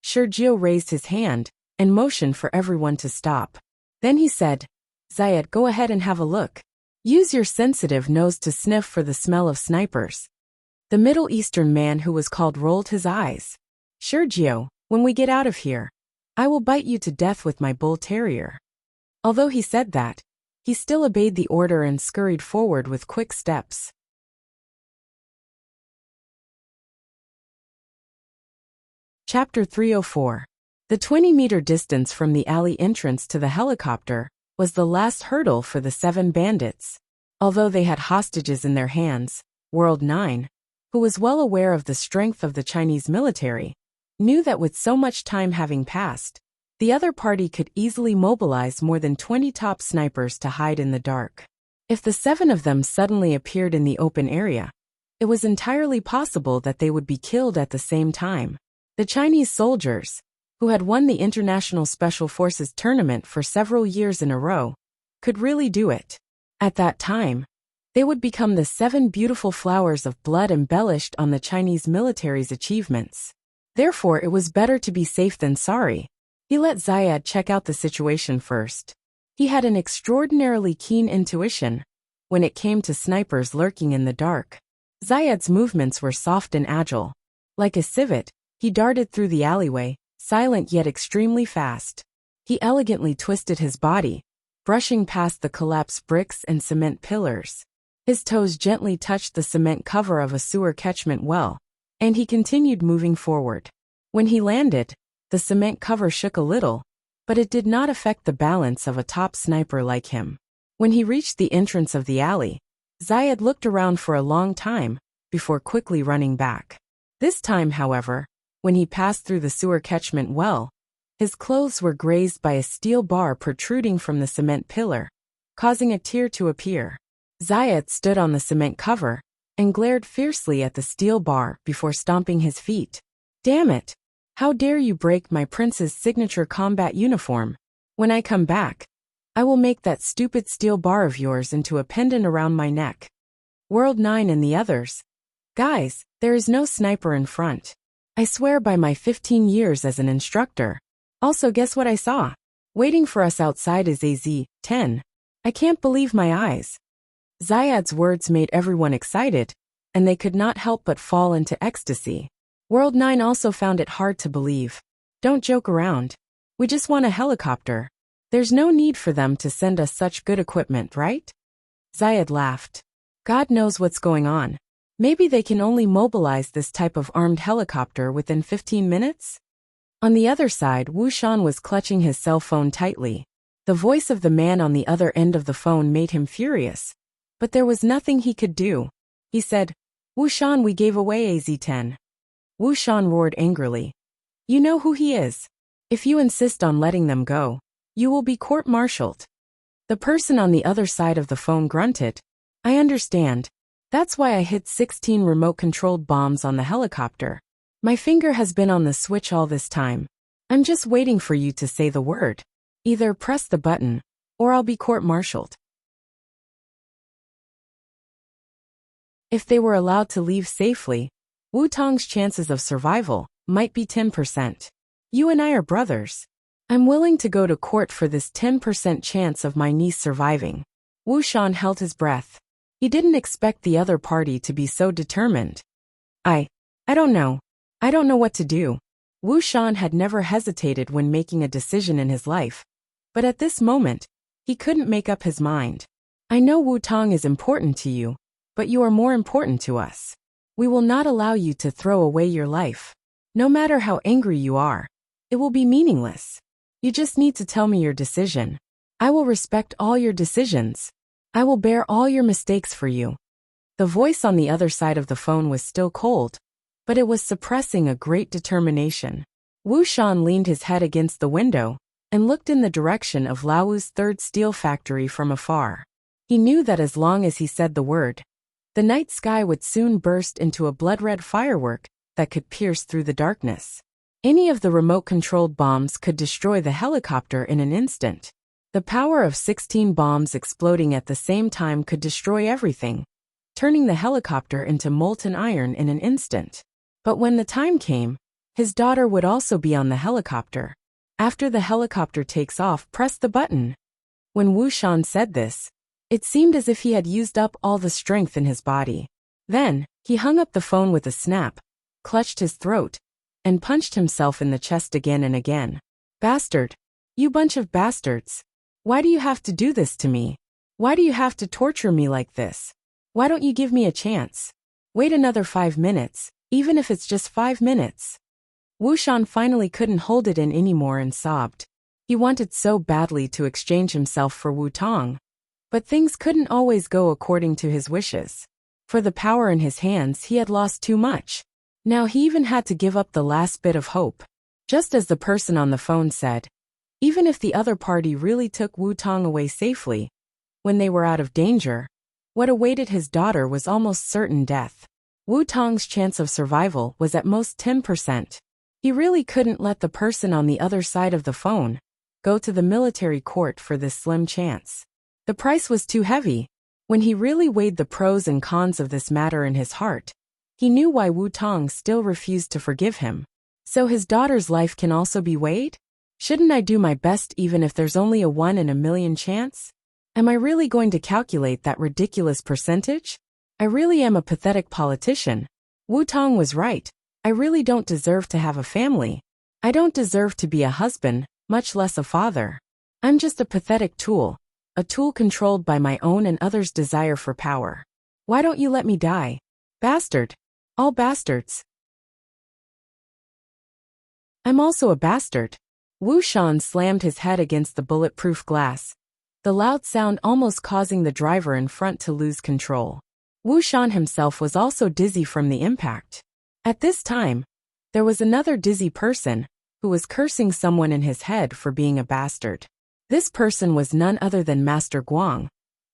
Sergio raised his hand and motioned for everyone to stop. Then he said, Zayed, go ahead and have a look. Use your sensitive nose to sniff for the smell of snipers. The Middle Eastern man who was called rolled his eyes. Sergio, when we get out of here, I will bite you to death with my bull terrier. Although he said that, he still obeyed the order and scurried forward with quick steps. Chapter 304. The 20-meter distance from the alley entrance to the helicopter was the last hurdle for the 7 bandits. Although they had hostages in their hands, World 9, who was well aware of the strength of the Chinese military, knew that with so much time having passed, the other party could easily mobilize more than 20 top snipers to hide in the dark. If the 7 of them suddenly appeared in the open area, it was entirely possible that they would be killed at the same time. The Chinese soldiers, who had won the International Special Forces tournament for several years in a row, could really do it. At that time, they would become the 7 beautiful flowers of blood embellished on the Chinese military's achievements. Therefore, it was better to be safe than sorry. He let Zayed check out the situation first. He had an extraordinarily keen intuition when it came to snipers lurking in the dark. Zayed's movements were soft and agile. Like a civet, he darted through the alleyway, silent yet extremely fast. He elegantly twisted his body, brushing past the collapsed bricks and cement pillars. His toes gently touched the cement cover of a sewer catchment well, and he continued moving forward. When he landed, the cement cover shook a little, but it did not affect the balance of a top sniper like him. When he reached the entrance of the alley, Zayed looked around for a long time before quickly running back. This time, however, when he passed through the sewer catchment well, his clothes were grazed by a steel bar protruding from the cement pillar, causing a tear to appear. Zayed stood on the cement cover and glared fiercely at the steel bar before stomping his feet. "Damn it! How dare you break my prince's signature combat uniform? When I come back, I will make that stupid steel bar of yours into a pendant around my neck." World 9 and the others. "Guys, there is no sniper in front. I swear by my 15 years as an instructor. Also, guess what I saw? Waiting for us outside is AZ-10. I can't believe my eyes." Zayed's words made everyone excited, and they could not help but fall into ecstasy. World 9 also found it hard to believe. "Don't joke around. We just want a helicopter. There's no need for them to send us such good equipment, right?" Zayed laughed. "God knows what's going on. Maybe they can only mobilize this type of armed helicopter within 15 minutes? On the other side, Wuxian was clutching his cell phone tightly. The voice of the man on the other end of the phone made him furious, but there was nothing he could do. He said, "Wuxian, we gave away AZ-10. Wuxian roared angrily. "You know who he is. If you insist on letting them go, you will be court-martialed." The person on the other side of the phone grunted. "I understand. That's why I hit 16 remote-controlled bombs on the helicopter. My finger has been on the switch all this time. I'm just waiting for you to say the word. Either press the button, or I'll be court-martialed." If they were allowed to leave safely, Wu Tong's chances of survival might be 10%. "You and I are brothers. I'm willing to go to court for this 10% chance of my niece surviving." Wuxian held his breath. He didn't expect the other party to be so determined. I don't know. I don't know what to do." Wuxian had never hesitated when making a decision in his life, but at this moment, he couldn't make up his mind. "I know Wu Tong is important to you, but you are more important to us. We will not allow you to throw away your life. No matter how angry you are, it will be meaningless. You just need to tell me your decision. I will respect all your decisions. I will bear all your mistakes for you." The voice on the other side of the phone was still cold, but it was suppressing a great determination. Wuxian leaned his head against the window and looked in the direction of Lao's third steel factory from afar. He knew that as long as he said the word, the night sky would soon burst into a blood-red firework that could pierce through the darkness. Any of the remote-controlled bombs could destroy the helicopter in an instant. The power of 16 bombs exploding at the same time could destroy everything, turning the helicopter into molten iron in an instant. But when the time came, his daughter would also be on the helicopter. "After the helicopter takes off, press the button." When Wuxian said this, it seemed as if he had used up all the strength in his body. Then, he hung up the phone with a snap, clutched his throat, and punched himself in the chest again and again. "Bastard! You bunch of bastards! Why do you have to do this to me?" Why do you have to torture me like this? Why don't you give me a chance? Wait another 5 minutes, even if it's just 5 minutes. Wuxian finally couldn't hold it in anymore and sobbed. He wanted so badly to exchange himself for Wu Tong. But things couldn't always go according to his wishes. For the power in his hands, he had lost too much. Now he even had to give up the last bit of hope. Just as the person on the phone said, even if the other party really took Wu Tong away safely, when they were out of danger, what awaited his daughter was almost certain death. Wu Tong's chance of survival was at most 10%. He really couldn't let the person on the other side of the phone go to the military court for this slim chance. The price was too heavy. When he really weighed the pros and cons of this matter in his heart, he knew why Wu Tong still refused to forgive him. So his daughter's life can also be weighed? Shouldn't I do my best even if there's only a 1 in a million chance? Am I really going to calculate that ridiculous percentage? I really am a pathetic politician. Wu Tong was right. I really don't deserve to have a family. I don't deserve to be a husband, much less a father. I'm just a pathetic tool, a tool controlled by my own and others' desire for power. Why don't you let me die? Bastard. All bastards. I'm also a bastard. Wuxian slammed his head against the bulletproof glass, the loud sound almost causing the driver in front to lose control. Wuxian himself was also dizzy from the impact. At this time, there was another dizzy person who was cursing someone in his head for being a bastard. This person was none other than Master Guang,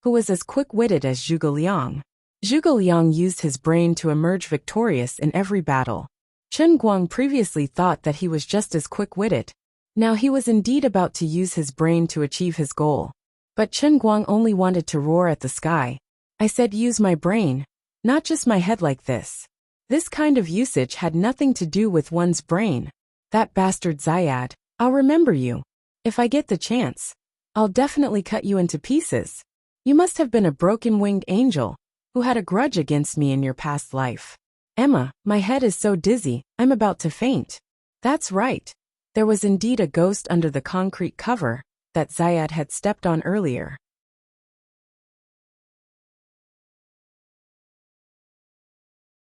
who was as quick-witted as Zhuge Liang. Zhuge Liang used his brain to emerge victorious in every battle. Chen Guang previously thought that he was just as quick-witted. Now he was indeed about to use his brain to achieve his goal. But Chen Guang only wanted to roar at the sky. I said use my brain, not just my head like this. This kind of usage had nothing to do with one's brain. That bastard Zayad, I'll remember you. If I get the chance, I'll definitely cut you into pieces. You must have been a broken-winged angel who had a grudge against me in your past life. Emma, my head is so dizzy, I'm about to faint. That's right. There was indeed a ghost under the concrete cover that Zayad had stepped on earlier.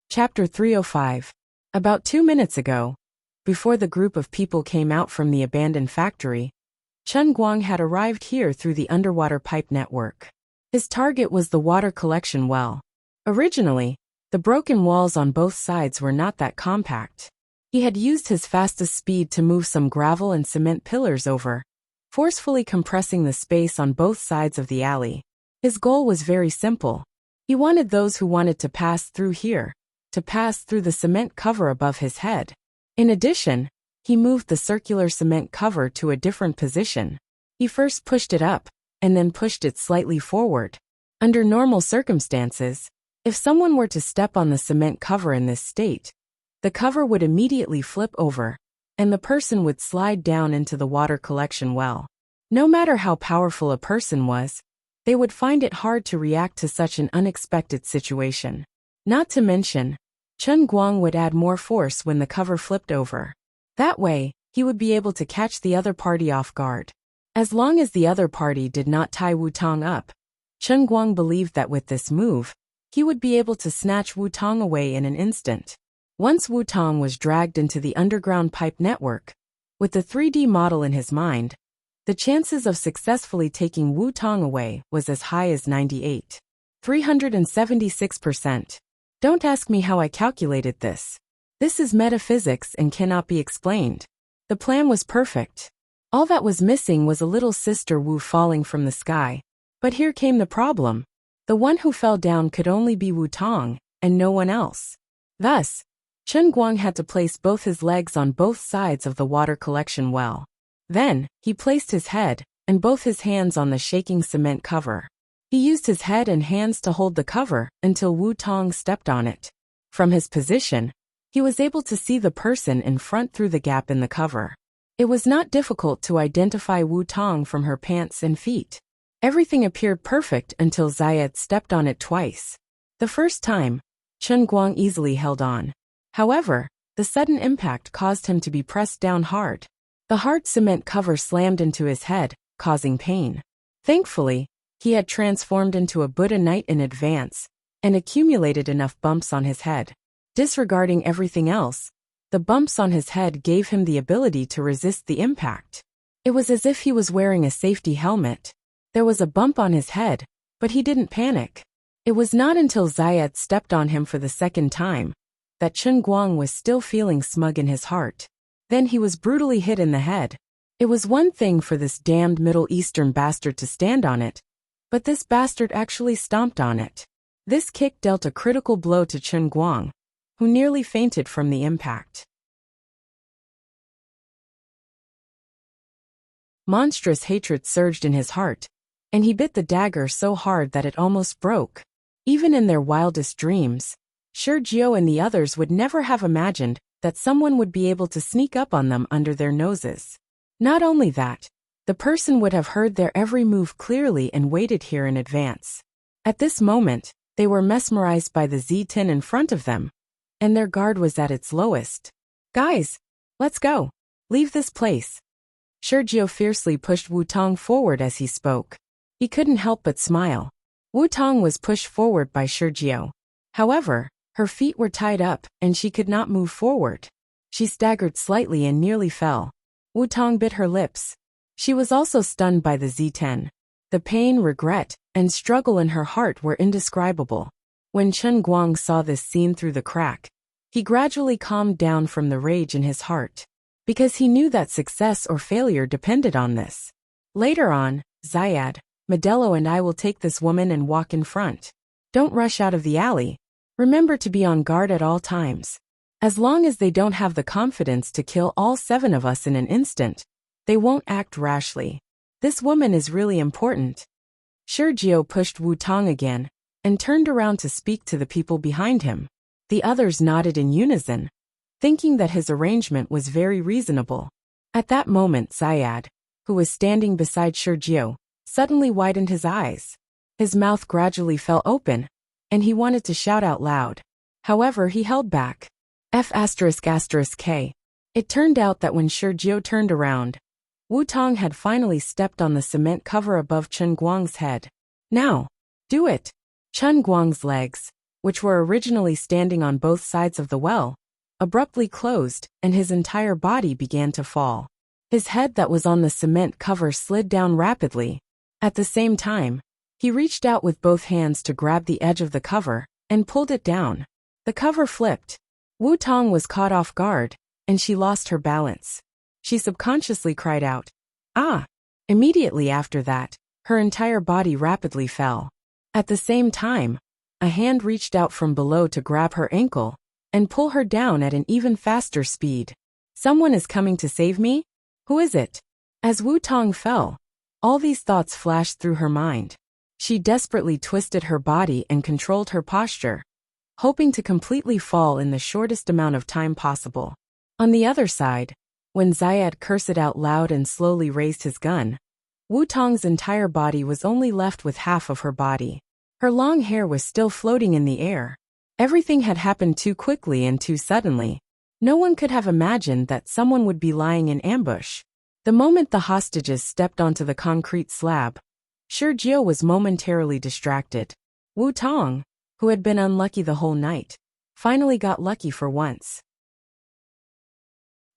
Chapter 305. About 2 minutes ago, before the group of people came out from the abandoned factory, Chen Guang had arrived here through the underwater pipe network. His target was the water collection well. Originally, the broken walls on both sides were not that compact. He had used his fastest speed to move some gravel and cement pillars over, forcefully compressing the space on both sides of the alley. His goal was very simple. He wanted those who wanted to pass through here to pass through the cement cover above his head. In addition, he moved the circular cement cover to a different position. He first pushed it up, and then pushed it slightly forward. Under normal circumstances, if someone were to step on the cement cover in this state, the cover would immediately flip over, and the person would slide down into the water collection well. No matter how powerful a person was, they would find it hard to react to such an unexpected situation. Not to mention, Chen Guang would add more force when the cover flipped over. That way, he would be able to catch the other party off guard. As long as the other party did not tie Wu Tong up, Chen Guang believed that with this move, he would be able to snatch Wu Tong away in an instant. Once Wu Tong was dragged into the underground pipe network, with the 3D model in his mind, the chances of successfully taking Wu Tong away was as high as 376%. Don't ask me how I calculated this. This is metaphysics and cannot be explained. The plan was perfect. All that was missing was a little sister Wu falling from the sky. But here came the problem. The one who fell down could only be Wu Tong, and no one else. Thus, Chen Guang had to place both his legs on both sides of the water collection well. Then, he placed his head and both his hands on the shaking cement cover. He used his head and hands to hold the cover until Wu Tong stepped on it. From his position, he was able to see the person in front through the gap in the cover. It was not difficult to identify Wu Tong from her pants and feet. Everything appeared perfect until Zayed stepped on it twice. The first time, Chen Guang easily held on. However, the sudden impact caused him to be pressed down hard. The hard cement cover slammed into his head, causing pain. Thankfully, He had transformed into a Buddha Knight in advance and accumulated enough bumps on his head. Disregarding everything else, the bumps on his head gave him the ability to resist the impact. It was as if he was wearing a safety helmet. There was a bump on his head, but he didn't panic. It was not until Zayed stepped on him for the second time that Chen Guang was still feeling smug in his heart. Then he was brutally hit in the head. It was one thing for this damned Middle Eastern bastard to stand on it, but this bastard actually stomped on it. This kick dealt a critical blow to Chen Guang, who nearly fainted from the impact. Monstrous hatred surged in his heart, and he bit the dagger so hard that it almost broke. Even in their wildest dreams, Sergio and the others would never have imagined that someone would be able to sneak up on them under their noses. Not only that, the person would have heard their every move clearly and waited here in advance. At this moment, they were mesmerized by the Z-tin in front of them, and their guard was at its lowest. Guys, let's go. Leave this place. Sergio fiercely pushed Wu Tong forward as he spoke. He couldn't help but smile. Wu Tong was pushed forward by Sergio. However, her feet were tied up and she could not move forward. She staggered slightly and nearly fell. Wu Tong bit her lips. She was also stunned by the Z-10. The pain, regret, and struggle in her heart were indescribable. When Chen Guang saw this scene through the crack, he gradually calmed down from the rage in his heart, because he knew that success or failure depended on this. Later on, Zayed, Modelo and I will take this woman and walk in front. Don't rush out of the alley. Remember to be on guard at all times. As long as they don't have the confidence to kill all 7 of us in an instant, they won't act rashly. This woman is really important. Sergio pushed Wu Tong again and turned around to speak to the people behind him. The others nodded in unison, thinking that his arrangement was very reasonable. At that moment, Zayed, who was standing beside Sergio, suddenly widened his eyes. His mouth gradually fell open, and he wanted to shout out loud. However, he held back. F***K. It turned out that when Sergio turned around, Wu Tong had finally stepped on the cement cover above Chen Guang's head. Now, do it. Chen Guang's legs, which were originally standing on both sides of the well, abruptly closed, and his entire body began to fall. His head that was on the cement cover slid down rapidly. At the same time, he reached out with both hands to grab the edge of the cover and pulled it down. The cover flipped. Wu Tong was caught off guard, and she lost her balance. She subconsciously cried out, "Ah!" Immediately after that, her entire body rapidly fell. At the same time, a hand reached out from below to grab her ankle and pull her down at an even faster speed. Someone is coming to save me? Who is it? As Wu Tong fell, all these thoughts flashed through her mind. She desperately twisted her body and controlled her posture, hoping to completely fall in the shortest amount of time possible. On the other side, when Zayed cursed out loud and slowly raised his gun, Wu Tong's entire body was only left with half of her body. Her long hair was still floating in the air. Everything had happened too quickly and too suddenly. No one could have imagined that someone would be lying in ambush. The moment the hostages stepped onto the concrete slab, Sergio was momentarily distracted. Wu Tong, who had been unlucky the whole night, finally got lucky for once.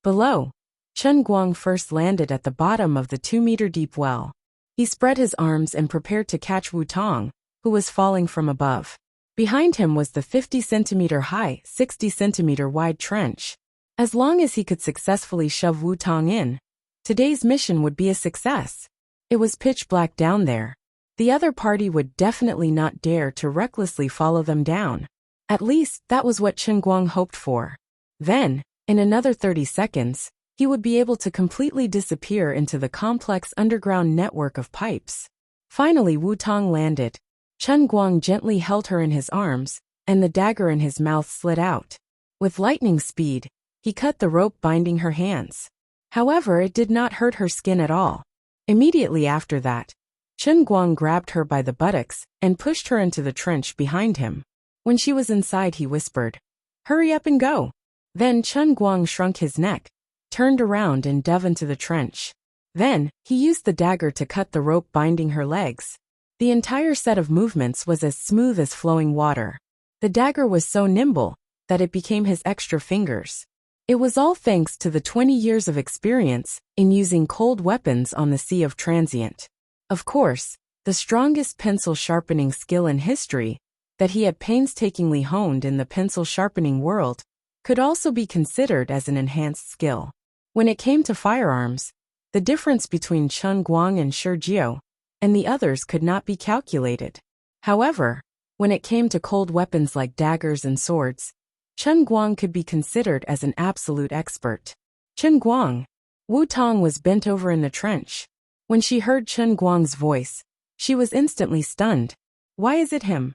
Below, Chen Guang first landed at the bottom of the 2-meter-deep well. He spread his arms and prepared to catch Wu Tong, who was falling from above. Behind him was the 50-centimeter-high, 60-centimeter-wide trench. As long as he could successfully shove Wu Tong in, today's mission would be a success. It was pitch black down there. The other party would definitely not dare to recklessly follow them down. At least, that was what Chen Guang hoped for. Then, in another 30 seconds, he would be able to completely disappear into the complex underground network of pipes. Finally, Wu Tong landed. Chen Guang gently held her in his arms, and the dagger in his mouth slid out. With lightning speed, he cut the rope binding her hands. However, it did not hurt her skin at all. Immediately after that, Chen Guang grabbed her by the buttocks and pushed her into the trench behind him. When she was inside, he whispered, "Hurry up and go." Then Chen Guang shrunk his neck, turned around and dove into the trench. Then, he used the dagger to cut the rope binding her legs. The entire set of movements was as smooth as flowing water. The dagger was so nimble that it became his extra fingers. It was all thanks to the 20 years of experience in using cold weapons on the Sea of Transient. Of course, the strongest pencil sharpening skill in history that he had painstakingly honed in the pencil sharpening world could also be considered as an enhanced skill. When it came to firearms, the difference between Chen Guang and Shi Jiao and the others could not be calculated. However, when it came to cold weapons like daggers and swords, Chen Guang could be considered as an absolute expert. Chen Guang. Wu Tong was bent over in the trench. When she heard Chen Guang's voice, she was instantly stunned. Why is it him?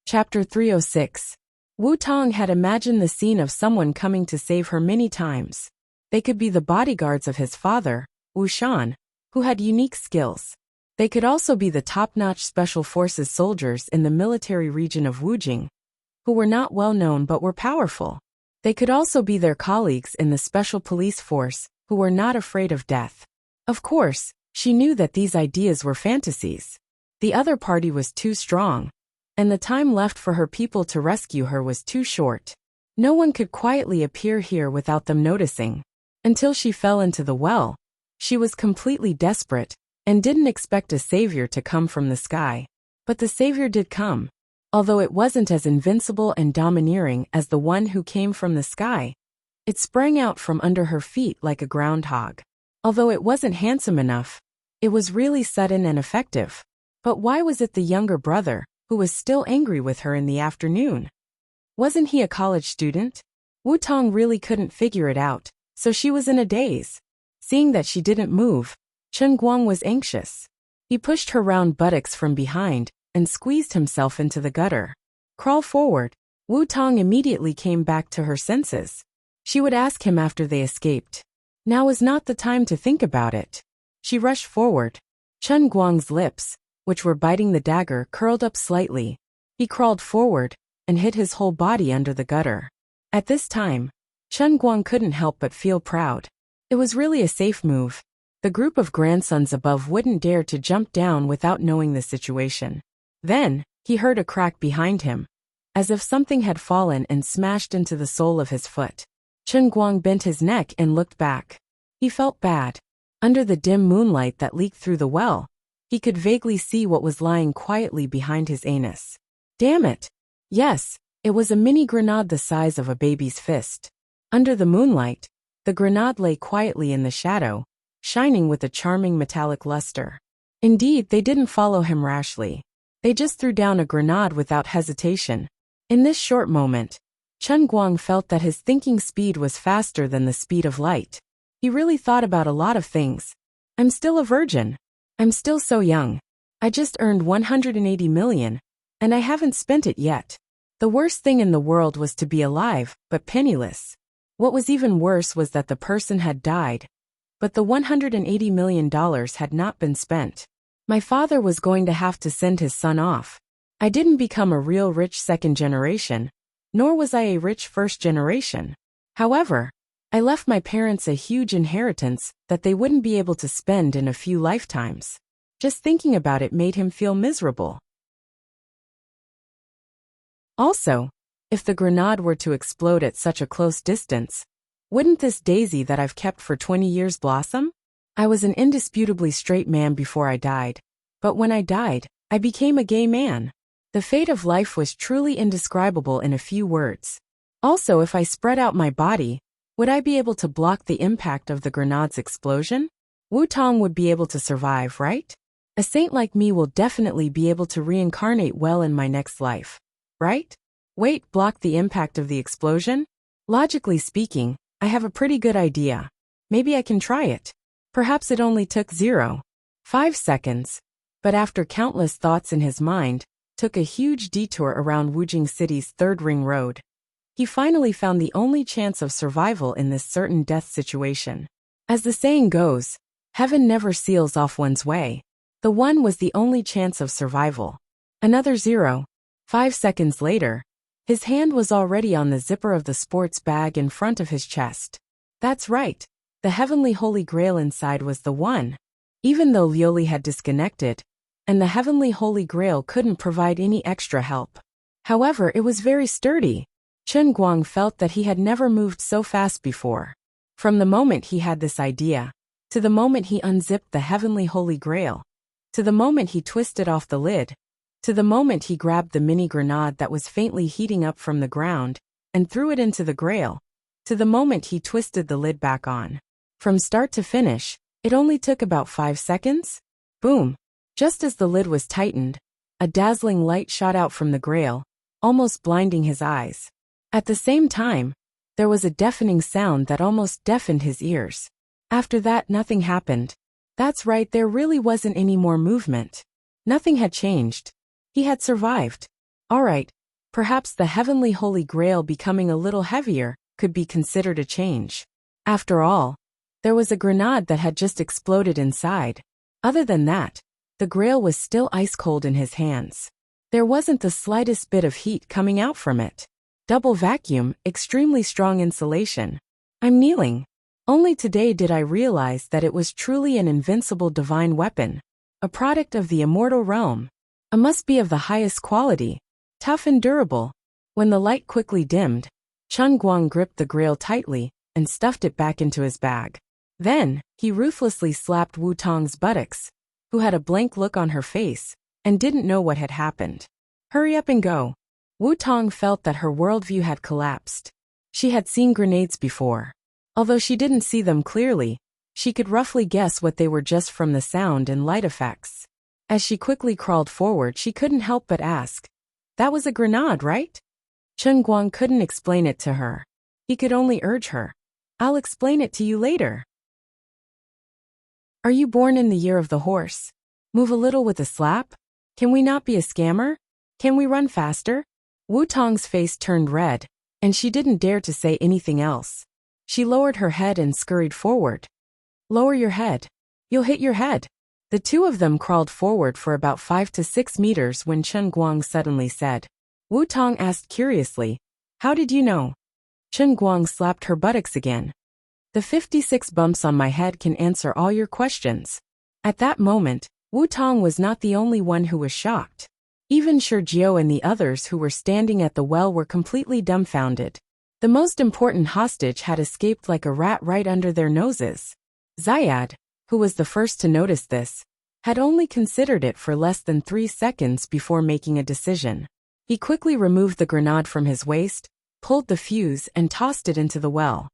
Chapter 306. Wu Tong had imagined the scene of someone coming to save her many times. They could be the bodyguards of his father, Wu Shan, who had unique skills. They could also be the top-notch special forces soldiers in the military region of Wujing, who were not well known but were powerful. They could also be their colleagues in the special police force, who were not afraid of death. Of course, she knew that these ideas were fantasies. The other party was too strong, and the time left for her people to rescue her was too short. No one could quietly appear here without them noticing. Until she fell into the well, she was completely desperate and didn't expect a savior to come from the sky. But the savior did come. Although it wasn't as invincible and domineering as the one who came from the sky, it sprang out from under her feet like a groundhog. Although it wasn't handsome enough, it was really sudden and effective. But why was it the younger brother who was still angry with her in the afternoon? Wasn't he a college student? Wu Tong really couldn't figure it out, so she was in a daze. Seeing that she didn't move, Chen Guang was anxious. He pushed her round buttocks from behind and squeezed himself into the gutter. Crawl forward. Wu Tong immediately came back to her senses. She would ask him after they escaped. Now was not the time to think about it. She rushed forward. Chen Guang's lips, which were biting the dagger, curled up slightly. He crawled forward and hid his whole body under the gutter. At this time, Chen Guang couldn't help but feel proud. It was really a safe move. The group of grandsons above wouldn't dare to jump down without knowing the situation. Then, he heard a crack behind him, as if something had fallen and smashed into the sole of his foot. Chen Guang bent his neck and looked back. He felt bad. Under the dim moonlight that leaked through the well, he could vaguely see what was lying quietly behind his anus. Damn it! Yes, it was a mini grenade the size of a baby's fist. Under the moonlight, the grenade lay quietly in the shadow, shining with a charming metallic luster. Indeed, they didn't follow him rashly. They just threw down a grenade without hesitation. In this short moment, Chen Guang felt that his thinking speed was faster than the speed of light. He really thought about a lot of things. I'm still a virgin. I'm still so young. I just earned 180 million, and I haven't spent it yet. The worst thing in the world was to be alive, but penniless. What was even worse was that the person had died, but the $180 million had not been spent. My father was going to have to send his son off. I didn't become a real rich second generation, nor was I a rich first generation. However, I left my parents a huge inheritance that they wouldn't be able to spend in a few lifetimes. Just thinking about it made him feel miserable. Also, if the grenade were to explode at such a close distance, wouldn't this daisy that I've kept for 20 years blossom? I was an indisputably straight man before I died. But when I died, I became a gay man. The fate of life was truly indescribable in a few words. Also, if I spread out my body, would I be able to block the impact of the grenade's explosion? Wu Tong would be able to survive, right? A saint like me will definitely be able to reincarnate well in my next life, right? Wait, block the impact of the explosion? Logically speaking, I have a pretty good idea. Maybe I can try it. Perhaps it only took 0.5 seconds. But after countless thoughts in his mind, took a huge detour around Wujing City's third ring road. He finally found the only chance of survival in this certain death situation. As the saying goes, heaven never seals off one's way. The one was the only chance of survival. Another 0.5 seconds later, his hand was already on the zipper of the sports bag in front of his chest. That's right. The heavenly holy grail inside was the one. Even though Lioli had disconnected, and the heavenly holy grail couldn't provide any extra help. However, it was very sturdy. Chen Guang felt that he had never moved so fast before. From the moment he had this idea, to the moment he unzipped the heavenly holy grail, to the moment he twisted off the lid, to the moment he grabbed the mini grenade that was faintly heating up from the ground and threw it into the grail, to the moment he twisted the lid back on. From start to finish, it only took about 5 seconds. Boom! Just as the lid was tightened, a dazzling light shot out from the grail, almost blinding his eyes. At the same time, there was a deafening sound that almost deafened his ears. After that, nothing happened. That's right, there really wasn't any more movement. Nothing had changed. He had survived. Alright, perhaps the heavenly holy grail becoming a little heavier could be considered a change. After all, there was a grenade that had just exploded inside. Other than that, the grail was still ice cold in his hands. There wasn't the slightest bit of heat coming out from it. Double vacuum, extremely strong insulation. I'm kneeling. Only today did I realize that it was truly an invincible divine weapon. A product of the immortal realm. It must be of the highest quality. Tough and durable. When the light quickly dimmed, Chen Guang gripped the grail tightly and stuffed it back into his bag. Then, he ruthlessly slapped Wu Tong's buttocks, who had a blank look on her face and didn't know what had happened. Hurry up and go. Wu Tong felt that her worldview had collapsed. She had seen grenades before. Although she didn't see them clearly, she could roughly guess what they were just from the sound and light effects. As she quickly crawled forward, she couldn't help but ask, "That was a grenade, right?" Chen Guang couldn't explain it to her. He could only urge her. "I'll explain it to you later." Are you born in the year of the horse? Move a little with a slap? Can we not be a scammer? Can we run faster? Wu Tong's face turned red, and she didn't dare to say anything else. She lowered her head and scurried forward. Lower your head. You'll hit your head. The two of them crawled forward for about 5 to 6 meters when Chen Guang suddenly said. Wu Tong asked curiously, "How did you know?" Chen Guang slapped her buttocks again. "The 56 bumps on my head can answer all your questions." At that moment, Wu Tong was not the only one who was shocked. Even Sergio and the others who were standing at the well were completely dumbfounded. The most important hostage had escaped like a rat right under their noses. Zayad, who was the first to notice this, had only considered it for less than 3 seconds before making a decision. He quickly removed the grenade from his waist, pulled the fuse and tossed it into the well.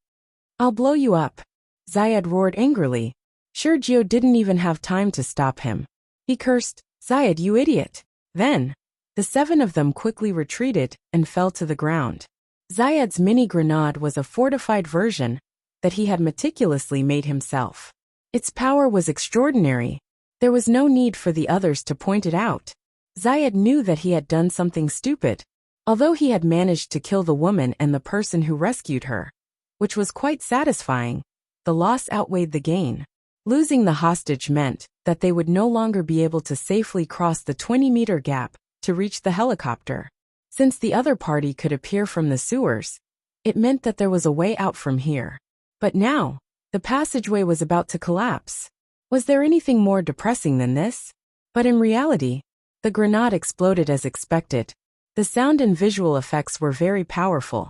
"I'll blow you up," Zayad roared angrily. Sergio didn't even have time to stop him. He cursed, "Zayad, you idiot." Then, the 7 of them quickly retreated and fell to the ground. Zayad's mini grenade was a fortified version that he had meticulously made himself. Its power was extraordinary. There was no need for the others to point it out. Zayad knew that he had done something stupid. Although he had managed to kill the woman and the person who rescued her, which was quite satisfying, the loss outweighed the gain. Losing the hostage meant that they would no longer be able to safely cross the 20-meter gap to reach the helicopter. Since the other party could appear from the sewers, it meant that there was a way out from here. But now, the passageway was about to collapse. Was there anything more depressing than this? But in reality, the grenade exploded as expected. The sound and visual effects were very powerful,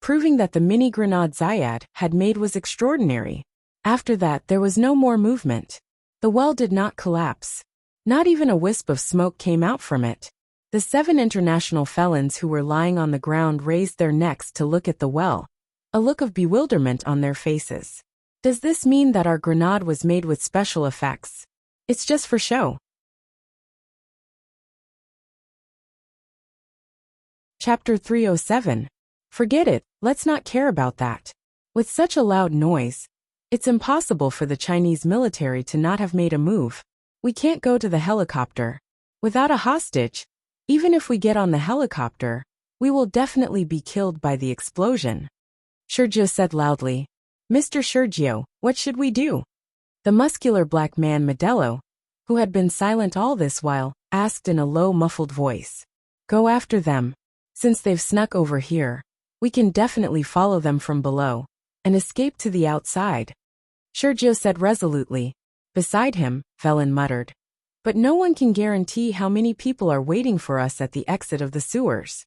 proving that the mini grenade Zayad had made was extraordinary. After that, there was no more movement. The well did not collapse. Not even a wisp of smoke came out from it. The 7 international felons who were lying on the ground raised their necks to look at the well, a look of bewilderment on their faces. Does this mean that our grenade was made with special effects? It's just for show. Chapter 307. Forget it, let's not care about that. With such a loud noise, it's impossible for the Chinese military to not have made a move. We can't go to the helicopter. Without a hostage, even if we get on the helicopter, we will definitely be killed by the explosion. Sergio said loudly. Mr. Sergio, what should we do? The muscular black man Modelo, who had been silent all this while, asked in a low muffled voice. Go after them. Since they've snuck over here, we can definitely follow them from below and escape to the outside. Sergio said resolutely. Beside him, Velen muttered. But no one can guarantee how many people are waiting for us at the exit of the sewers.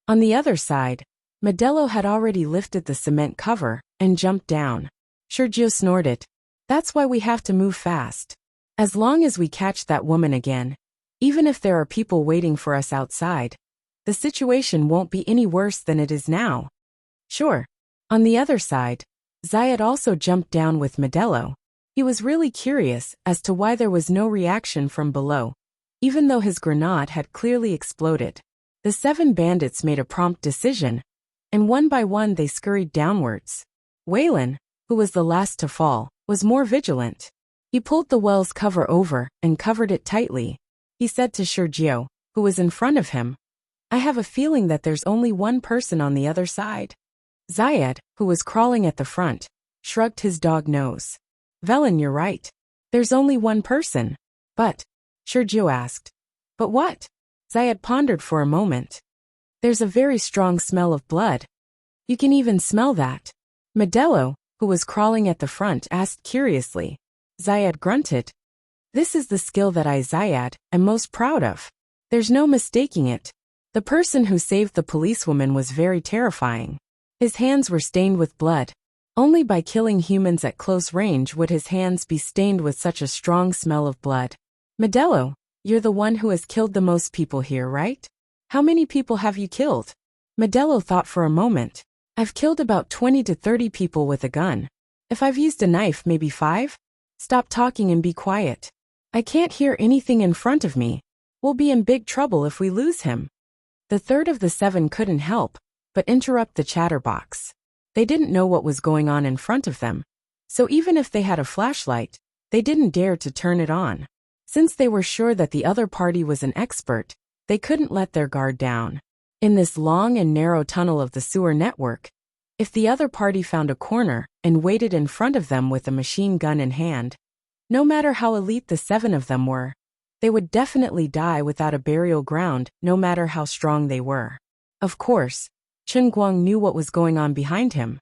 On the other side, Modelo had already lifted the cement cover and jumped down. Sergio snorted. That's why we have to move fast. As long as we catch that woman again, even if there are people waiting for us outside, the situation won't be any worse than it is now. Sure. On the other side, Zayed also jumped down with Modelo. He was really curious as to why there was no reaction from below, even though his grenade had clearly exploded. The 7 bandits made a prompt decision, and one by one they scurried downwards. Waylon, who was the last to fall, was more vigilant. He pulled the well's cover over and covered it tightly. He said to Sergio, who was in front of him, I have a feeling that there's only one person on the other side. Zayed, who was crawling at the front, shrugged his dog nose. Velen, you're right. There's only one person. But, Sergio asked. But what? Zayed pondered for a moment. There's a very strong smell of blood. You can even smell that. Modelo, who was crawling at the front, asked curiously. Zayed grunted. This is the skill that I, Zayed, am most proud of. There's no mistaking it. The person who saved the policewoman was very terrifying. His hands were stained with blood. Only by killing humans at close range would his hands be stained with such a strong smell of blood. Modelo, you're the one who has killed the most people here, right? How many people have you killed? Modelo thought for a moment. I've killed about 20 to 30 people with a gun. If I've used a knife, maybe 5? Stop talking and be quiet. I can't hear anything in front of me. We'll be in big trouble if we lose him. The third of the 7 couldn't help but interrupt the chatterbox. They didn't know what was going on in front of them, so even if they had a flashlight, they didn't dare to turn it on. Since they were sure that the other party was an expert, they couldn't let their guard down. In this long and narrow tunnel of the sewer network, if the other party found a corner and waited in front of them with a machine gun in hand, no matter how elite the 7 of them were, they would definitely die without a burial ground, no matter how strong they were. Of course, Chen Guang knew what was going on behind him.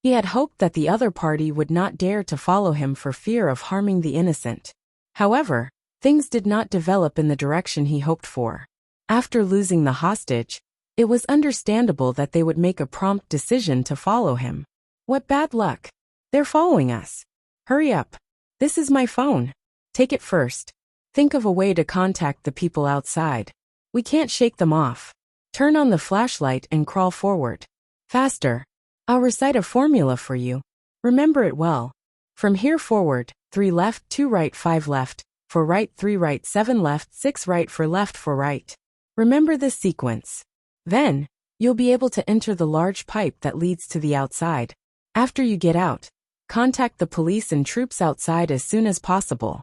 He had hoped that the other party would not dare to follow him for fear of harming the innocent. However, things did not develop in the direction he hoped for. After losing the hostage, it was understandable that they would make a prompt decision to follow him. What bad luck! They're following us. Hurry up. This is my phone. Take it first. Think of a way to contact the people outside. We can't shake them off. Turn on the flashlight and crawl forward. Faster. I'll recite a formula for you. Remember it well. From here forward, 3 left, 2 right, 5 left, 4 right, 3 right, 7 left, 6 right, 4 left, 4 right. Remember this sequence. Then, you'll be able to enter the large pipe that leads to the outside. After you get out, contact the police and troops outside as soon as possible.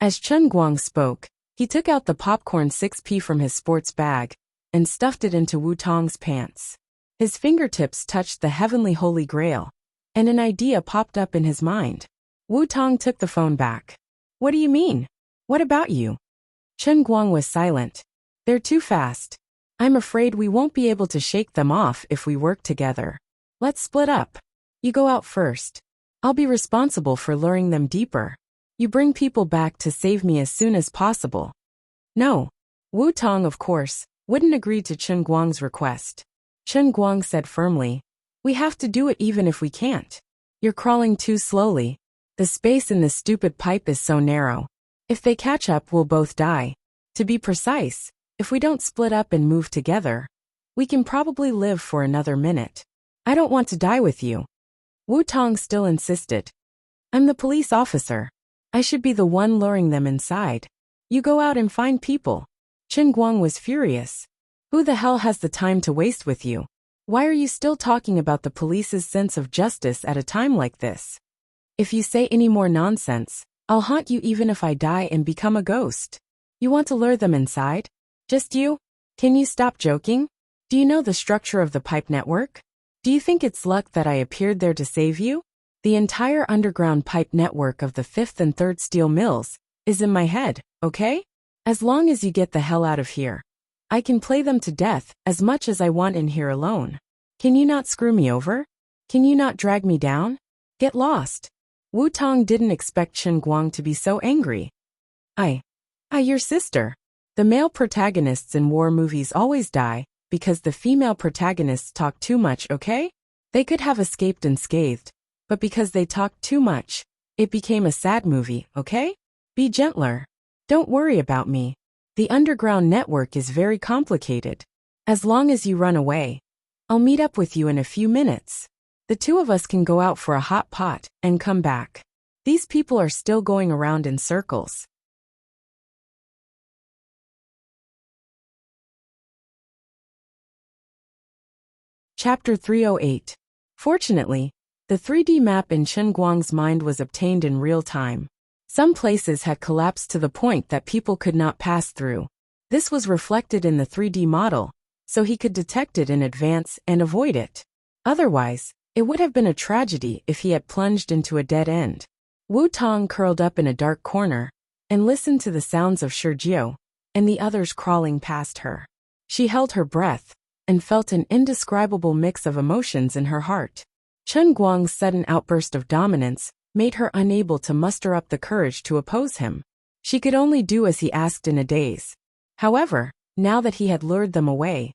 As Chen Guang spoke, he took out the popcorn 6p from his sports bag and stuffed it into Wu Tong's pants. His fingertips touched the heavenly holy grail, and an idea popped up in his mind. Wu Tong took the phone back. What do you mean? What about you? Chen Guang was silent. They're too fast. I'm afraid we won't be able to shake them off if we work together. Let's split up. You go out first. I'll be responsible for luring them deeper. You bring people back to save me as soon as possible. No. Wu Tong, of course, wouldn't agree to Chen Guang's request. Chen Guang said firmly, we have to do it even if we can't. You're crawling too slowly. The space in this stupid pipe is so narrow. If they catch up, we'll both die. To be precise, if we don't split up and move together, we can probably live for another minute. I don't want to die with you. Wu Tong still insisted. I'm the police officer. I should be the one luring them inside. You go out and find people. Chen Guang was furious. Who the hell has the time to waste with you? Why are you still talking about the police's sense of justice at a time like this? If you say any more nonsense, I'll haunt you even if I die and become a ghost. You want to lure them inside? Just you? Can you stop joking? Do you know the structure of the pipe network? Do you think it's luck that I appeared there to save you? The entire underground pipe network of the 5th and 3rd steel mills is in my head, okay? As long as you get the hell out of here, I can play them to death as much as I want in here alone. Can you not screw me over? Can you not drag me down? Get lost. Wu Tong didn't expect Chen Guang to be so angry. I, your sister. The male protagonists in war movies always die because the female protagonists talk too much, okay? They could have escaped unscathed, but because they talked too much, it became a sad movie, okay? Be gentler. Don't worry about me. The underground network is very complicated. As long as you run away, I'll meet up with you in a few minutes. The two of us can go out for a hot pot and come back. These people are still going around in circles. Chapter 308. Fortunately, the 3D map in Chen Guang's mind was obtained in real time. Some places had collapsed to the point that people could not pass through. This was reflected in the 3D model, so he could detect it in advance and avoid it. Otherwise, it would have been a tragedy if he had plunged into a dead end. Wu Tong curled up in a dark corner and listened to the sounds of Shurjiu and the others crawling past her. She held her breath and felt an indescribable mix of emotions in her heart. Chen Guang's sudden outburst of dominance made her unable to muster up the courage to oppose him. She could only do as he asked in a daze. However, now that he had lured them away,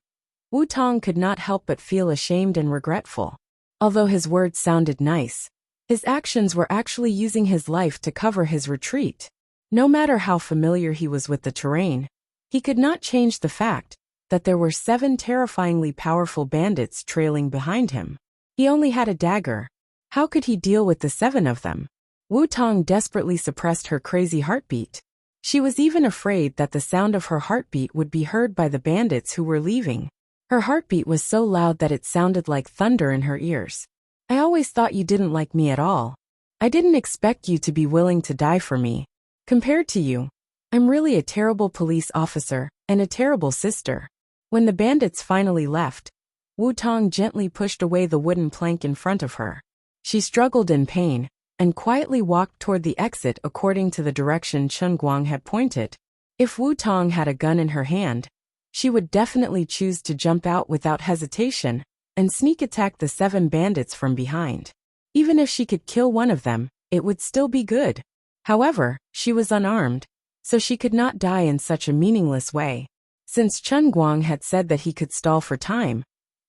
Wu Tong could not help but feel ashamed and regretful. Although his words sounded nice, his actions were actually using his life to cover his retreat. No matter how familiar he was with the terrain, he could not change the fact that there were 7 terrifyingly powerful bandits trailing behind him. He only had a dagger. How could he deal with the 7 of them? Wu Tong desperately suppressed her crazy heartbeat. She was even afraid that the sound of her heartbeat would be heard by the bandits who were leaving. Her heartbeat was so loud that it sounded like thunder in her ears. I always thought you didn't like me at all. I didn't expect you to be willing to die for me. Compared to you, I'm really a terrible police officer and a terrible sister. When the bandits finally left, Wu Tong gently pushed away the wooden plank in front of her. She struggled in pain and quietly walked toward the exit according to the direction Chen Guang had pointed. If Wu Tong had a gun in her hand, she would definitely choose to jump out without hesitation and sneak attack the 7 bandits from behind. Even if she could kill one of them, it would still be good. However, she was unarmed, so she could not die in such a meaningless way. Since Chen Guang had said that he could stall for time,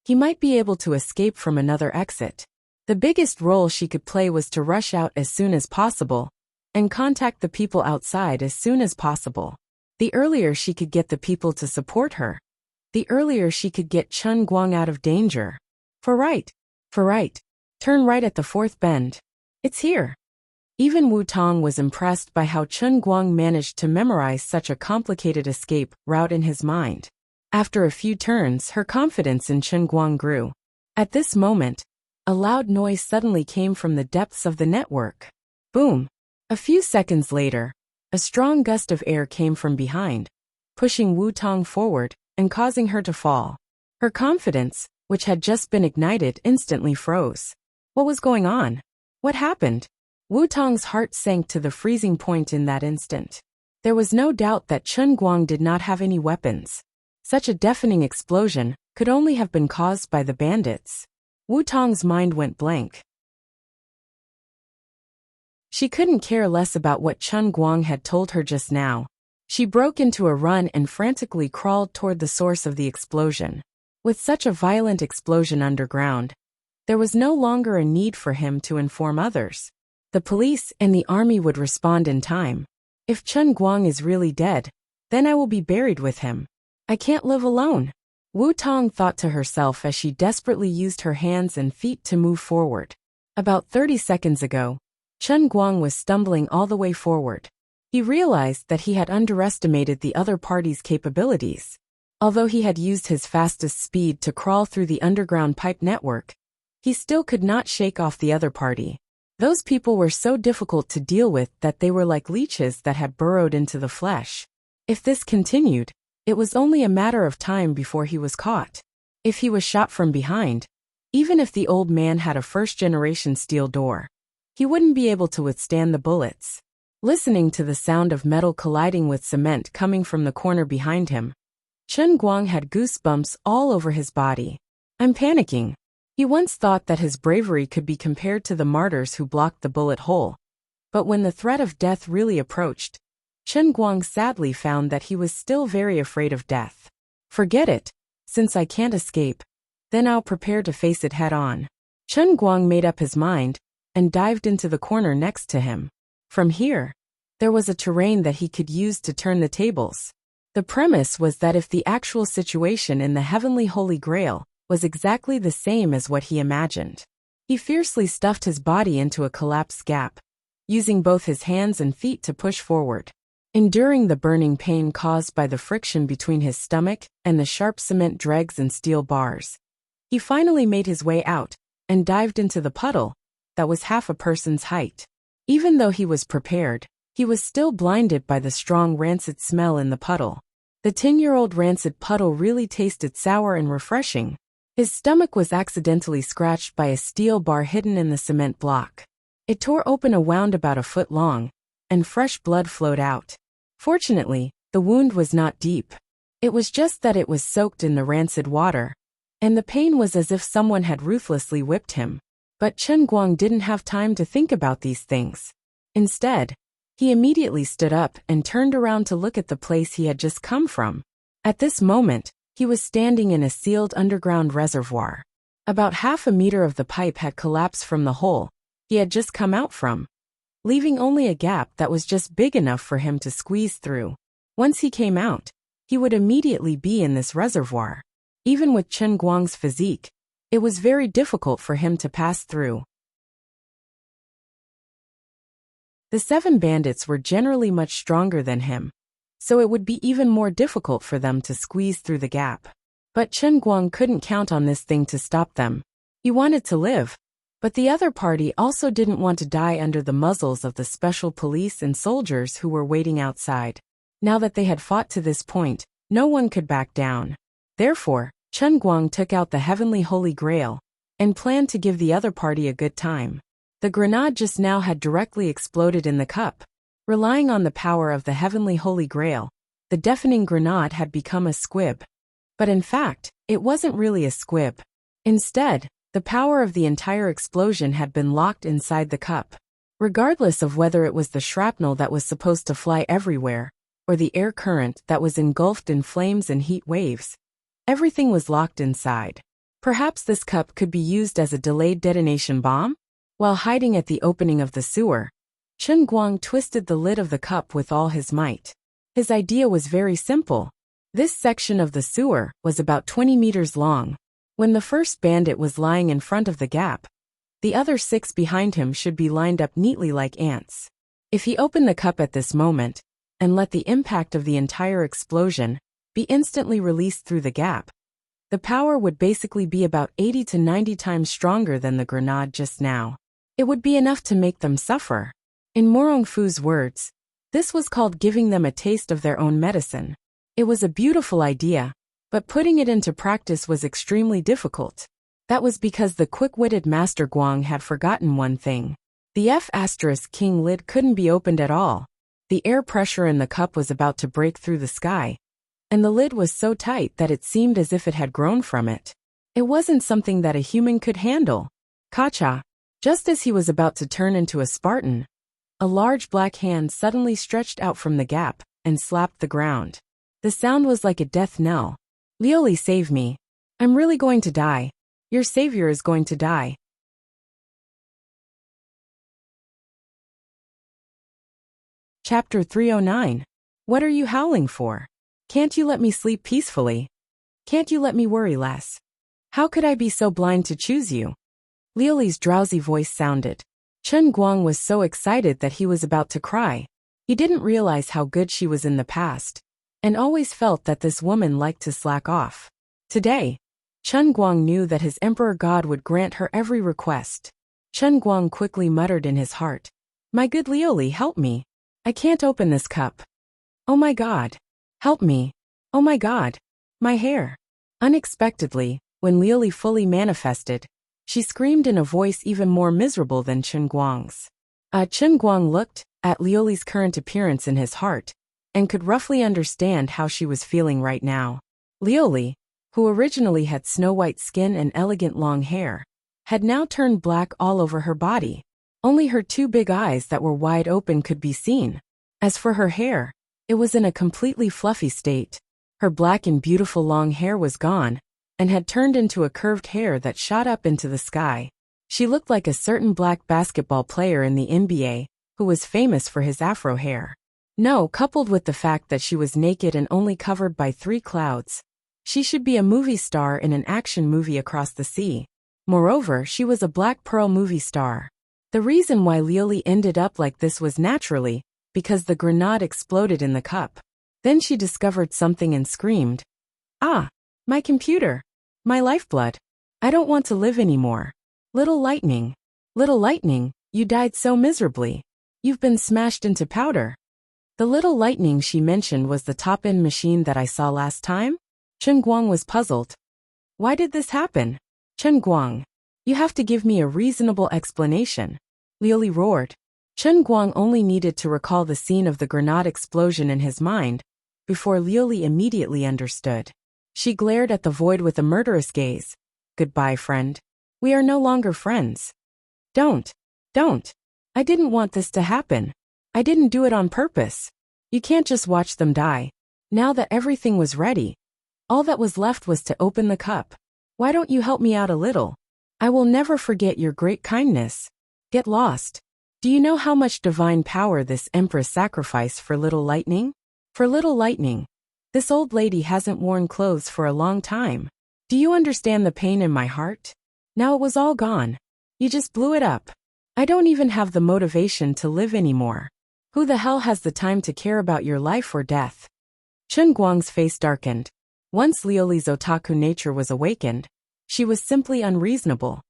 he might be able to escape from another exit. The biggest role she could play was to rush out as soon as possible and contact the people outside as soon as possible. The earlier she could get the people to support her, the earlier she could get Chen Guang out of danger. For right. Turn right at the 4th bend. It's here. Even Wu Tong was impressed by how Chen Guang managed to memorize such a complicated escape route in his mind. After a few turns, her confidence in Chen Guang grew. At this moment, a loud noise suddenly came from the depths of the network. Boom! A few seconds later, a strong gust of air came from behind, pushing Wu Tong forward and causing her to fall. Her confidence, which had just been ignited, instantly froze. What was going on? What happened? Wu Tong's heart sank to the freezing point in that instant. There was no doubt that Chen Guang did not have any weapons. Such a deafening explosion could only have been caused by the bandits. Wu Tong's mind went blank. She couldn't care less about what Chen Guang had told her just now. She broke into a run and frantically crawled toward the source of the explosion. With such a violent explosion underground, there was no longer a need for him to inform others. The police and the army would respond in time. If Chen Guang is really dead, then I will be buried with him. I can't live alone. Wu Tong thought to herself as she desperately used her hands and feet to move forward. About 30 seconds ago, Chen Guang was stumbling all the way forward. He realized that he had underestimated the other party's capabilities. Although he had used his fastest speed to crawl through the underground pipe network, he still could not shake off the other party. Those people were so difficult to deal with that they were like leeches that had burrowed into the flesh. If this continued, it was only a matter of time before he was caught. If he was shot from behind, even if the old man had a first-generation steel door, he wouldn't be able to withstand the bullets. Listening to the sound of metal colliding with cement coming from the corner behind him, Chen Guang had goosebumps all over his body. I'm panicking. He once thought that his bravery could be compared to the martyrs who blocked the bullet hole. But when the threat of death really approached, Chen Guang sadly found that he was still very afraid of death. Forget it. Since I can't escape, then I'll prepare to face it head-on. Chen Guang made up his mind and dived into the corner next to him. From here, there was a terrain that he could use to turn the tables. The premise was that if the actual situation in the Heavenly Holy Grail was exactly the same as what he imagined, he fiercely stuffed his body into a collapsed gap, using both his hands and feet to push forward. Enduring the burning pain caused by the friction between his stomach and the sharp cement dregs and steel bars, he finally made his way out and dived into the puddle that was half a person's height. Even though he was prepared, he was still blinded by the strong rancid smell in the puddle. The 10-year-old rancid puddle really tasted sour and refreshing. His stomach was accidentally scratched by a steel bar hidden in the cement block. It tore open a wound about a foot long, and fresh blood flowed out. Fortunately, the wound was not deep. It was just that it was soaked in the rancid water, and the pain was as if someone had ruthlessly whipped him. But Chen Guang didn't have time to think about these things. Instead, he immediately stood up and turned around to look at the place he had just come from. At this moment, he was standing in a sealed underground reservoir. About half a meter of the pipe had collapsed from the hole he had just come out from, leaving only a gap that was just big enough for him to squeeze through. Once he came out, he would immediately be in this reservoir. Even with Chen Guang's physique, it was very difficult for him to pass through. The 7 bandits were generally much stronger than him, so it would be even more difficult for them to squeeze through the gap. But Chen Guang couldn't count on this thing to stop them. He wanted to live, but the other party also didn't want to die under the muzzles of the special police and soldiers who were waiting outside. Now that they had fought to this point, no one could back down. Therefore, Chen Guang took out the Heavenly Holy Grail and planned to give the other party a good time. The grenade just now had directly exploded in the cup. Relying on the power of the Heavenly Holy Grail, the deafening grenade had become a squib. But in fact, it wasn't really a squib. Instead, the power of the entire explosion had been locked inside the cup. Regardless of whether it was the shrapnel that was supposed to fly everywhere, or the air current that was engulfed in flames and heat waves, everything was locked inside. Perhaps this cup could be used as a delayed detonation bomb? While hiding at the opening of the sewer, Chen Guang twisted the lid of the cup with all his might. His idea was very simple. This section of the sewer was about 20 meters long. When the first bandit was lying in front of the gap, the other 6 behind him should be lined up neatly like ants. If he opened the cup at this moment, and let the impact of the entire explosion be instantly released through the gap, the power would basically be about 80 to 90 times stronger than the grenade just now. It would be enough to make them suffer. In Morong Fu's words, this was called giving them a taste of their own medicine. It was a beautiful idea, but putting it into practice was extremely difficult. That was because the quick-witted Master Guang had forgotten one thing. The F*King lid couldn't be opened at all. The air pressure in the cup was about to break through the sky, and the lid was so tight that it seemed as if it had grown from it. It wasn't something that a human could handle. Kacha! Just as he was about to turn into a Spartan, a large black hand suddenly stretched out from the gap and slapped the ground. The sound was like a death knell. Lioli, save me. I'm really going to die. Your savior is going to die. Chapter 309. What are you howling for? Can't you let me sleep peacefully? Can't you let me worry less? How could I be so blind to choose you? Lioli's drowsy voice sounded. Chen Guang was so excited that he was about to cry. He didn't realize how good she was in the past, and always felt that this woman liked to slack off. Today, Chen Guang knew that his emperor god would grant her every request. Chen Guang quickly muttered in his heart, "My good Lioli, help me. I can't open this cup. Oh my god. Help me. Oh my god. My hair." Unexpectedly, when Lioli fully manifested, she screamed in a voice even more miserable than Chen Guang's. Chen Guang looked at Lioli's current appearance in his heart, and could roughly understand how she was feeling right now. Lioli, who originally had snow-white skin and elegant long hair, had now turned black all over her body. Only her two big eyes that were wide open could be seen. As for her hair, it was in a completely fluffy state. Her black and beautiful long hair was gone, and had turned into a curved hair that shot up into the sky. She looked like a certain black basketball player in the NBA, who was famous for his afro hair. No, coupled with the fact that she was naked and only covered by 3 clouds. She should be a movie star in an action movie across the sea. Moreover, she was a Black Pearl movie star. The reason why Lioli ended up like this was naturally because the grenade exploded in the cup. Then she discovered something and screamed, "Ah! My computer! My lifeblood! I don't want to live anymore. Little lightning, you died so miserably. You've been smashed into powder." The little lightning she mentioned was the top-end machine that I saw last time? Chen Guang was puzzled. Why did this happen? Chen Guang, you have to give me a reasonable explanation. Lioli roared. Chen Guang only needed to recall the scene of the grenade explosion in his mind before Lioli immediately understood. She glared at the void with a murderous gaze. Goodbye, friend. We are no longer friends. Don't. I didn't want this to happen. I didn't do it on purpose. You can't just watch them die. Now that everything was ready, all that was left was to open the cup. Why don't you help me out a little? I will never forget your great kindness. Get lost. Do you know how much divine power this empress sacrificed for little lightning? For little lightning. This old lady hasn't worn clothes for a long time. Do you understand the pain in my heart? Now it was all gone. You just blew it up. I don't even have the motivation to live anymore. Who the hell has the time to care about your life or death? Chen Guang's face darkened. Once Lioli's otaku nature was awakened, she was simply unreasonable.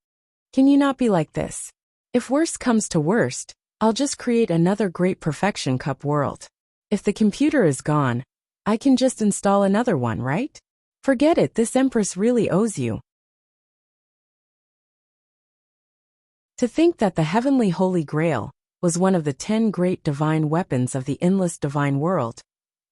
Can you not be like this? If worst comes to worst, I'll just create another Great Perfection Cup world. If the computer is gone, I can just install another one, right? Forget it, this empress really owes you. To think that the heavenly Holy Grail was one of the 10 great divine weapons of the endless divine world,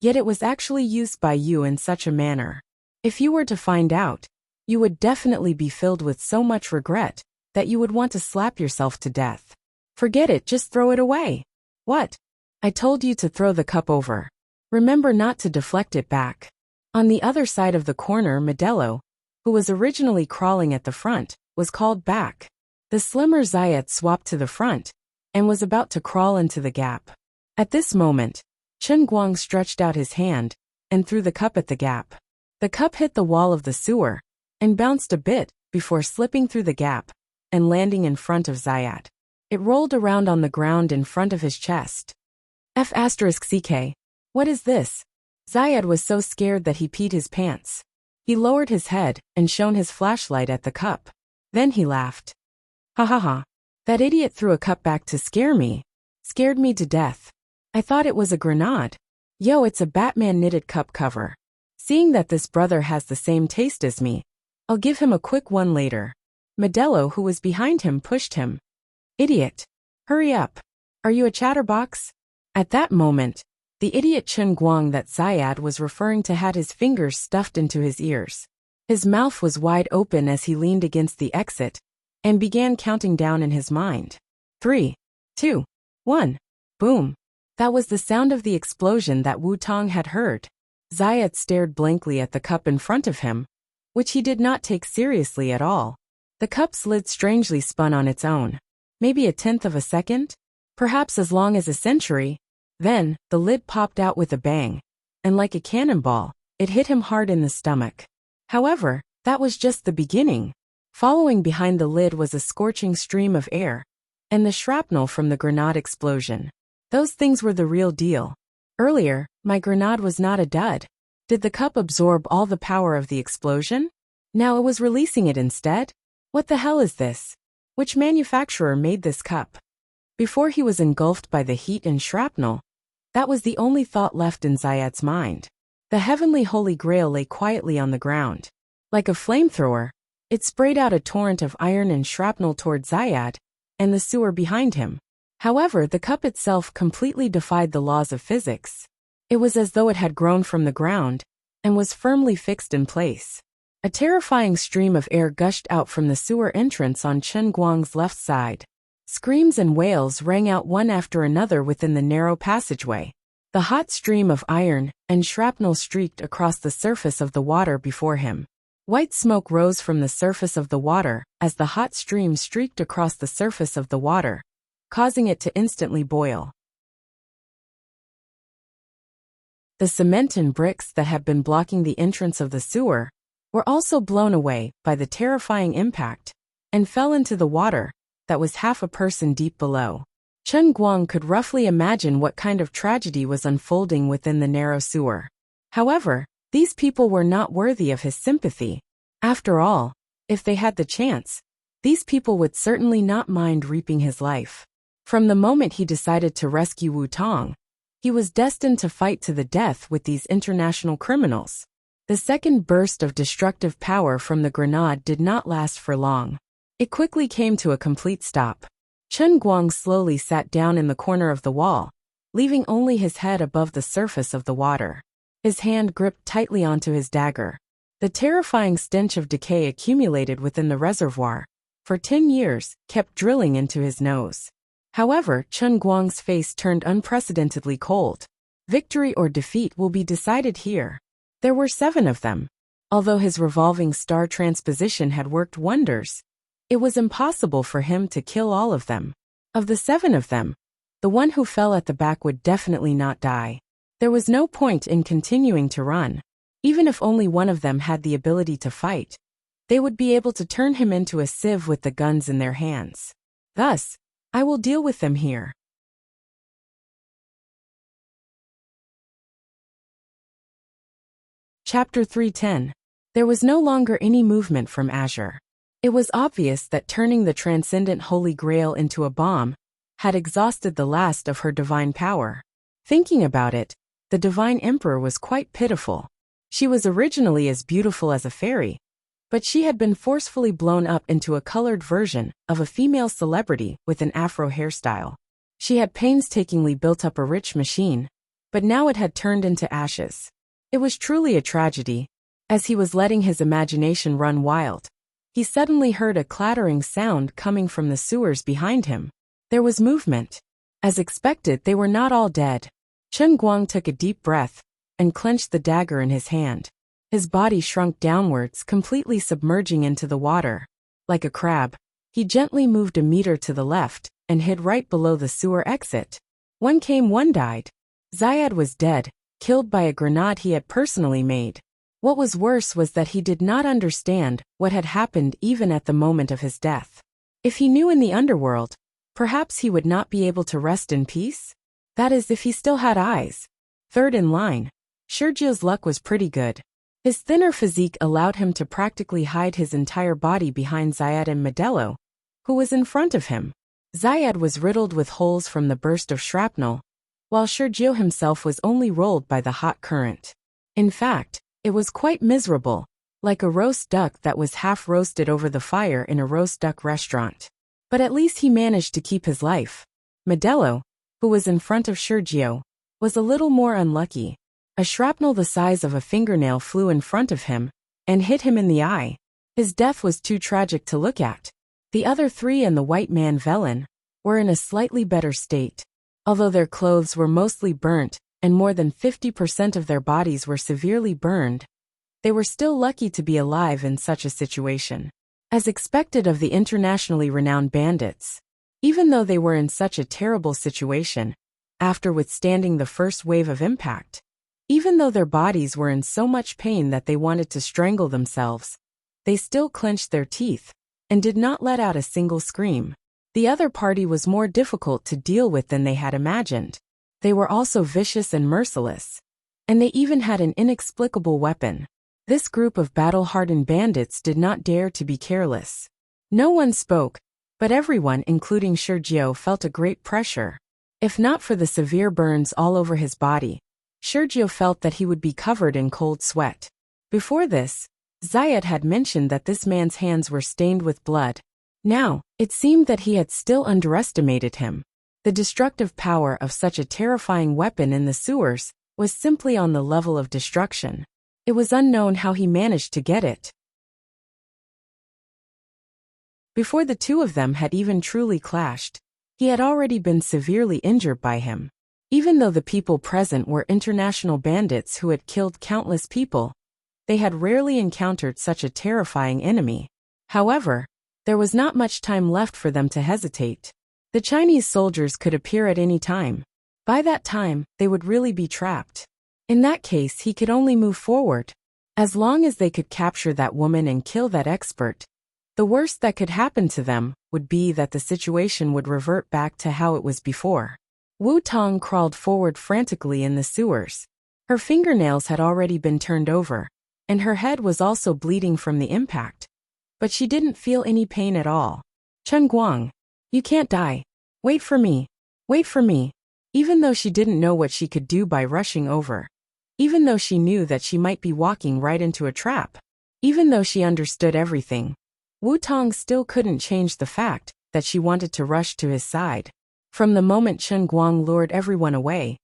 yet it was actually used by you in such a manner. If you were to find out, you would definitely be filled with so much regret that you would want to slap yourself to death. Forget it, just throw it away. What? I told you to throw the cup over. Remember not to deflect it back. On the other side of the corner, Modelo, who was originally crawling at the front, was called back. The slimmer Zayat swapped to the front and was about to crawl into the gap. At this moment, Chen Guang stretched out his hand and threw the cup at the gap. The cup hit the wall of the sewer and bounced a bit before slipping through the gap and landing in front of Zayat. It rolled around on the ground in front of his chest. F***CK. What is this? Zayat was so scared that he peed his pants. He lowered his head and shone his flashlight at the cup. Then he laughed. Ha ha ha. That idiot threw a cup back to scare me. Scared me to death. I thought it was a grenade. Yo, it's a Batman knitted cup cover. Seeing that this brother has the same taste as me, I'll give him a quick one later. Modelo, who was behind him, pushed him. Idiot. Hurry up. Are you a chatterbox? At that moment, the idiot Chen Guang that Zayat was referring to had his fingers stuffed into his ears. His mouth was wide open as he leaned against the exit and began counting down in his mind. 3, 2, 1. Boom. That was the sound of the explosion that Wu Tong had heard. Zayat stared blankly at the cup in front of him, which he did not take seriously at all. The cup's lid strangely spun on its own. Maybe a tenth of a second? Perhaps as long as a century. Then, the lid popped out with a bang, and like a cannonball, it hit him hard in the stomach. However, that was just the beginning. Following behind the lid was a scorching stream of air, and the shrapnel from the grenade explosion. Those things were the real deal. Earlier, my grenade was not a dud. Did the cup absorb all the power of the explosion? Now it was releasing it instead? What the hell is this? Which manufacturer made this cup? Before he was engulfed by the heat and shrapnel, that was the only thought left in Zayat's mind. The heavenly Holy Grail lay quietly on the ground. Like a flamethrower, it sprayed out a torrent of iron and shrapnel toward Zayat and the sewer behind him. However, the cup itself completely defied the laws of physics. It was as though it had grown from the ground and was firmly fixed in place. A terrifying stream of air gushed out from the sewer entrance on Chen Guang's left side. Screams and wails rang out one after another within the narrow passageway. The hot stream of iron and shrapnel streaked across the surface of the water before him. White smoke rose from the surface of the water as the hot stream streaked across the surface of the water, causing it to instantly boil. The cement and bricks that had been blocking the entrance of the sewer were also blown away by the terrifying impact and fell into the water that was half a person deep below. Chen Guang could roughly imagine what kind of tragedy was unfolding within the narrow sewer. However, these people were not worthy of his sympathy. After all, if they had the chance, these people would certainly not mind reaping his life. From the moment he decided to rescue Wu Tong, he was destined to fight to the death with these international criminals. The second burst of destructive power from the grenade did not last for long. It quickly came to a complete stop. Chen Guang slowly sat down in the corner of the wall, leaving only his head above the surface of the water. His hand gripped tightly onto his dagger. The terrifying stench of decay accumulated within the reservoir, for 10 years, kept drilling into his nose. However, Chen Guang's face turned unprecedentedly cold. Victory or defeat will be decided here. There were 7 of them. Although his revolving star transposition had worked wonders, it was impossible for him to kill all of them. Of the 7 of them, the one who fell at the back would definitely not die. There was no point in continuing to run. Even if only one of them had the ability to fight, they would be able to turn him into a sieve with the guns in their hands. Thus, I will deal with them here. Chapter 310. There was no longer any movement from Azure. It was obvious that turning the transcendent Holy Grail into a bomb had exhausted the last of her divine power. Thinking about it, the divine emperor was quite pitiful. She was originally as beautiful as a fairy, but she had been forcefully blown up into a colored version of a female celebrity with an afro hairstyle. She had painstakingly built up a rich machine, but now it had turned into ashes. It was truly a tragedy. As he was letting his imagination run wild, he suddenly heard a clattering sound coming from the sewers behind him. There was movement. As expected, they were not all dead. Chen Guang took a deep breath and clenched the dagger in his hand. His body shrunk downwards, completely submerging into the water. Like a crab, he gently moved a meter to the left and hid right below the sewer exit. One came, one died. Zayad was dead, killed by a grenade he had personally made. What was worse was that he did not understand what had happened even at the moment of his death. If he knew in the underworld, perhaps he would not be able to rest in peace? That is, if he still had eyes. Third in line, Sergio's luck was pretty good. His thinner physique allowed him to practically hide his entire body behind Zayad and Modelo, who was in front of him. Zayad was riddled with holes from the burst of shrapnel, while Sergio himself was only rolled by the hot current. In fact, it was quite miserable, like a roast duck that was half roasted over the fire in a roast duck restaurant. But at least he managed to keep his life. Modelo, who was in front of Sergio, was a little more unlucky. A shrapnel the size of a fingernail flew in front of him and hit him in the eye. His death was too tragic to look at. The other 3 and the white man Velen were in a slightly better state. Although their clothes were mostly burnt and more than 50% of their bodies were severely burned, they were still lucky to be alive in such a situation. As expected of the internationally renowned bandits, even though they were in such a terrible situation, after withstanding the first wave of impact, even though their bodies were in so much pain that they wanted to strangle themselves, they still clenched their teeth and did not let out a single scream. The other party was more difficult to deal with than they had imagined. They were also vicious and merciless, and they even had an inexplicable weapon. This group of battle-hardened bandits did not dare to be careless. No one spoke, but everyone, including Sergio, felt a great pressure. If not for the severe burns all over his body, Sergio felt that he would be covered in cold sweat. Before this, Zayad had mentioned that this man's hands were stained with blood. Now, it seemed that he had still underestimated him. The destructive power of such a terrifying weapon in the sewers was simply on the level of destruction. It was unknown how he managed to get it. Before the two of them had even truly clashed, he had already been severely injured by him. Even though the people present were international bandits who had killed countless people, they had rarely encountered such a terrifying enemy. However, there was not much time left for them to hesitate. The Chinese soldiers could appear at any time. By that time, they would really be trapped. In that case, he could only move forward. As long as they could capture that woman and kill that expert, the worst that could happen to them would be that the situation would revert back to how it was before. Wu Tong crawled forward frantically in the sewers. Her fingernails had already been turned over, and her head was also bleeding from the impact. But she didn't feel any pain at all. Chen Guang, you can't die. Wait for me. Wait for me. Even though she didn't know what she could do by rushing over. Even though she knew that she might be walking right into a trap. Even though she understood everything, Wu Tong still couldn't change the fact that she wanted to rush to his side. From the moment Chen Guang lured everyone away,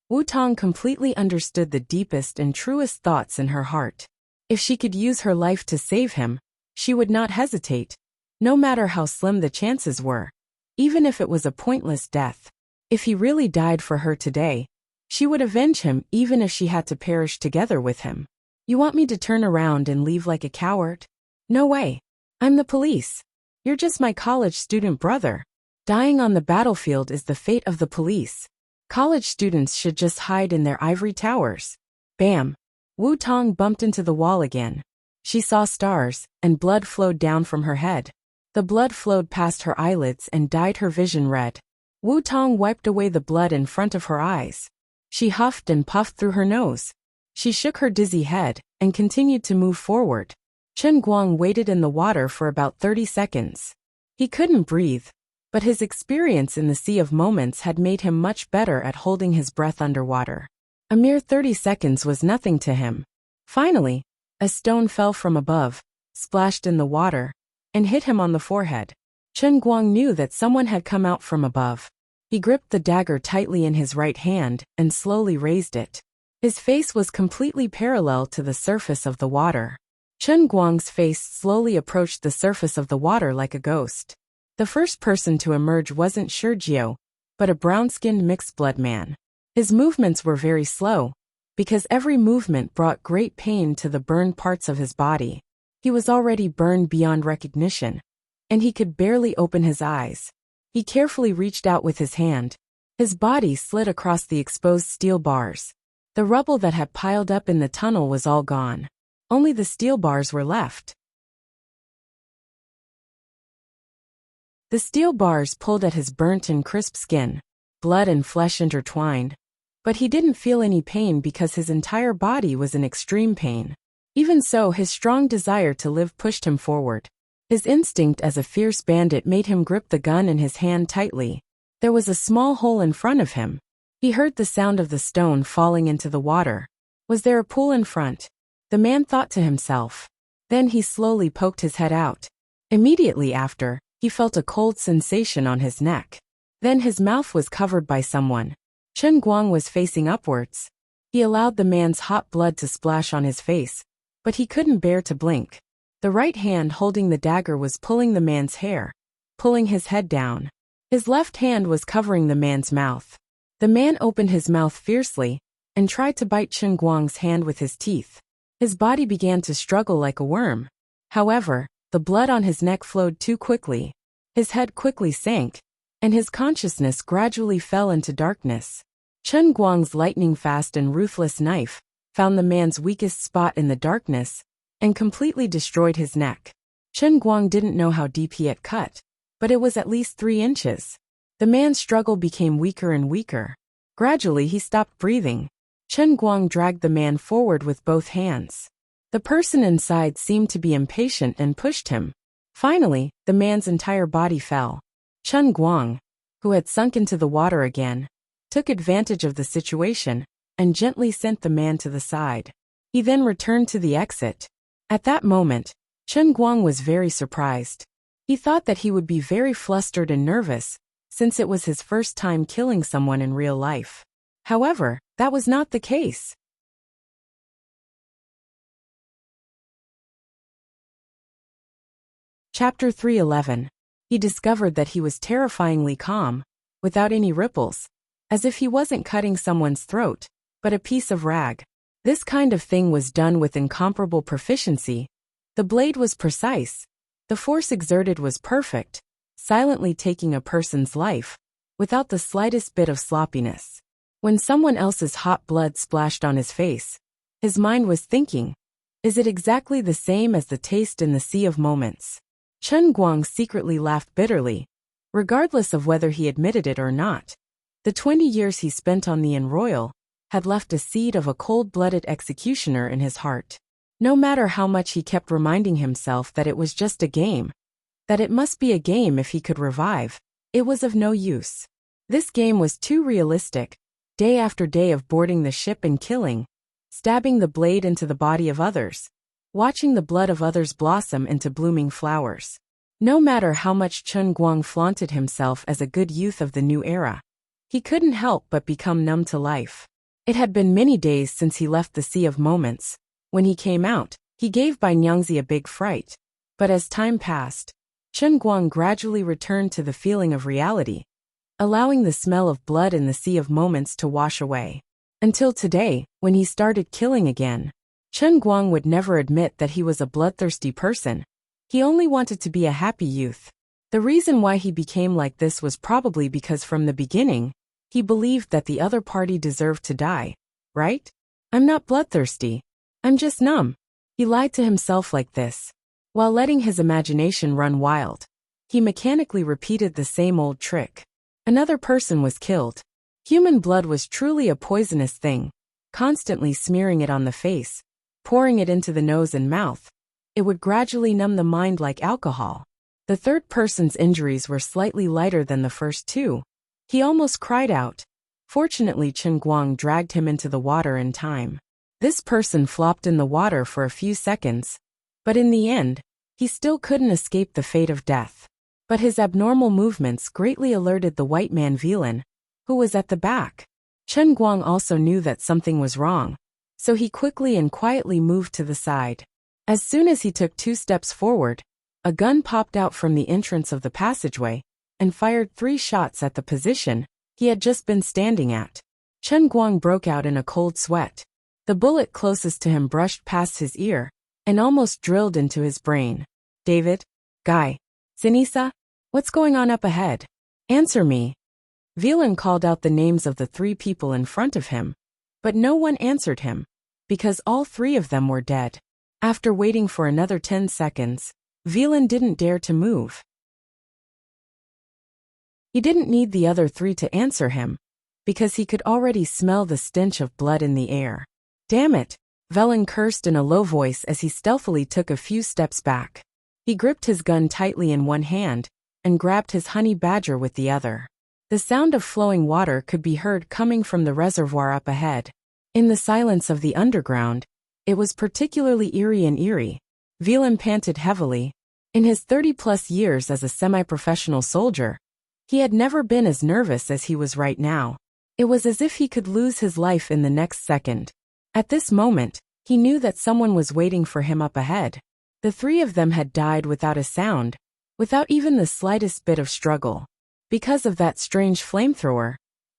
Wu Tong completely understood the deepest and truest thoughts in her heart. If she could use her life to save him, she would not hesitate, no matter how slim the chances were, even if it was a pointless death. If he really died for her today, she would avenge him even if she had to perish together with him. You want me to turn around and leave like a coward? No way. I'm the police. You're just my college student brother. Dying on the battlefield is the fate of the police. College students should just hide in their ivory towers. Bam! Wu Tong bumped into the wall again. She saw stars, and blood flowed down from her head. The blood flowed past her eyelids and dyed her vision red. Wu Tong wiped away the blood in front of her eyes. She huffed and puffed through her nose. She shook her dizzy head and continued to move forward. Chen Guang waited in the water for about 30 seconds. He couldn't breathe, but his experience in the Sea of Moments had made him much better at holding his breath underwater. A mere 30 seconds was nothing to him. Finally, a stone fell from above, splashed in the water, and hit him on the forehead. Chen Guang knew that someone had come out from above. He gripped the dagger tightly in his right hand and slowly raised it. His face was completely parallel to the surface of the water. Chen Guang's face slowly approached the surface of the water like a ghost. The first person to emerge wasn't Shurjiao, but a brown-skinned mixed-blood man. His movements were very slow, because every movement brought great pain to the burned parts of his body. He was already burned beyond recognition, and he could barely open his eyes. He carefully reached out with his hand. His body slid across the exposed steel bars. The rubble that had piled up in the tunnel was all gone. Only the steel bars were left. The steel bars pulled at his burnt and crisp skin. Blood and flesh intertwined. But he didn't feel any pain because his entire body was in extreme pain. Even so, his strong desire to live pushed him forward. His instinct as a fierce bandit made him grip the gun in his hand tightly. There was a small hole in front of him. He heard the sound of the stone falling into the water. Was there a pool in front? The man thought to himself. Then he slowly poked his head out. Immediately after, he felt a cold sensation on his neck. Then his mouth was covered by someone. Chen Guang was facing upwards. He allowed the man's hot blood to splash on his face, but he couldn't bear to blink. The right hand holding the dagger was pulling the man's hair, pulling his head down. His left hand was covering the man's mouth. The man opened his mouth fiercely and tried to bite Chen Guang's hand with his teeth. His body began to struggle like a worm. However, the blood on his neck flowed too quickly. His head quickly sank, and his consciousness gradually fell into darkness. Chen Guang's lightning-fast and ruthless knife found the man's weakest spot in the darkness and completely destroyed his neck. Chen Guang didn't know how deep he had cut, but it was at least 3 inches. The man's struggle became weaker and weaker. Gradually, he stopped breathing. Chen Guang dragged the man forward with both hands. The person inside seemed to be impatient and pushed him. Finally, the man's entire body fell. Chen Guang, who had sunk into the water again, took advantage of the situation and gently sent the man to the side. He then returned to the exit. At that moment, Chen Guang was very surprised. He thought that he would be very flustered and nervous, since it was his first time killing someone in real life. However, that was not the case. Chapter 311. He discovered that he was terrifyingly calm, without any ripples, as if he wasn't cutting someone's throat, but a piece of rag. This kind of thing was done with incomparable proficiency. The blade was precise. The force exerted was perfect, silently taking a person's life, without the slightest bit of sloppiness. When someone else's hot blood splashed on his face, his mind was thinking, is it exactly the same as the taste in the sea of moments? Chen Guang secretly laughed bitterly, regardless of whether he admitted it or not. The 20 years he spent on the Inn Royal had left a seed of a cold-blooded executioner in his heart. No matter how much he kept reminding himself that it was just a game, that it must be a game if he could revive, it was of no use. This game was too realistic, day after day of boarding the ship and killing, stabbing the blade into the body of others, watching the blood of others blossom into blooming flowers. No matter how much Chen Guang flaunted himself as a good youth of the new era, he couldn't help but become numb to life. It had been many days since he left the Sea of Moments. When he came out, he gave Bai Nyangzi a big fright. But as time passed, Chen Guang gradually returned to the feeling of reality, allowing the smell of blood in the Sea of Moments to wash away. Until today, when he started killing again, Chen Guang would never admit that he was a bloodthirsty person. He only wanted to be a happy youth. The reason why he became like this was probably because from the beginning, he believed that the other party deserved to die, right? I'm not bloodthirsty. I'm just numb. He lied to himself like this. While letting his imagination run wild, he mechanically repeated the same old trick. Another person was killed. Human blood was truly a poisonous thing. Constantly smearing it on the face, pouring it into the nose and mouth, it would gradually numb the mind like alcohol. The third person's injuries were slightly lighter than the first two. He almost cried out. Fortunately, Chen Guang dragged him into the water in time. This person flopped in the water for a few seconds, but in the end, he still couldn't escape the fate of death. But his abnormal movements greatly alerted the white man Villain, who was at the back. Chen Guang also knew that something was wrong, so he quickly and quietly moved to the side. As soon as he took 2 steps forward, a gun popped out from the entrance of the passageway and fired 3 shots at the position he had just been standing at. Chen Guang broke out in a cold sweat. The bullet closest to him brushed past his ear and almost drilled into his brain. David? Guy? Sinisa? What's going on up ahead? Answer me. Villain called out the names of the 3 people in front of him, but no one answered him, because all 3 of them were dead. After waiting for another 10 seconds, Villain didn't dare to move. He didn't need the other 3 to answer him, because he could already smell the stench of blood in the air. Damn it! Villain cursed in a low voice as he stealthily took a few steps back. He gripped his gun tightly in one hand and grabbed his honey badger with the other. The sound of flowing water could be heard coming from the reservoir up ahead. In the silence of the underground, it was particularly eerie. Villain panted heavily. In his 30-plus years as a semi-professional soldier, he had never been as nervous as he was right now. It was as if he could lose his life in the next second. At this moment, he knew that someone was waiting for him up ahead. The 3 of them had died without a sound, without even the slightest bit of struggle. Because of that strange flamethrower,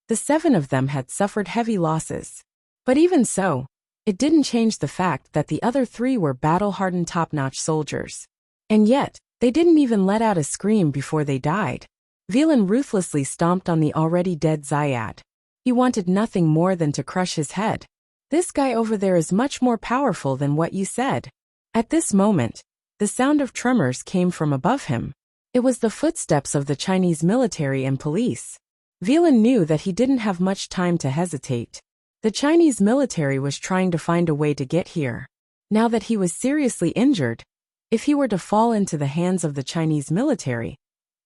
the 7 of them had suffered heavy losses. But even so, it didn't change the fact that the other 3 were battle-hardened top-notch soldiers. And yet, they didn't even let out a scream before they died. Villain ruthlessly stomped on the already dead Zayad. He wanted nothing more than to crush his head. This guy over there is much more powerful than what you said. At this moment, the sound of tremors came from above him. It was the footsteps of the Chinese military and police. Villain knew that he didn't have much time to hesitate. The Chinese military was trying to find a way to get here. Now that he was seriously injured, if he were to fall into the hands of the Chinese military,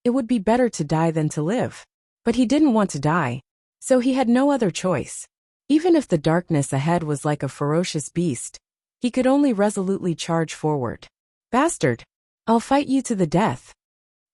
it would be better to die than to live. But he didn't want to die, so he had no other choice. Even if the darkness ahead was like a ferocious beast, he could only resolutely charge forward. Bastard! I'll fight you to the death.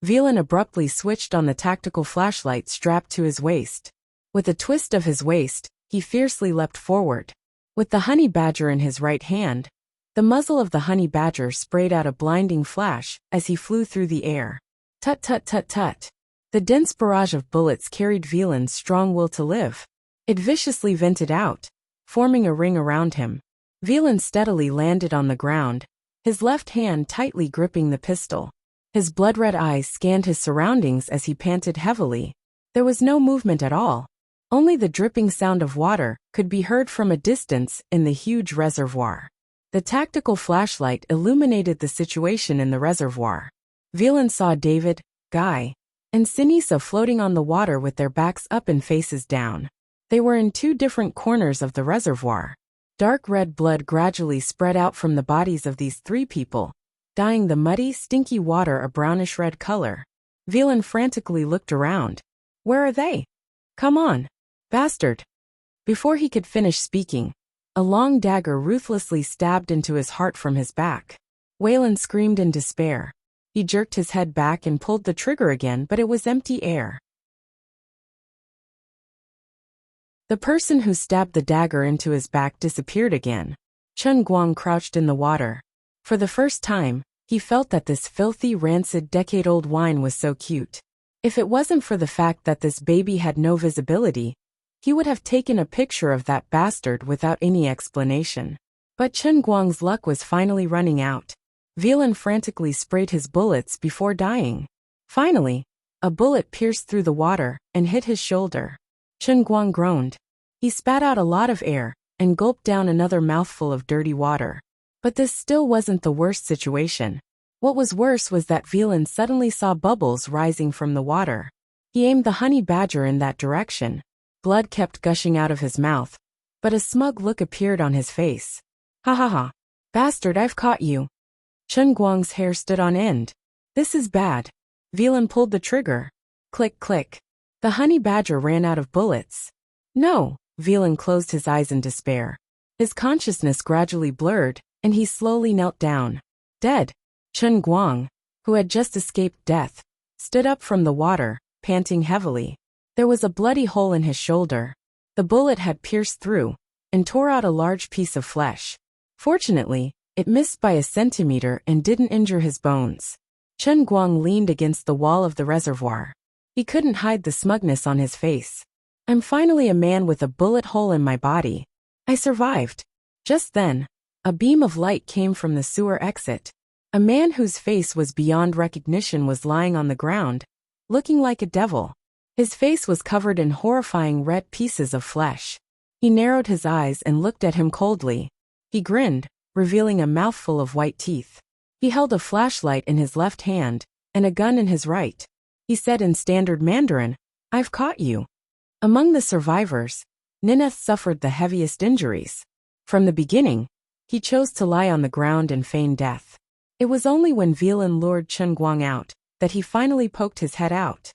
Villain abruptly switched on the tactical flashlight strapped to his waist. With a twist of his waist, he fiercely leapt forward. With the honey badger in his right hand, The muzzle of the honey badger sprayed out a blinding flash as he flew through the air. Tut tut tut tut. The dense barrage of bullets carried Veland's strong will to live. It viciously vented out, forming a ring around him. Veland steadily landed on the ground, his left hand tightly gripping the pistol. His blood-red eyes scanned his surroundings as he panted heavily. There was no movement at all. Only the dripping sound of water could be heard from a distance in the huge reservoir. The tactical flashlight illuminated the situation in the reservoir. Veland saw David, Guy, and Sinisa floating on the water with their backs up and faces down. They were in two different corners of the reservoir. Dark red blood gradually spread out from the bodies of these three people, dyeing the muddy, stinky water a brownish-red color. Veland frantically looked around. Where are they? Come on, bastard. Before he could finish speaking, a long dagger ruthlessly stabbed into his heart from his back. Wayland screamed in despair. He jerked his head back and pulled the trigger again, but it was empty air. The person who stabbed the dagger into his back disappeared again. Chen Guang crouched in the water. For the first time, he felt that this filthy, rancid, decade-old wine was so cute. If it wasn't for the fact that this baby had no visibility, he would have taken a picture of that bastard without any explanation. But Chen Guang's luck was finally running out. Veland frantically sprayed his bullets before dying. Finally, a bullet pierced through the water and hit his shoulder. Chen Guang groaned. He spat out a lot of air and gulped down another mouthful of dirty water. But this still wasn't the worst situation. What was worse was that Veland suddenly saw bubbles rising from the water. He aimed the honey badger in that direction. Blood kept gushing out of his mouth, but a smug look appeared on his face. Ha ha ha. Bastard, I've caught you. Chen Guang's hair stood on end. This is bad. Veland pulled the trigger. Click click. The honey badger ran out of bullets. No, Veland closed his eyes in despair. His consciousness gradually blurred, and he slowly knelt down. Dead. Chen Guang, who had just escaped death, stood up from the water, panting heavily. There was a bloody hole in his shoulder. The bullet had pierced through and tore out a large piece of flesh. Fortunately, it missed by a centimeter and didn't injure his bones. Chen Guang leaned against the wall of the reservoir. He couldn't hide the smugness on his face. I'm finally a man with a bullet hole in my body. I survived. Just then, a beam of light came from the sewer exit. A man whose face was beyond recognition was lying on the ground, looking like a devil. His face was covered in horrifying red pieces of flesh. He narrowed his eyes and looked at him coldly. He grinned, revealing a mouthful of white teeth. He held a flashlight in his left hand and a gun in his right. He said in standard Mandarin, I've caught you. Among the survivors, Nineth suffered the heaviest injuries. From the beginning, he chose to lie on the ground and feign death. It was only when Veland lured Chen Guang out that he finally poked his head out.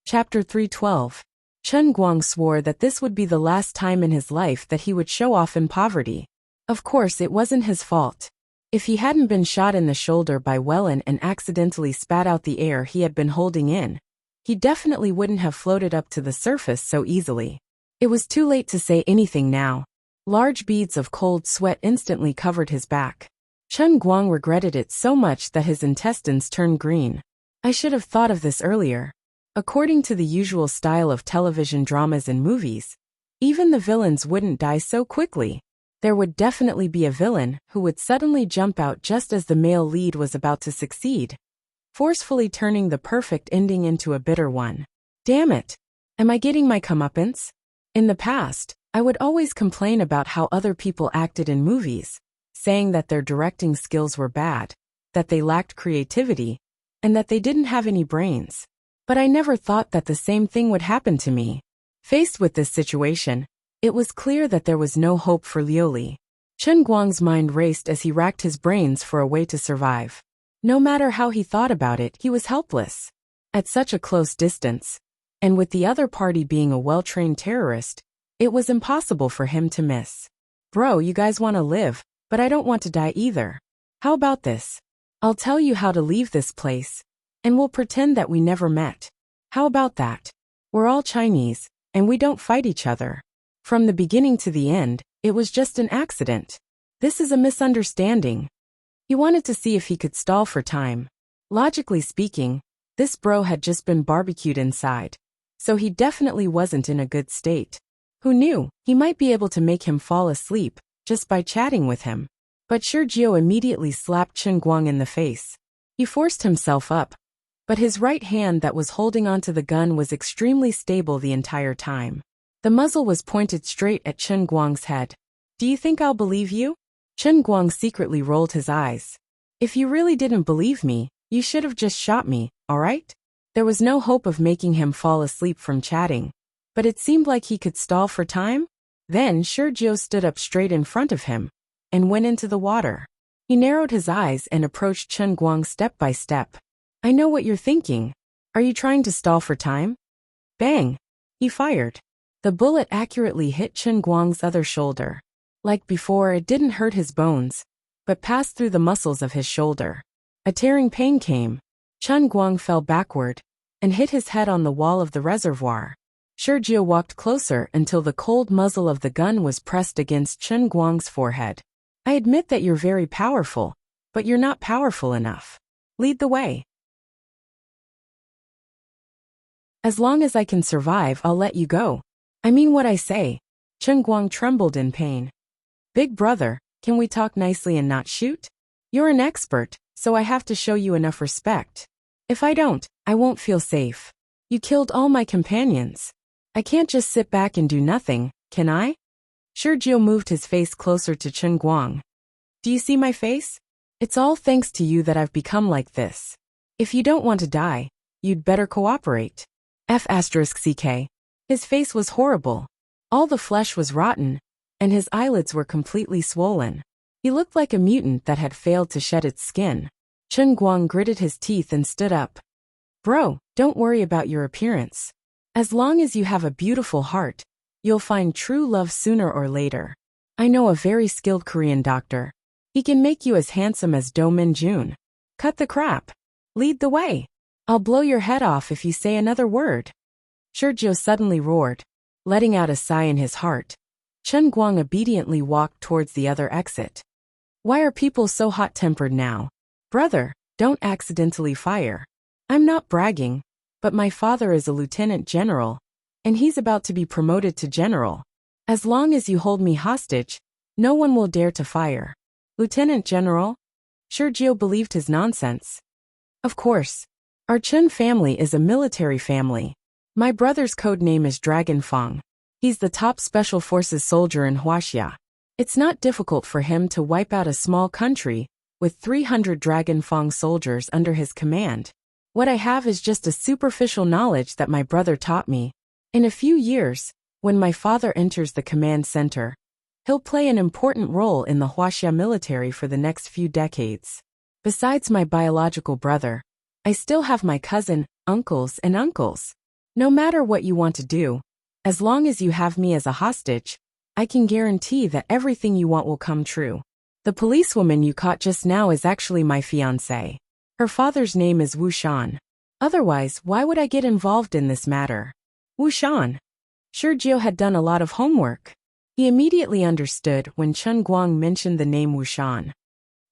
Chapter 312. Chen Guang swore that this would be the last time in his life that he would show off in poverty. Of course, it wasn't his fault. If he hadn't been shot in the shoulder by Wellen and accidentally spat out the air he had been holding in, he definitely wouldn't have floated up to the surface so easily. It was too late to say anything now. Large beads of cold sweat instantly covered his back. Chen Guang regretted it so much that his intestines turned green. I should have thought of this earlier. According to the usual style of television dramas and movies, even the villains wouldn't die so quickly. There would definitely be a villain who would suddenly jump out just as the male lead was about to succeed, forcefully turning the perfect ending into a bitter one. Damn it! Am I getting my comeuppance? In the past, I would always complain about how other people acted in movies, saying that their directing skills were bad, that they lacked creativity, and that they didn't have any brains. But I never thought that the same thing would happen to me. Faced with this situation, it was clear that there was no hope for Liuli. Chen Guang's mind raced as he racked his brains for a way to survive. No matter how he thought about it, he was helpless. At such a close distance, and with the other party being a well-trained terrorist, it was impossible for him to miss. Bro, you guys want to live, but I don't want to die either. How about this? I'll tell you how to leave this place, and we'll pretend that we never met. How about that? We're all Chinese, and we don't fight each other. From the beginning to the end, it was just an accident. This is a misunderstanding. He wanted to see if he could stall for time. Logically speaking, this bro had just been barbecued inside, so he definitely wasn't in a good state. Who knew, he might be able to make him fall asleep, just by chatting with him. But Sergio immediately slapped Chen Guang in the face. He forced himself up, but his right hand that was holding onto the gun was extremely stable the entire time. The muzzle was pointed straight at Chen Guang's head. Do you think I'll believe you? Chen Guang secretly rolled his eyes. If you really didn't believe me, you should have just shot me, alright? There was no hope of making him fall asleep from chatting, but it seemed like he could stall for time. Then Sergio stood up straight in front of him and went into the water. He narrowed his eyes and approached Chen Guang step by step. I know what you're thinking. Are you trying to stall for time? Bang! He fired. The bullet accurately hit Chen Guang's other shoulder. Like before, it didn't hurt his bones, but passed through the muscles of his shoulder. A tearing pain came. Chen Guang fell backward and hit his head on the wall of the reservoir. Sergio walked closer until the cold muzzle of the gun was pressed against Chen Guang's forehead. I admit that you're very powerful, but you're not powerful enough. Lead the way. As long as I can survive, I'll let you go. I mean what I say. Chen Guang trembled in pain. Big brother, can we talk nicely and not shoot? You're an expert, so I have to show you enough respect. If I don't, I won't feel safe. You killed all my companions. I can't just sit back and do nothing, can I? Sergio moved his face closer to Chen Guang. Do you see my face? It's all thanks to you that I've become like this. If you don't want to die, you'd better cooperate. F***ck. His face was horrible. All the flesh was rotten, and his eyelids were completely swollen. He looked like a mutant that had failed to shed its skin. Chen Guang gritted his teeth and stood up. Bro, don't worry about your appearance. As long as you have a beautiful heart, you'll find true love sooner or later. I know a very skilled Korean doctor. He can make you as handsome as Do Min Jun. Cut the crap. Lead the way. I'll blow your head off if you say another word. Sergio suddenly roared, letting out a sigh in his heart. Chen Guang obediently walked towards the other exit. Why are people so hot-tempered now? Brother, don't accidentally fire. I'm not bragging, but my father is a lieutenant general, and he's about to be promoted to general. As long as you hold me hostage, no one will dare to fire. Lieutenant General? Sergio believed his nonsense. Of course. Our Chen family is a military family. My brother's code name is Dragon Fong. He's the top special forces soldier in Wuxia. It's not difficult for him to wipe out a small country with 300 Dragon Fong soldiers under his command. What I have is just a superficial knowledge that my brother taught me. In a few years, when my father enters the command center, he'll play an important role in the Wuxia military for the next few decades. Besides my biological brother, I still have my cousin, uncles, and uncles. No matter what you want to do, as long as you have me as a hostage, I can guarantee that everything you want will come true. The policewoman you caught just now is actually my fiancée. Her father's name is Wuxian. Otherwise, why would I get involved in this matter? Wuxian. Sergio had done a lot of homework. He immediately understood when Chen Guang mentioned the name Wuxian.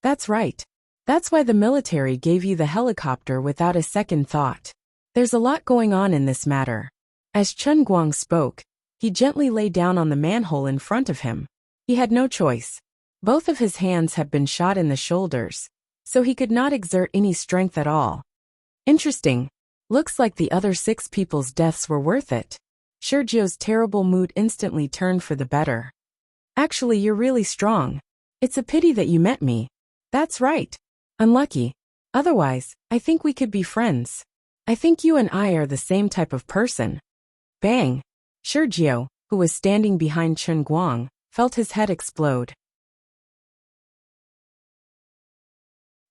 That's right. That's why the military gave you the helicopter without a second thought. There's a lot going on in this matter. As Chen Guang spoke, he gently lay down on the manhole in front of him. He had no choice. Both of his hands had been shot in the shoulders, so he could not exert any strength at all. Interesting. Looks like the other 6 people's deaths were worth it. Sergio's terrible mood instantly turned for the better. Actually, you're really strong. It's a pity that you met me. That's right. Unlucky. Otherwise, I think we could be friends. I think you and I are the same type of person. Bang. Sergio, who was standing behind Chen Guang, felt his head explode.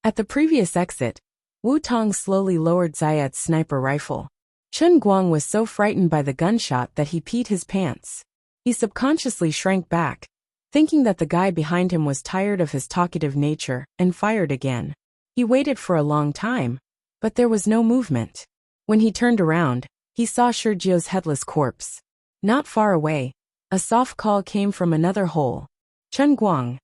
At the previous exit, Wu Tong slowly lowered Zayad's sniper rifle. Chen Guang was so frightened by the gunshot that he peed his pants. He subconsciously shrank back, thinking that the guy behind him was tired of his talkative nature, and fired again. He waited for a long time, but there was no movement. When he turned around, he saw Sergio's headless corpse. Not far away, a soft call came from another hole. Chen Guang.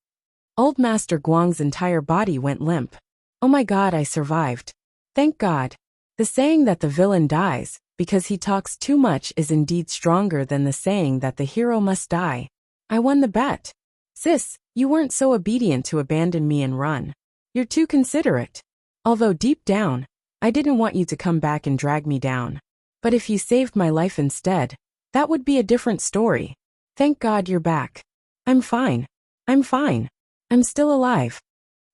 Old Master Guang's entire body went limp. Oh my God, I survived. Thank God. The saying that the villain dies because he talks too much is indeed stronger than the saying that the hero must die. I won the bet. Sis, you weren't so obedient to abandon me and run. You're too considerate. Although deep down, I didn't want you to come back and drag me down. But if you saved my life instead, that would be a different story. Thank God you're back. I'm fine. I'm fine. I'm still alive.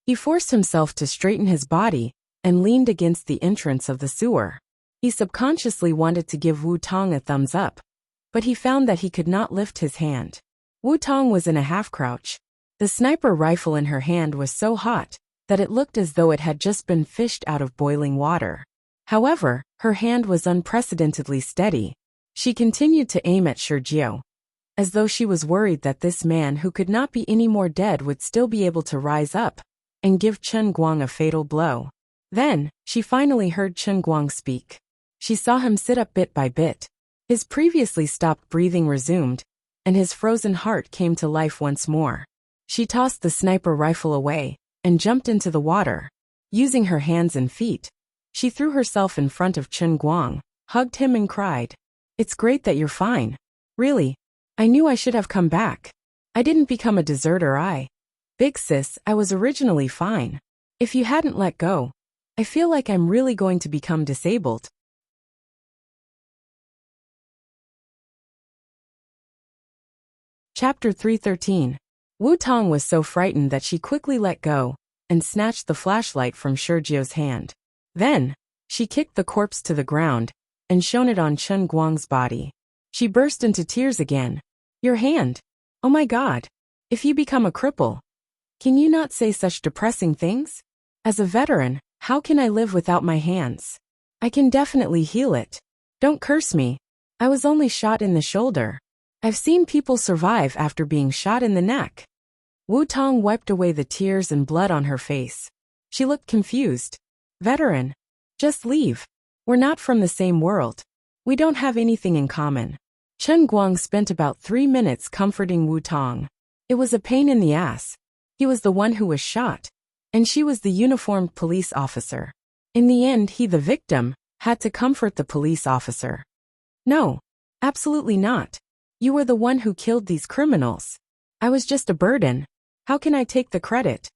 He forced himself to straighten his body and leaned against the entrance of the sewer. He subconsciously wanted to give Wu Tong a thumbs up, but he found that he could not lift his hand. Wu Tong was in a half-crouch. The sniper rifle in her hand was so hot that it looked as though it had just been fished out of boiling water. However, her hand was unprecedentedly steady. She continued to aim at Sergio, as though she was worried that this man who could not be any more dead would still be able to rise up and give Chen Guang a fatal blow. Then, she finally heard Chen Guang speak. She saw him sit up bit by bit. His previously stopped breathing resumed, and his frozen heart came to life once more. She tossed the sniper rifle away and jumped into the water. Using her hands and feet, she threw herself in front of Chen Guang, hugged him and cried, "It's great that you're fine. Really, I knew I should have come back. I didn't become a deserter. Big sis, I was originally fine. If you hadn't let go, I feel like I'm really going to become disabled." Chapter 313. Wu Tong was so frightened that she quickly let go and snatched the flashlight from Sergio's hand. Then, she kicked the corpse to the ground and shone it on Chen Guang's body. She burst into tears again. "Your hand. Oh my God. If you become a cripple, can you not say such depressing things? As a veteran, how can I live without my hands? I can definitely heal it. Don't curse me. I was only shot in the shoulder. I've seen people survive after being shot in the neck." Wu Tong wiped away the tears and blood on her face. She looked confused. "Veteran. Just leave. We're not from the same world. We don't have anything in common." Chen Guang spent about 3 minutes comforting Wu Tong. It was a pain in the ass. He was the one who was shot, and she was the uniformed police officer. In the end, he, the victim, had to comfort the police officer. "No, absolutely not. You were the one who killed these criminals. I was just a burden. How can I take the credit?"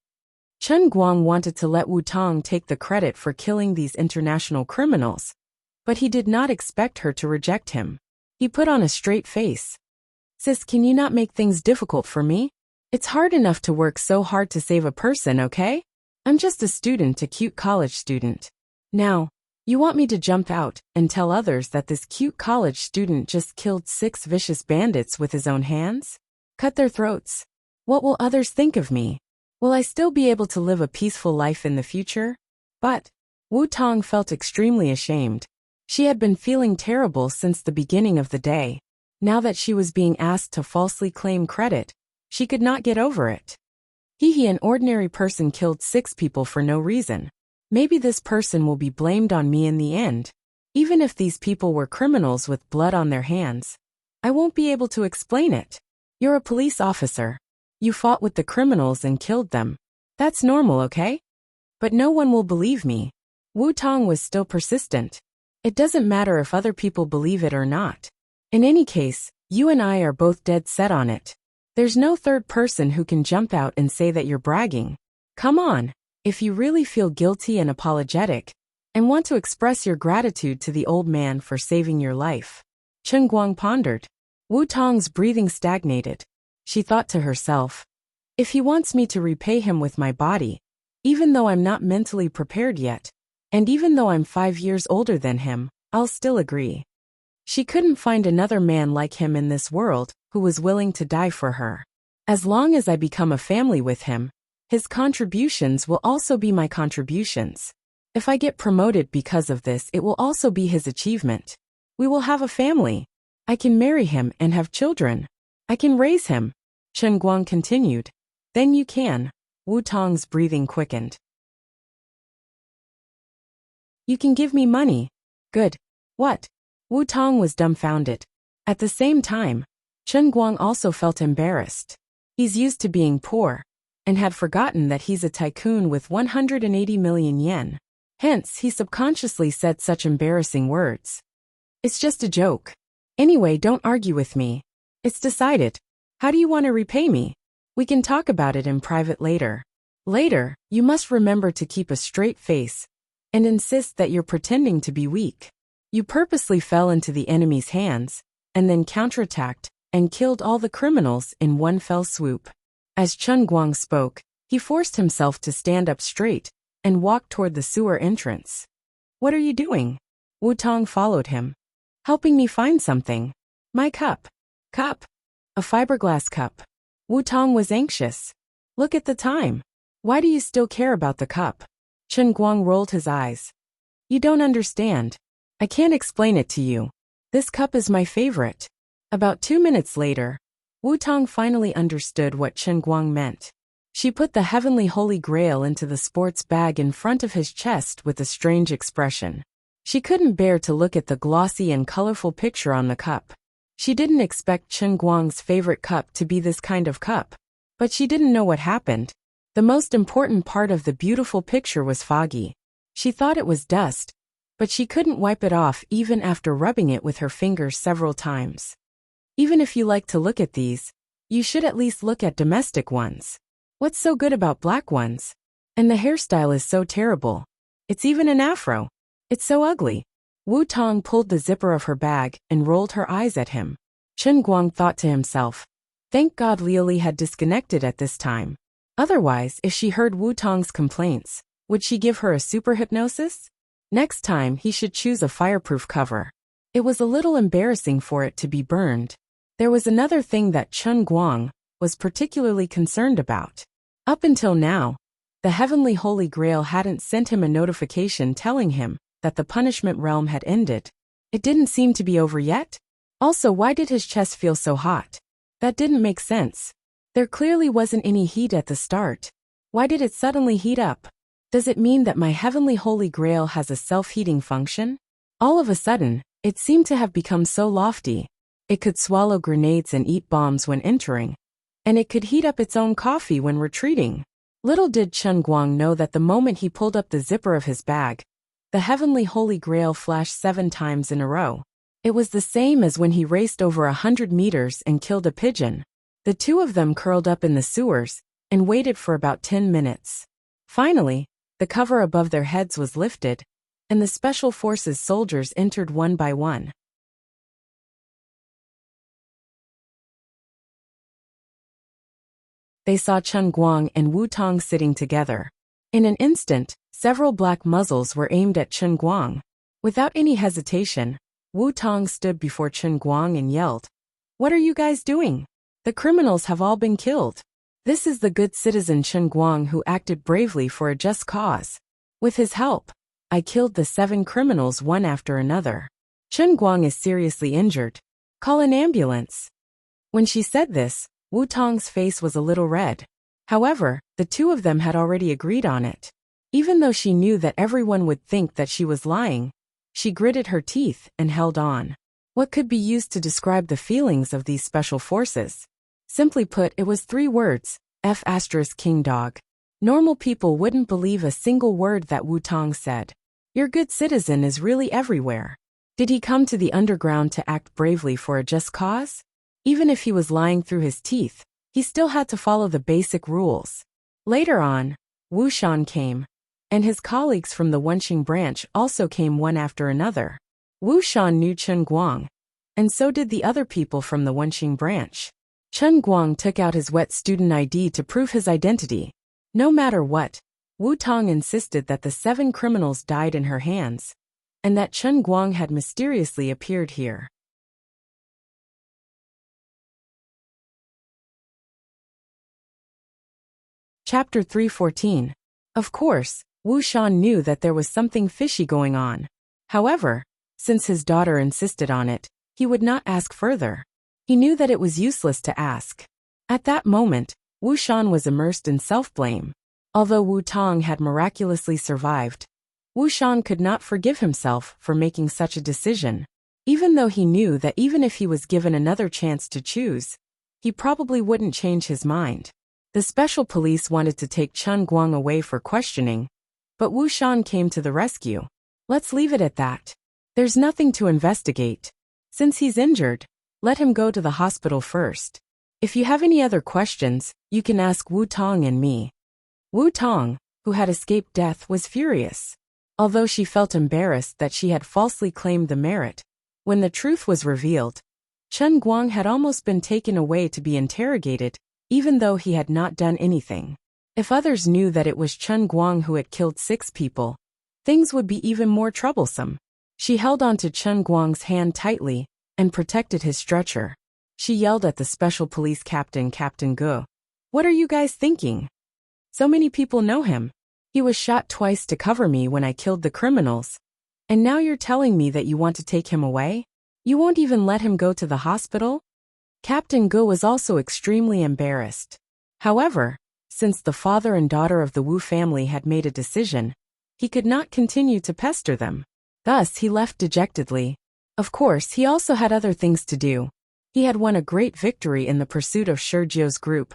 Chen Guang wanted to let Wu Tong take the credit for killing these international criminals, but he did not expect her to reject him. He put on a straight face. "Sis, can you not make things difficult for me? It's hard enough to work so hard to save a person, okay? I'm just a student, a cute college student. Now, you want me to jump out and tell others that this cute college student just killed 6 vicious bandits with his own hands? Cut their throats. What will others think of me? Will I still be able to live a peaceful life in the future?" But Wu Tong felt extremely ashamed. She had been feeling terrible since the beginning of the day. Now that she was being asked to falsely claim credit, she could not get over it. An ordinary person killed 6 people for no reason. Maybe this person will be blamed on me in the end. Even if these people were criminals with blood on their hands, I won't be able to explain it. You're a police officer. You fought with the criminals and killed them. That's normal, okay? But no one will believe me. Wu Tong was still persistent. It doesn't matter if other people believe it or not. In any case, you and I are both dead set on it. There's no third person who can jump out and say that you're bragging. Come on. If you really feel guilty and apologetic, and want to express your gratitude to the old man for saving your life. Chen Guang pondered. Wu Tong's breathing stagnated. She thought to herself, if he wants me to repay him with my body, even though I'm not mentally prepared yet, and even though I'm 5 years older than him, I'll still agree. She couldn't find another man like him in this world who was willing to die for her. As long as I become a family with him, his contributions will also be my contributions. If I get promoted because of this, it will also be his achievement. We will have a family. I can marry him and have children. I can raise him. Chen Guang continued. Then you can. Wu Tong's breathing quickened. You can give me money. Good. What? Wu Tong was dumbfounded. At the same time, Chen Guang also felt embarrassed. He's used to being poor, and had forgotten that he's a tycoon with 180 million yen. Hence, he subconsciously said such embarrassing words. It's just a joke. Anyway, don't argue with me. It's decided. How do you want to repay me? We can talk about it in private later. Later, you must remember to keep a straight face and insist that you're pretending to be weak. You purposely fell into the enemy's hands and then counterattacked and killed all the criminals in one fell swoop. As Chen Guang spoke, he forced himself to stand up straight and walk toward the sewer entrance. What are you doing? Wu Tong followed him. Helping me find something. My cup. Cup. A fiberglass cup. Wu Tong was anxious. Look at the time. Why do you still care about the cup? Chen Guang rolled his eyes. You don't understand. I can't explain it to you. This cup is my favorite. About 2 minutes later, Wu Tong finally understood what Chen Guang meant. She put the heavenly holy grail into the sports bag in front of his chest with a strange expression. She couldn't bear to look at the glossy and colorful picture on the cup. She didn't expect Chen Guang's favorite cup to be this kind of cup. But she didn't know what happened. The most important part of the beautiful picture was foggy. She thought it was dust, but she couldn't wipe it off even after rubbing it with her fingers several times. Even if you like to look at these, you should at least look at domestic ones. What's so good about black ones? And the hairstyle is so terrible. It's even an afro. It's so ugly. Wu Tong pulled the zipper of her bag and rolled her eyes at him. Chen Guang thought to himself, thank God Liuli had disconnected at this time. Otherwise, if she heard Wu Tong's complaints, would she give her a super hypnosis? Next time, he should choose a fireproof cover. It was a little embarrassing for it to be burned. There was another thing that Chen Guang was particularly concerned about. Up until now, the Heavenly Holy Grail hadn't sent him a notification telling him that the punishment realm had ended. It didn't seem to be over yet. Also, why did his chest feel so hot? That didn't make sense. There clearly wasn't any heat at the start. Why did it suddenly heat up? Does it mean that my Heavenly Holy Grail has a self-heating function? All of a sudden, it seemed to have become so lofty. It could swallow grenades and eat bombs when entering. And it could heat up its own coffee when retreating. Little did Chen Guang know that the moment he pulled up the zipper of his bag, the Heavenly Holy Grail flashed 7 times in a row. It was the same as when he raced over 100 meters and killed a pigeon. The two of them curled up in the sewers and waited for about 10 minutes. Finally, the cover above their heads was lifted, and the Special Forces soldiers entered one by one. They saw Chen Guang and Wu Tong sitting together. In an instant, several black muzzles were aimed at Chen Guang. Without any hesitation, Wu Tong stood before Chen Guang and yelled, "What are you guys doing? The criminals have all been killed. This is the good citizen Chen Guang who acted bravely for a just cause. With his help, I killed the 7 criminals one after another. Chen Guang is seriously injured. Call an ambulance." When she said this, Wu Tong's face was a little red. However, the two of them had already agreed on it. Even though she knew that everyone would think that she was lying, she gritted her teeth and held on. What could be used to describe the feelings of these special forces? Simply put, it was 3 words, King dog. Normal people wouldn't believe a single word that Wu Tong said. Your good citizen is really everywhere. Did he come to the underground to act bravely for a just cause? Even if he was lying through his teeth, he still had to follow the basic rules. Later on, Wu Shan came, and his colleagues from the Wenqing branch also came one after another. Wu Shan knew Chen Guang, and so did the other people from the Wenqing branch. Chen Guang took out his wet student ID to prove his identity. No matter what, Wu Tong insisted that the 7 criminals died in her hands, and that Chen Guang had mysteriously appeared here. Chapter 314. Of course, Wu Shan knew that there was something fishy going on. However, since his daughter insisted on it, he would not ask further. He knew that it was useless to ask. At that moment, Wu Shan was immersed in self-blame. Although Wu Tong had miraculously survived, Wu Shan could not forgive himself for making such a decision. Even though he knew that even if he was given another chance to choose, he probably wouldn't change his mind. The special police wanted to take Chen Guang away for questioning, but Wu Shan came to the rescue. Let's leave it at that. There's nothing to investigate. Since he's injured, let him go to the hospital first. If you have any other questions, you can ask Wu Tong and me. Wu Tong, who had escaped death, was furious. Although she felt embarrassed that she had falsely claimed the merit, when the truth was revealed, Chen Guang had almost been taken away to be interrogated, even though he had not done anything. If others knew that it was Chen Guang who had killed 6 people, things would be even more troublesome. She held onto Chen Guang's hand tightly and protected his stretcher. She yelled at the special police captain, Captain Ge. What are you guys thinking? So many people know him. He was shot twice to cover me when I killed the criminals. And now you're telling me that you want to take him away? You won't even let him go to the hospital? Captain Ge was also extremely embarrassed. However, since the father and daughter of the Wu family had made a decision, he could not continue to pester them. Thus, he left dejectedly. Of course, he also had other things to do. He had won a great victory in the pursuit of Shurjio's group,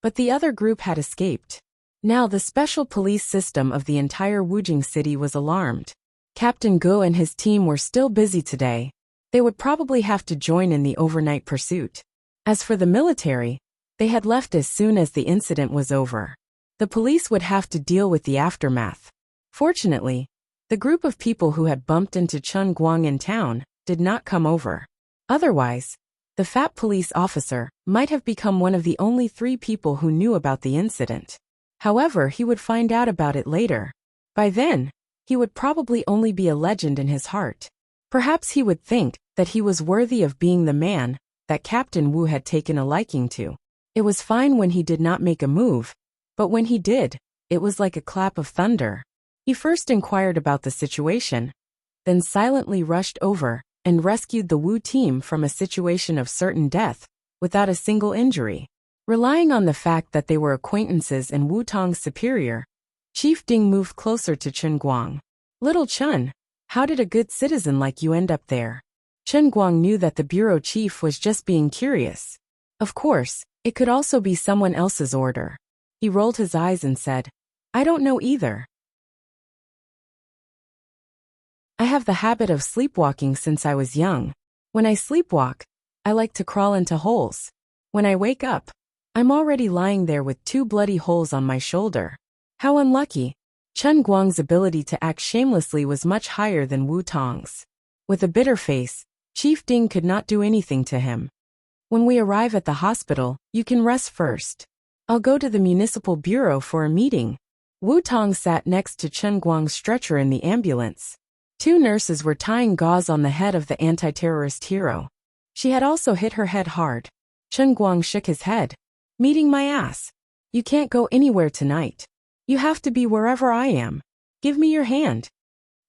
but the other group had escaped. Now the special police system of the entire Wujing city was alarmed. Captain Ge and his team were still busy today. They would probably have to join in the overnight pursuit. As for the military, they had left as soon as the incident was over. The police would have to deal with the aftermath. Fortunately, the group of people who had bumped into Chen Guang in town did not come over. Otherwise, the fat police officer might have become one of the only 3 people who knew about the incident. However, he would find out about it later. By then, he would probably only be a legend in his heart. Perhaps he would think that he was worthy of being the man that Captain Wu had taken a liking to. It was fine when he did not make a move, but when he did, it was like a clap of thunder. He first inquired about the situation, then silently rushed over and rescued the Wu team from a situation of certain death, without a single injury. Relying on the fact that they were acquaintances and Wu Tong's superior, Chief Ding moved closer to Chen Guang. Little Chen, how did a good citizen like you end up there? Chen Guang knew that the bureau chief was just being curious. Of course, it could also be someone else's order. He rolled his eyes and said, I don't know either. I have the habit of sleepwalking since I was young. When I sleepwalk, I like to crawl into holes. When I wake up, I'm already lying there with 2 bloody holes on my shoulder. How unlucky. Chen Guang's ability to act shamelessly was much higher than Wu Tong's. With a bitter face, Chief Ding could not do anything to him. When we arrive at the hospital, you can rest first. I'll go to the municipal bureau for a meeting. Wu Tong sat next to Chen Guang's stretcher in the ambulance. 2 nurses were tying gauze on the head of the anti-terrorist hero. She had also hit her head hard. Chen Guang shook his head. Meeting my ass. You can't go anywhere tonight. You have to be wherever I am. Give me your hand.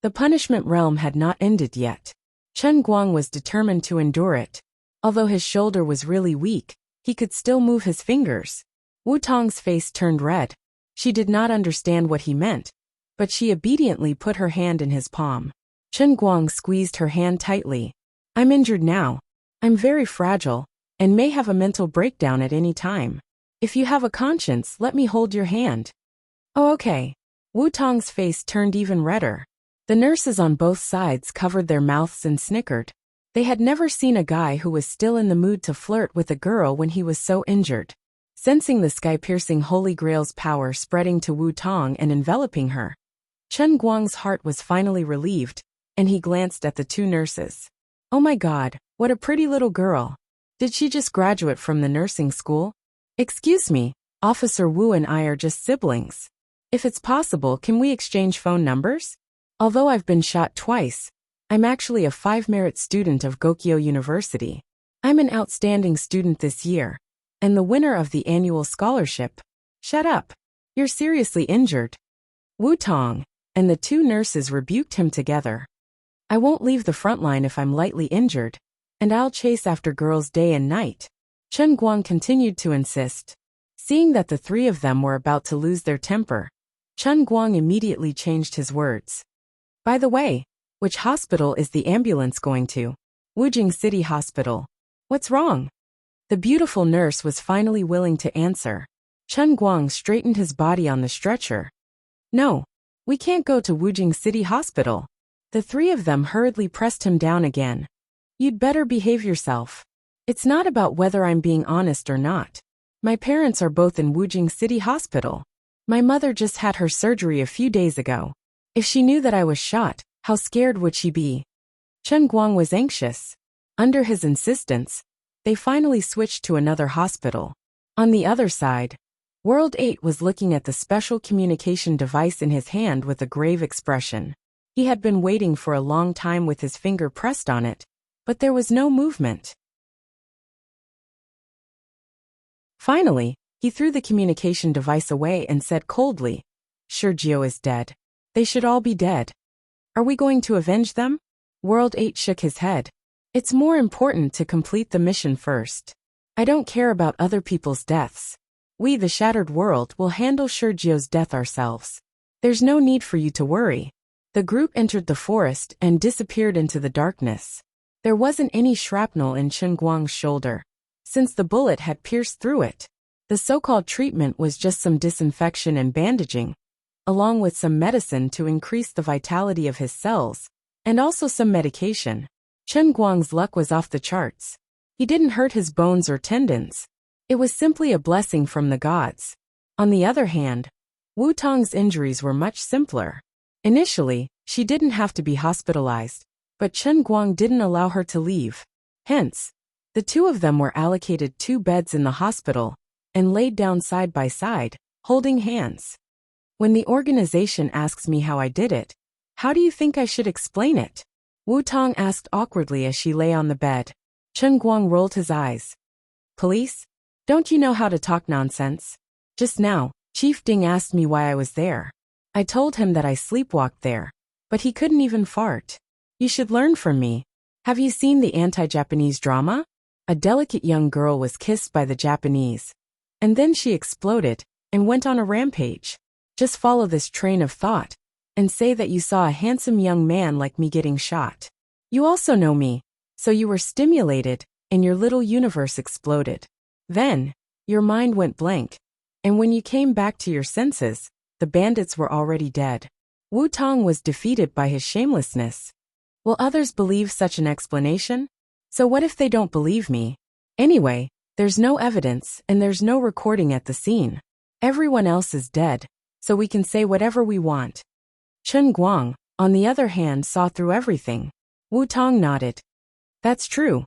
The punishment realm had not ended yet. Chen Guang was determined to endure it. Although his shoulder was really weak, he could still move his fingers. Wu Tong's face turned red. She did not understand what he meant, but she obediently put her hand in his palm. Chen Guang squeezed her hand tightly. I'm injured now. I'm very fragile, and may have a mental breakdown at any time. If you have a conscience, let me hold your hand. Oh, okay. Wu Tong's face turned even redder. The nurses on both sides covered their mouths and snickered. They had never seen a guy who was still in the mood to flirt with a girl when he was so injured. Sensing the sky-piercing Holy Grail's power spreading to Wu Tong and enveloping her, Chen Guang's heart was finally relieved, and he glanced at the 2 nurses. Oh my God, what a pretty little girl. Did she just graduate from the nursing school? Excuse me, Officer Wu and I are just siblings. If it's possible, can we exchange phone numbers? Although I've been shot twice, I'm actually a 5-merit student of Gokyo University. I'm an outstanding student this year, and the winner of the annual scholarship. Shut up. You're seriously injured. Wu Tong and the 2 nurses rebuked him together. I won't leave the front line if I'm lightly injured, and I'll chase after girls day and night. Chen Guang continued to insist. Seeing that the 3 of them were about to lose their temper, Chen Guang immediately changed his words. By the way, which hospital is the ambulance going to? Wujing City Hospital. What's wrong? The beautiful nurse was finally willing to answer. Chen Guang straightened his body on the stretcher. No, we can't go to Wujing City Hospital. The three of them hurriedly pressed him down again. You'd better behave yourself. It's not about whether I'm being honest or not. My parents are both in Wujing City Hospital. My mother just had her surgery a few days ago. If she knew that I was shot, how scared would she be? Chen Guang was anxious. Under his insistence, they finally switched to another hospital. On the other side, World 8 was looking at the special communication device in his hand with a grave expression. He had been waiting for a long time with his finger pressed on it, but there was no movement. Finally, he threw the communication device away and said coldly, Sergio is dead. They should all be dead. Are we going to avenge them? World 8 shook his head. It's more important to complete the mission first. I don't care about other people's deaths. We, the Shattered World, will handle Sergio's death ourselves. There's no need for you to worry. The group entered the forest and disappeared into the darkness. There wasn't any shrapnel in Chen Guang's shoulder, since the bullet had pierced through it. The so-called treatment was just some disinfection and bandaging, along with some medicine to increase the vitality of his cells, and also some medication. Chen Guang's luck was off the charts. He didn't hurt his bones or tendons. It was simply a blessing from the gods. On the other hand, Wu Tong's injuries were much simpler. Initially, she didn't have to be hospitalized, but Chen Guang didn't allow her to leave. Hence, the two of them were allocated 2 beds in the hospital and laid down side by side, holding hands. When the organization asks me how I did it, how do you think I should explain it? Wu Tong asked awkwardly as she lay on the bed. Chen Guang rolled his eyes. Police? Don't you know how to talk nonsense? Just now, Chief Ding asked me why I was there. I told him that I sleepwalked there, but he couldn't even fart. You should learn from me. Have you seen the anti-Japanese drama? A delicate young girl was kissed by the Japanese, and then she exploded and went on a rampage. Just follow this train of thought and say that you saw a handsome young man like me getting shot. You also know me, so you were stimulated and your little universe exploded. Then, your mind went blank, and when you came back to your senses, the bandits were already dead. Wu Tong was defeated by his shamelessness. Will others believe such an explanation? So what if they don't believe me? Anyway, there's no evidence and there's no recording at the scene. Everyone else is dead, so we can say whatever we want. Chen Guang, on the other hand, saw through everything. Wu Tong nodded. That's true.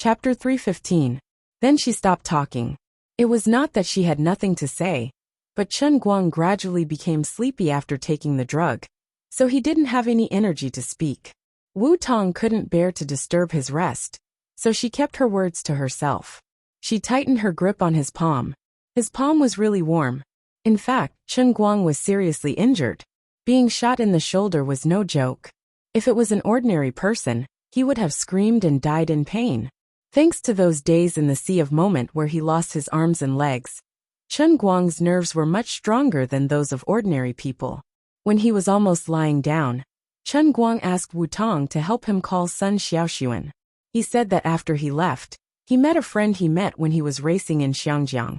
Chapter 315. Then she stopped talking. It was not that she had nothing to say, but Chen Guang gradually became sleepy after taking the drug, so he didn't have any energy to speak. Wu Tong couldn't bear to disturb his rest, so she kept her words to herself. She tightened her grip on his palm. His palm was really warm. In fact, Chen Guang was seriously injured. Being shot in the shoulder was no joke. If it was an ordinary person, he would have screamed and died in pain. Thanks to those days in the Sea of Moment where he lost his arms and legs, Chen Guang's nerves were much stronger than those of ordinary people. When he was almost lying down, Chen Guang asked Wu Tong to help him call Sun Xiaoxuan. He said that after he left, he met a friend he met when he was racing in Xiangjiang.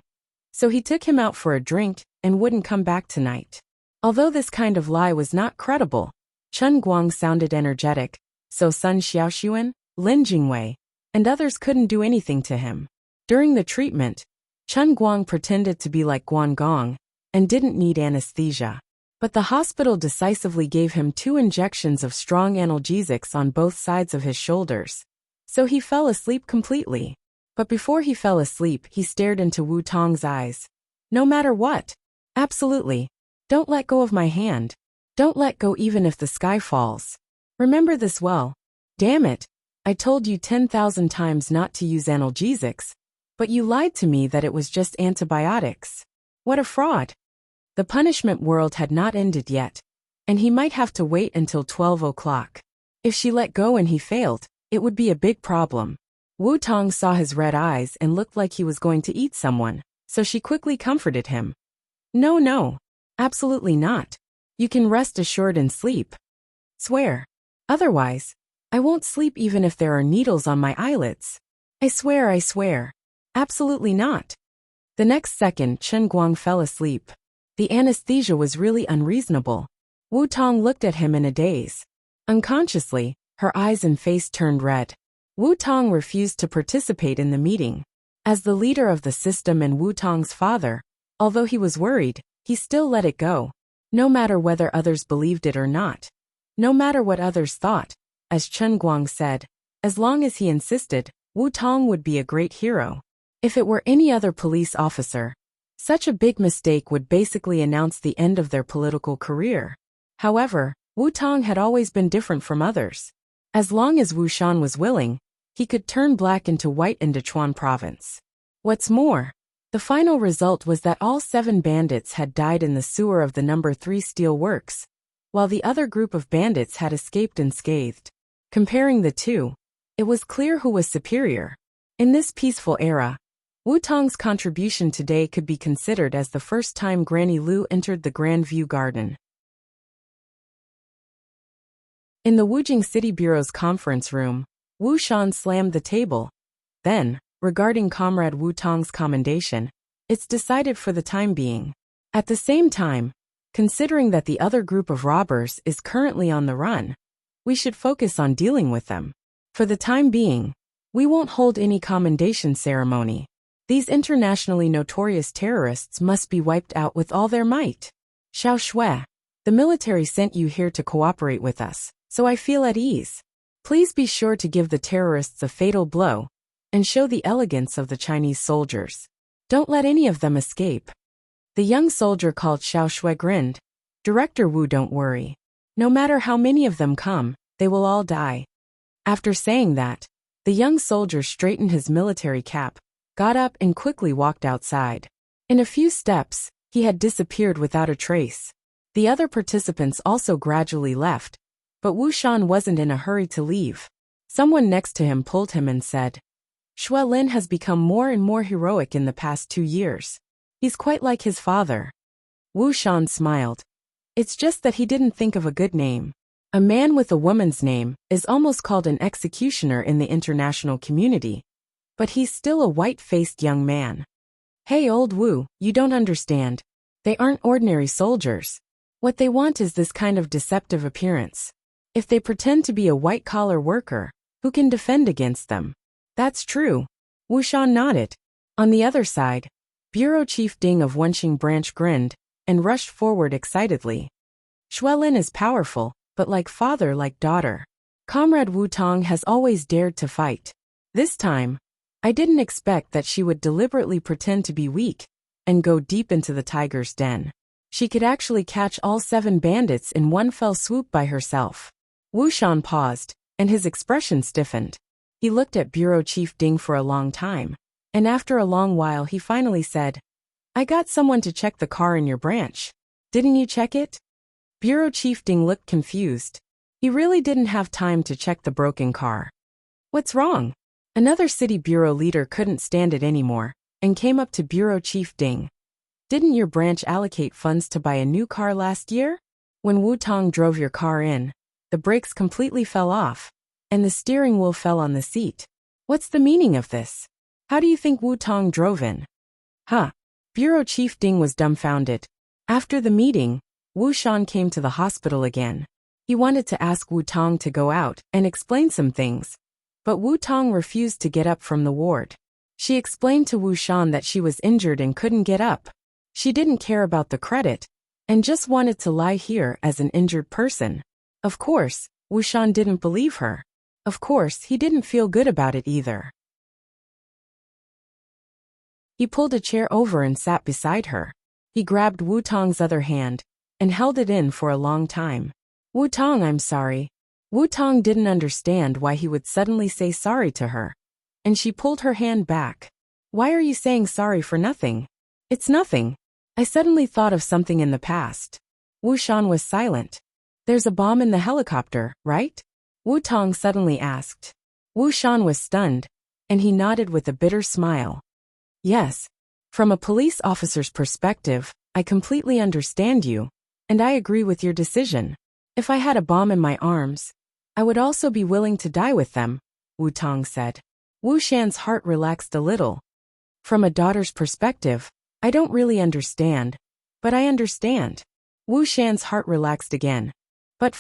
So he took him out for a drink and wouldn't come back tonight. Although this kind of lie was not credible, Chen Guang sounded energetic, so Sun Xiaoxuan, Lin Jingwei, and others couldn't do anything to him. During the treatment, Chen Guang pretended to be like Guangong and didn't need anesthesia. But the hospital decisively gave him 2 injections of strong analgesics on both sides of his shoulders. So he fell asleep completely. But before he fell asleep, he stared into Wu Tong's eyes. No matter what. Absolutely. Don't let go of my hand. Don't let go even if the sky falls. Remember this well. Damn it. I told you 10,000 times not to use analgesics, but you lied to me that it was just antibiotics. What a fraud. The punishment world had not ended yet, and he might have to wait until 12 o'clock. If she let go and he failed, it would be a big problem. Wu Tong saw his red eyes and looked like he was going to eat someone, so she quickly comforted him. No, Absolutely not. You can rest assured and sleep. Swear. Otherwise, I won't sleep even if there are needles on my eyelids. I swear, I swear. Absolutely not. The next second, Chen Guang fell asleep. The anesthesia was really unreasonable. Wu Tong looked at him in a daze. Unconsciously, her eyes and face turned red. Wu Tong refused to participate in the meeting. As the leader of the system and Wu Tong's father, although he was worried, he still let it go. No matter whether others believed it or not. No matter what others thought, as Chen Guang said, as long as he insisted, Wu Tong would be a great hero. If it were any other police officer, such a big mistake would basically announce the end of their political career. However, Wu Tong had always been different from others. As long as Wu Shan was willing, he could turn black into white in Sichuan province. What's more, the final result was that all 7 bandits had died in the sewer of the No. 3 steel works, while the other group of bandits had escaped unscathed. Comparing the two, it was clear who was superior. In this peaceful era, Wu Tong's contribution today could be considered as the first time Granny Lu entered the Grand View Garden. In the Wujing City Bureau's conference room, Wu Shan slammed the table. Then, regarding Comrade Wu Tong's commendation, it's decided for the time being. At the same time, considering that the other group of robbers is currently on the run, we should focus on dealing with them. For the time being, we won't hold any commendation ceremony. These internationally notorious terrorists must be wiped out with all their might. Xiao Shui, the military sent you here to cooperate with us, so I feel at ease. Please be sure to give the terrorists a fatal blow and show the elegance of the Chinese soldiers. Don't let any of them escape. The young soldier called Xiao Shui grinned. Director Wu, don't worry. No matter how many of them come, they will all die. After saying that, the young soldier straightened his military cap, got up and quickly walked outside. In a few steps, he had disappeared without a trace. The other participants also gradually left, but Wu Shan wasn't in a hurry to leave. Someone next to him pulled him and said, Shui Lin has become more and more heroic in the past 2 years. He's quite like his father. Wu Shan smiled. It's just that he didn't think of a good name. A man with a woman's name is almost called an executioner in the international community. But he's still a white-faced young man. Hey old Wu, you don't understand. They aren't ordinary soldiers. What they want is this kind of deceptive appearance. If they pretend to be a white-collar worker, who can defend against them? That's true. Wu Shan nodded. On the other side, Bureau Chief Ding of Wenxing Branch grinned and rushed forward excitedly. Shui Lin is powerful, but like father like daughter. Comrade Wu Tong has always dared to fight. This time, I didn't expect that she would deliberately pretend to be weak and go deep into the tiger's den. She could actually catch all 7 bandits in one fell swoop by herself. Wu Shan paused, and his expression stiffened. He looked at Bureau Chief Ding for a long time, and after a long while he finally said, I got someone to check the car in your branch. Didn't you check it? Bureau Chief Ding looked confused. He really didn't have time to check the broken car. What's wrong? Another city bureau leader couldn't stand it anymore, and came up to Bureau Chief Ding. Didn't your branch allocate funds to buy a new car last year? When Wu Tong drove your car in, the brakes completely fell off, and the steering wheel fell on the seat. What's the meaning of this? How do you think Wu Tong drove in? Huh. Bureau Chief Ding was dumbfounded. After the meeting, Wu Shan came to the hospital again. He wanted to ask Wu Tong to go out and explain some things, but Wu Tong refused to get up from the ward. She explained to Wu Shan that she was injured and couldn't get up. She didn't care about the credit, and just wanted to lie here as an injured person. Of course, Wu Shan didn't believe her. Of course, he didn't feel good about it either. He pulled a chair over and sat beside her. He grabbed Wu Tong's other hand and held it in for a long time. Wu Tong, I'm sorry. Wu Tong didn't understand why he would suddenly say sorry to her, and she pulled her hand back. Why are you saying sorry for nothing? It's nothing. I suddenly thought of something in the past. Wu Shan was silent. There's a bomb in the helicopter, right? Wu Tong suddenly asked. Wu Shan was stunned, and he nodded with a bitter smile. Yes. From a police officer's perspective, I completely understand you, and I agree with your decision. If I had a bomb in my arms, I would also be willing to die with them, Wu Tong said. Wu Shan's heart relaxed a little. From a daughter's perspective, I don't really understand, but I understand. Wu Shan's heart relaxed again. But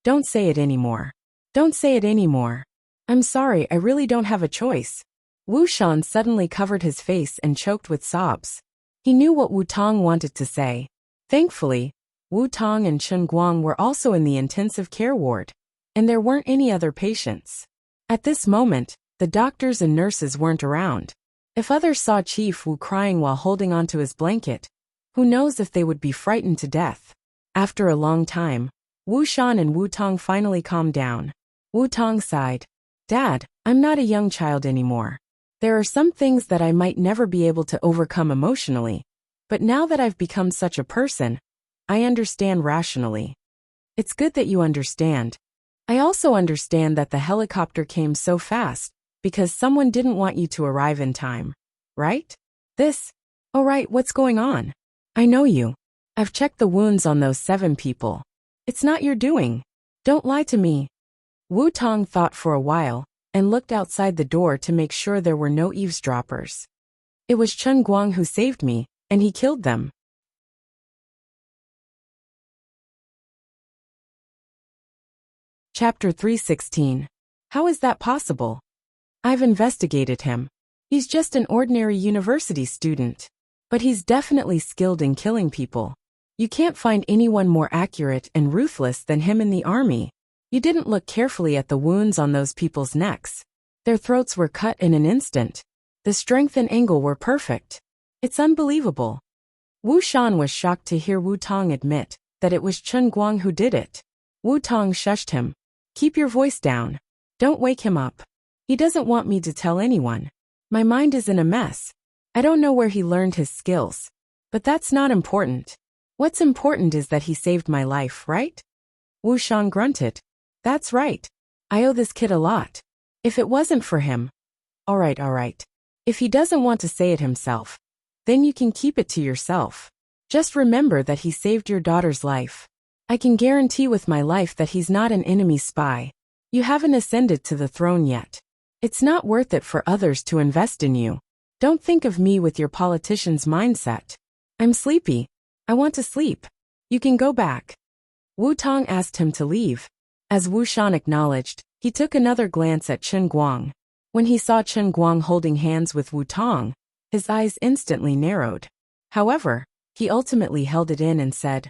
don't say it anymore. Don't say it anymore. I'm sorry, I really don't have a choice. Wu Shan suddenly covered his face and choked with sobs. He knew what Wu Tong wanted to say. Thankfully, Wu Tong and Chen Guang were also in the intensive care ward, and there weren't any other patients. At this moment, the doctors and nurses weren't around. If others saw Chief Wu crying while holding onto his blanket, who knows if they would be frightened to death. After a long time, Wu Shan and Wu Tong finally calmed down. Wu Tong sighed. Dad, I'm not a young child anymore. There are some things that I might never be able to overcome emotionally, but now that I've become such a person, I understand rationally. It's good that you understand. I also understand that the helicopter came so fast, because someone didn't want you to arrive in time. Right? Oh right, what's going on? I know you. I've checked the wounds on those 7 people. It's not your doing. Don't lie to me. Wu Tong thought for a while, and looked outside the door to make sure there were no eavesdroppers. It was Chen Guang who saved me, and he killed them. Chapter 316. How is that possible? I've investigated him. He's just an ordinary university student. But he's definitely skilled in killing people. You can't find anyone more accurate and ruthless than him in the army. You didn't look carefully at the wounds on those people's necks. Their throats were cut in an instant. The strength and angle were perfect. It's unbelievable. Wu Shan was shocked to hear Wu Tong admit that it was Chen Guang who did it. Wu Tong shushed him. Keep your voice down. Don't wake him up. He doesn't want me to tell anyone. My mind is in a mess. I don't know where he learned his skills. But that's not important. What's important is that he saved my life, right? Wu Shan grunted. That's right. I owe this kid a lot. If it wasn't for him. All right. If he doesn't want to say it himself, then you can keep it to yourself. Just remember that he saved your daughter's life. I can guarantee with my life that he's not an enemy spy. You haven't ascended to the throne yet. It's not worth it for others to invest in you. Don't think of me with your politician's mindset. I'm sleepy. I want to sleep. You can go back. Wu Tong asked him to leave. As Wu Shan acknowledged, he took another glance at Chen Guang. When he saw Chen Guang holding hands with Wu Tong, his eyes instantly narrowed. However, he ultimately held it in and said,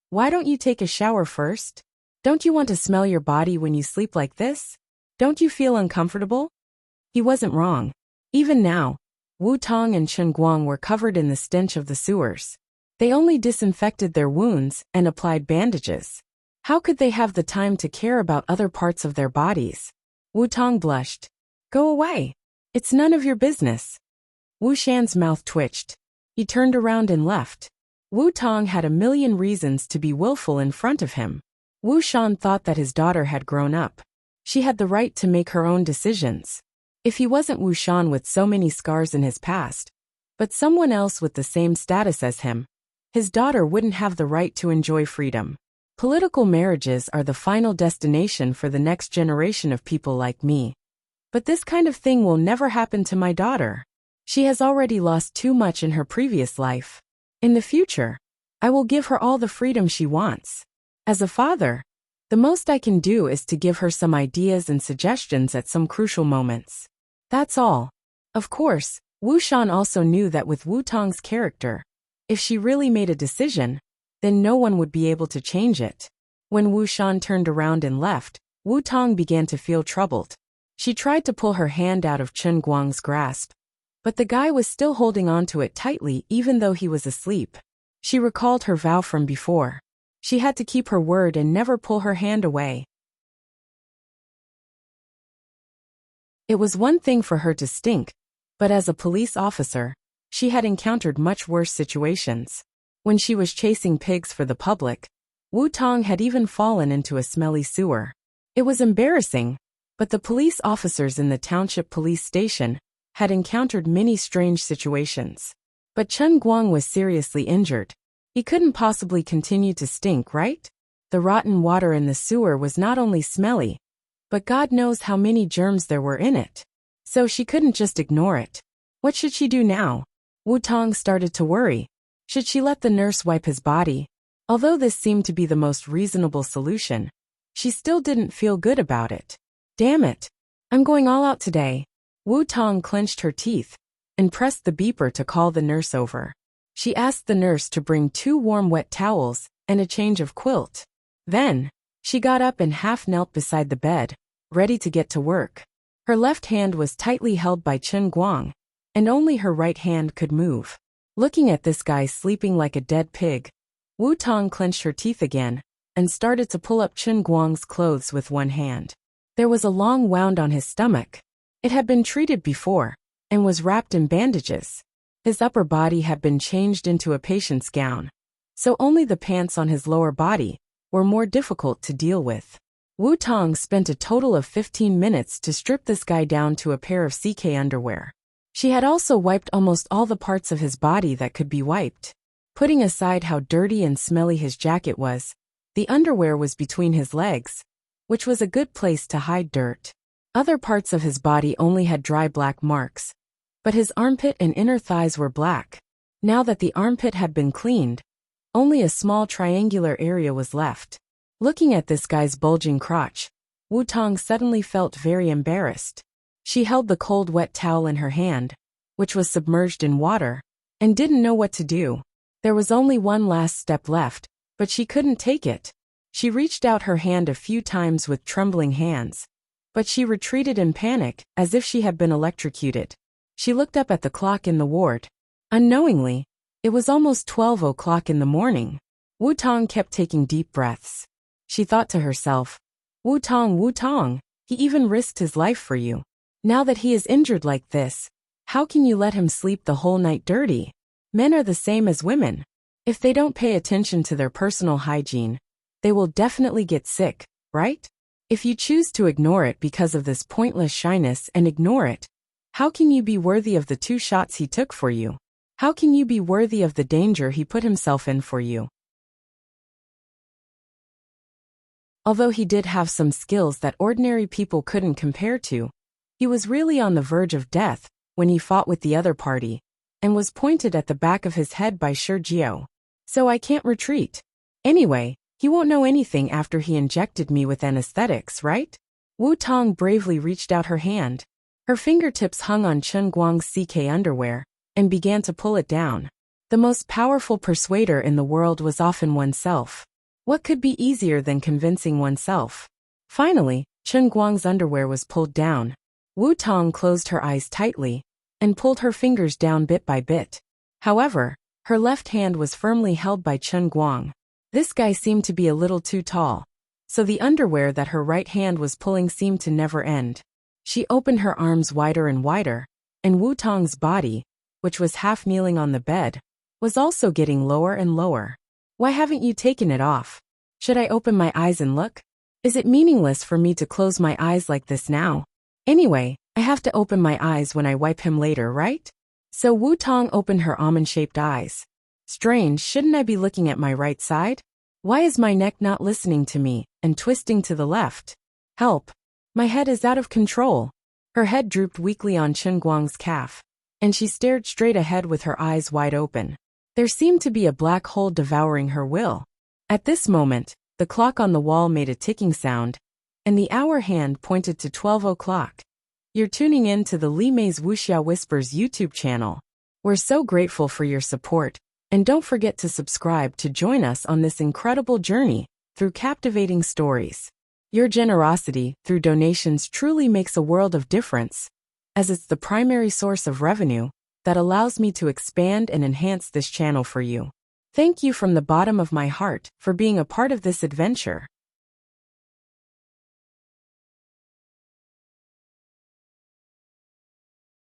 Why don't you take a shower first? Don't you want to smell your body when you sleep like this? Don't you feel uncomfortable? He wasn't wrong. Even now, Wu Tong and Chen Guang were covered in the stench of the sewers. They only disinfected their wounds and applied bandages. How could they have the time to care about other parts of their bodies? Wu Tong blushed. Go away. It's none of your business. Wu Shan's mouth twitched. He turned around and left. Wu Tong had a million reasons to be willful in front of him. Wu Shan thought that his daughter had grown up. She had the right to make her own decisions. If he wasn't Wu Shan with so many scars in his past, but someone else with the same status as him, his daughter wouldn't have the right to enjoy freedom. Political marriages are the final destination for the next generation of people like me. But this kind of thing will never happen to my daughter. She has already lost too much in her previous life. In the future, I will give her all the freedom she wants. As a father, the most I can do is to give her some ideas and suggestions at some crucial moments. That's all. Of course, Wu Shan also knew that with Wu Tong's character, if she really made a decision, then no one would be able to change it. When Wu Shan turned around and left, Wu Tong began to feel troubled. She tried to pull her hand out of Chen Guang's grasp, but the guy was still holding on to it tightly even though he was asleep. She recalled her vow from before. She had to keep her word and never pull her hand away. It was one thing for her to stink, but as a police officer, she had encountered much worse situations. When she was chasing pigs for the public, Wu Tong had even fallen into a smelly sewer. It was embarrassing, but the police officers in the township police station had encountered many strange situations. But Chen Guang was seriously injured. He couldn't possibly continue to stink, right? The rotten water in the sewer was not only smelly, but God knows how many germs there were in it. So she couldn't just ignore it. What should she do now? Wu Tong started to worry. Should she let the nurse wipe his body? Although this seemed to be the most reasonable solution, she still didn't feel good about it. Damn it. I'm going all out today. Wu Tong clenched her teeth and pressed the beeper to call the nurse over. She asked the nurse to bring 2 warm wet towels and a change of quilt. Then, she got up and half knelt beside the bed, ready to get to work. Her left hand was tightly held by Chen Guang, and only her right hand could move. Looking at this guy sleeping like a dead pig, Wu Tong clenched her teeth again and started to pull up Chen Guang's clothes with one hand. There was a long wound on his stomach. It had been treated before and was wrapped in bandages. His upper body had been changed into a patient's gown, so only the pants on his lower body were more difficult to deal with. Wu Tong spent a total of 15 minutes to strip this guy down to a pair of CK underwear. She had also wiped almost all the parts of his body that could be wiped. Putting aside how dirty and smelly his jacket was, the underwear was between his legs, which was a good place to hide dirt. Other parts of his body only had dry black marks, but his armpit and inner thighs were black. Now that the armpit had been cleaned, only a small triangular area was left. Looking at this guy's bulging crotch, Wu Tong suddenly felt very embarrassed. She held the cold wet towel in her hand, which was submerged in water, and didn't know what to do. There was only one last step left, but she couldn't take it. She reached out her hand a few times with trembling hands, but she retreated in panic, as if she had been electrocuted. She looked up at the clock in the ward. Unknowingly, it was almost 12 o'clock in the morning. Wu Tong kept taking deep breaths. She thought to herself, Wu Tong, he even risked his life for you. Now that he is injured like this, how can you let him sleep the whole night dirty? Men are the same as women. If they don't pay attention to their personal hygiene, they will definitely get sick, right? If you choose to ignore it because of this pointless shyness and ignore it, how can you be worthy of the 2 shots he took for you? How can you be worthy of the danger he put himself in for you? Although he did have some skills that ordinary people couldn't compare to, he was really on the verge of death when he fought with the other party, and was pointed at the back of his head by Shi Jiao. So I can't retreat. Anyway, he won't know anything after he injected me with anesthetics, right? Wu Tong bravely reached out her hand. Her fingertips hung on Chen Guang's CK underwear, and began to pull it down. The most powerful persuader in the world was often oneself. What could be easier than convincing oneself? Finally, Chen Guang's underwear was pulled down. Wu Tong closed her eyes tightly and pulled her fingers down bit by bit. However, her left hand was firmly held by Chen Guang. This guy seemed to be a little too tall, so the underwear that her right hand was pulling seemed to never end. She opened her arms wider and wider, and Wu Tong's body, which was half kneeling on the bed, was also getting lower and lower. Why haven't you taken it off? Should I open my eyes and look? Is it meaningless for me to close my eyes like this now? Anyway, I have to open my eyes when I wipe him later, right? So Wu Tong opened her almond-shaped eyes. Strange, shouldn't I be looking at my right side? Why is my neck not listening to me and twisting to the left? Help! My head is out of control. Her head drooped weakly on Chen Guang's calf, and she stared straight ahead with her eyes wide open. There seemed to be a black hole devouring her will. At this moment, the clock on the wall made a ticking sound, and the hour hand pointed to 12 o'clock. You're tuning in to the Li Mei's Wuxia Whispers YouTube channel. We're so grateful for your support, and don't forget to subscribe to join us on this incredible journey through captivating stories. Your generosity through donations truly makes a world of difference, as it's the primary source of revenue that allows me to expand and enhance this channel for you. Thank you from the bottom of my heart for being a part of this adventure.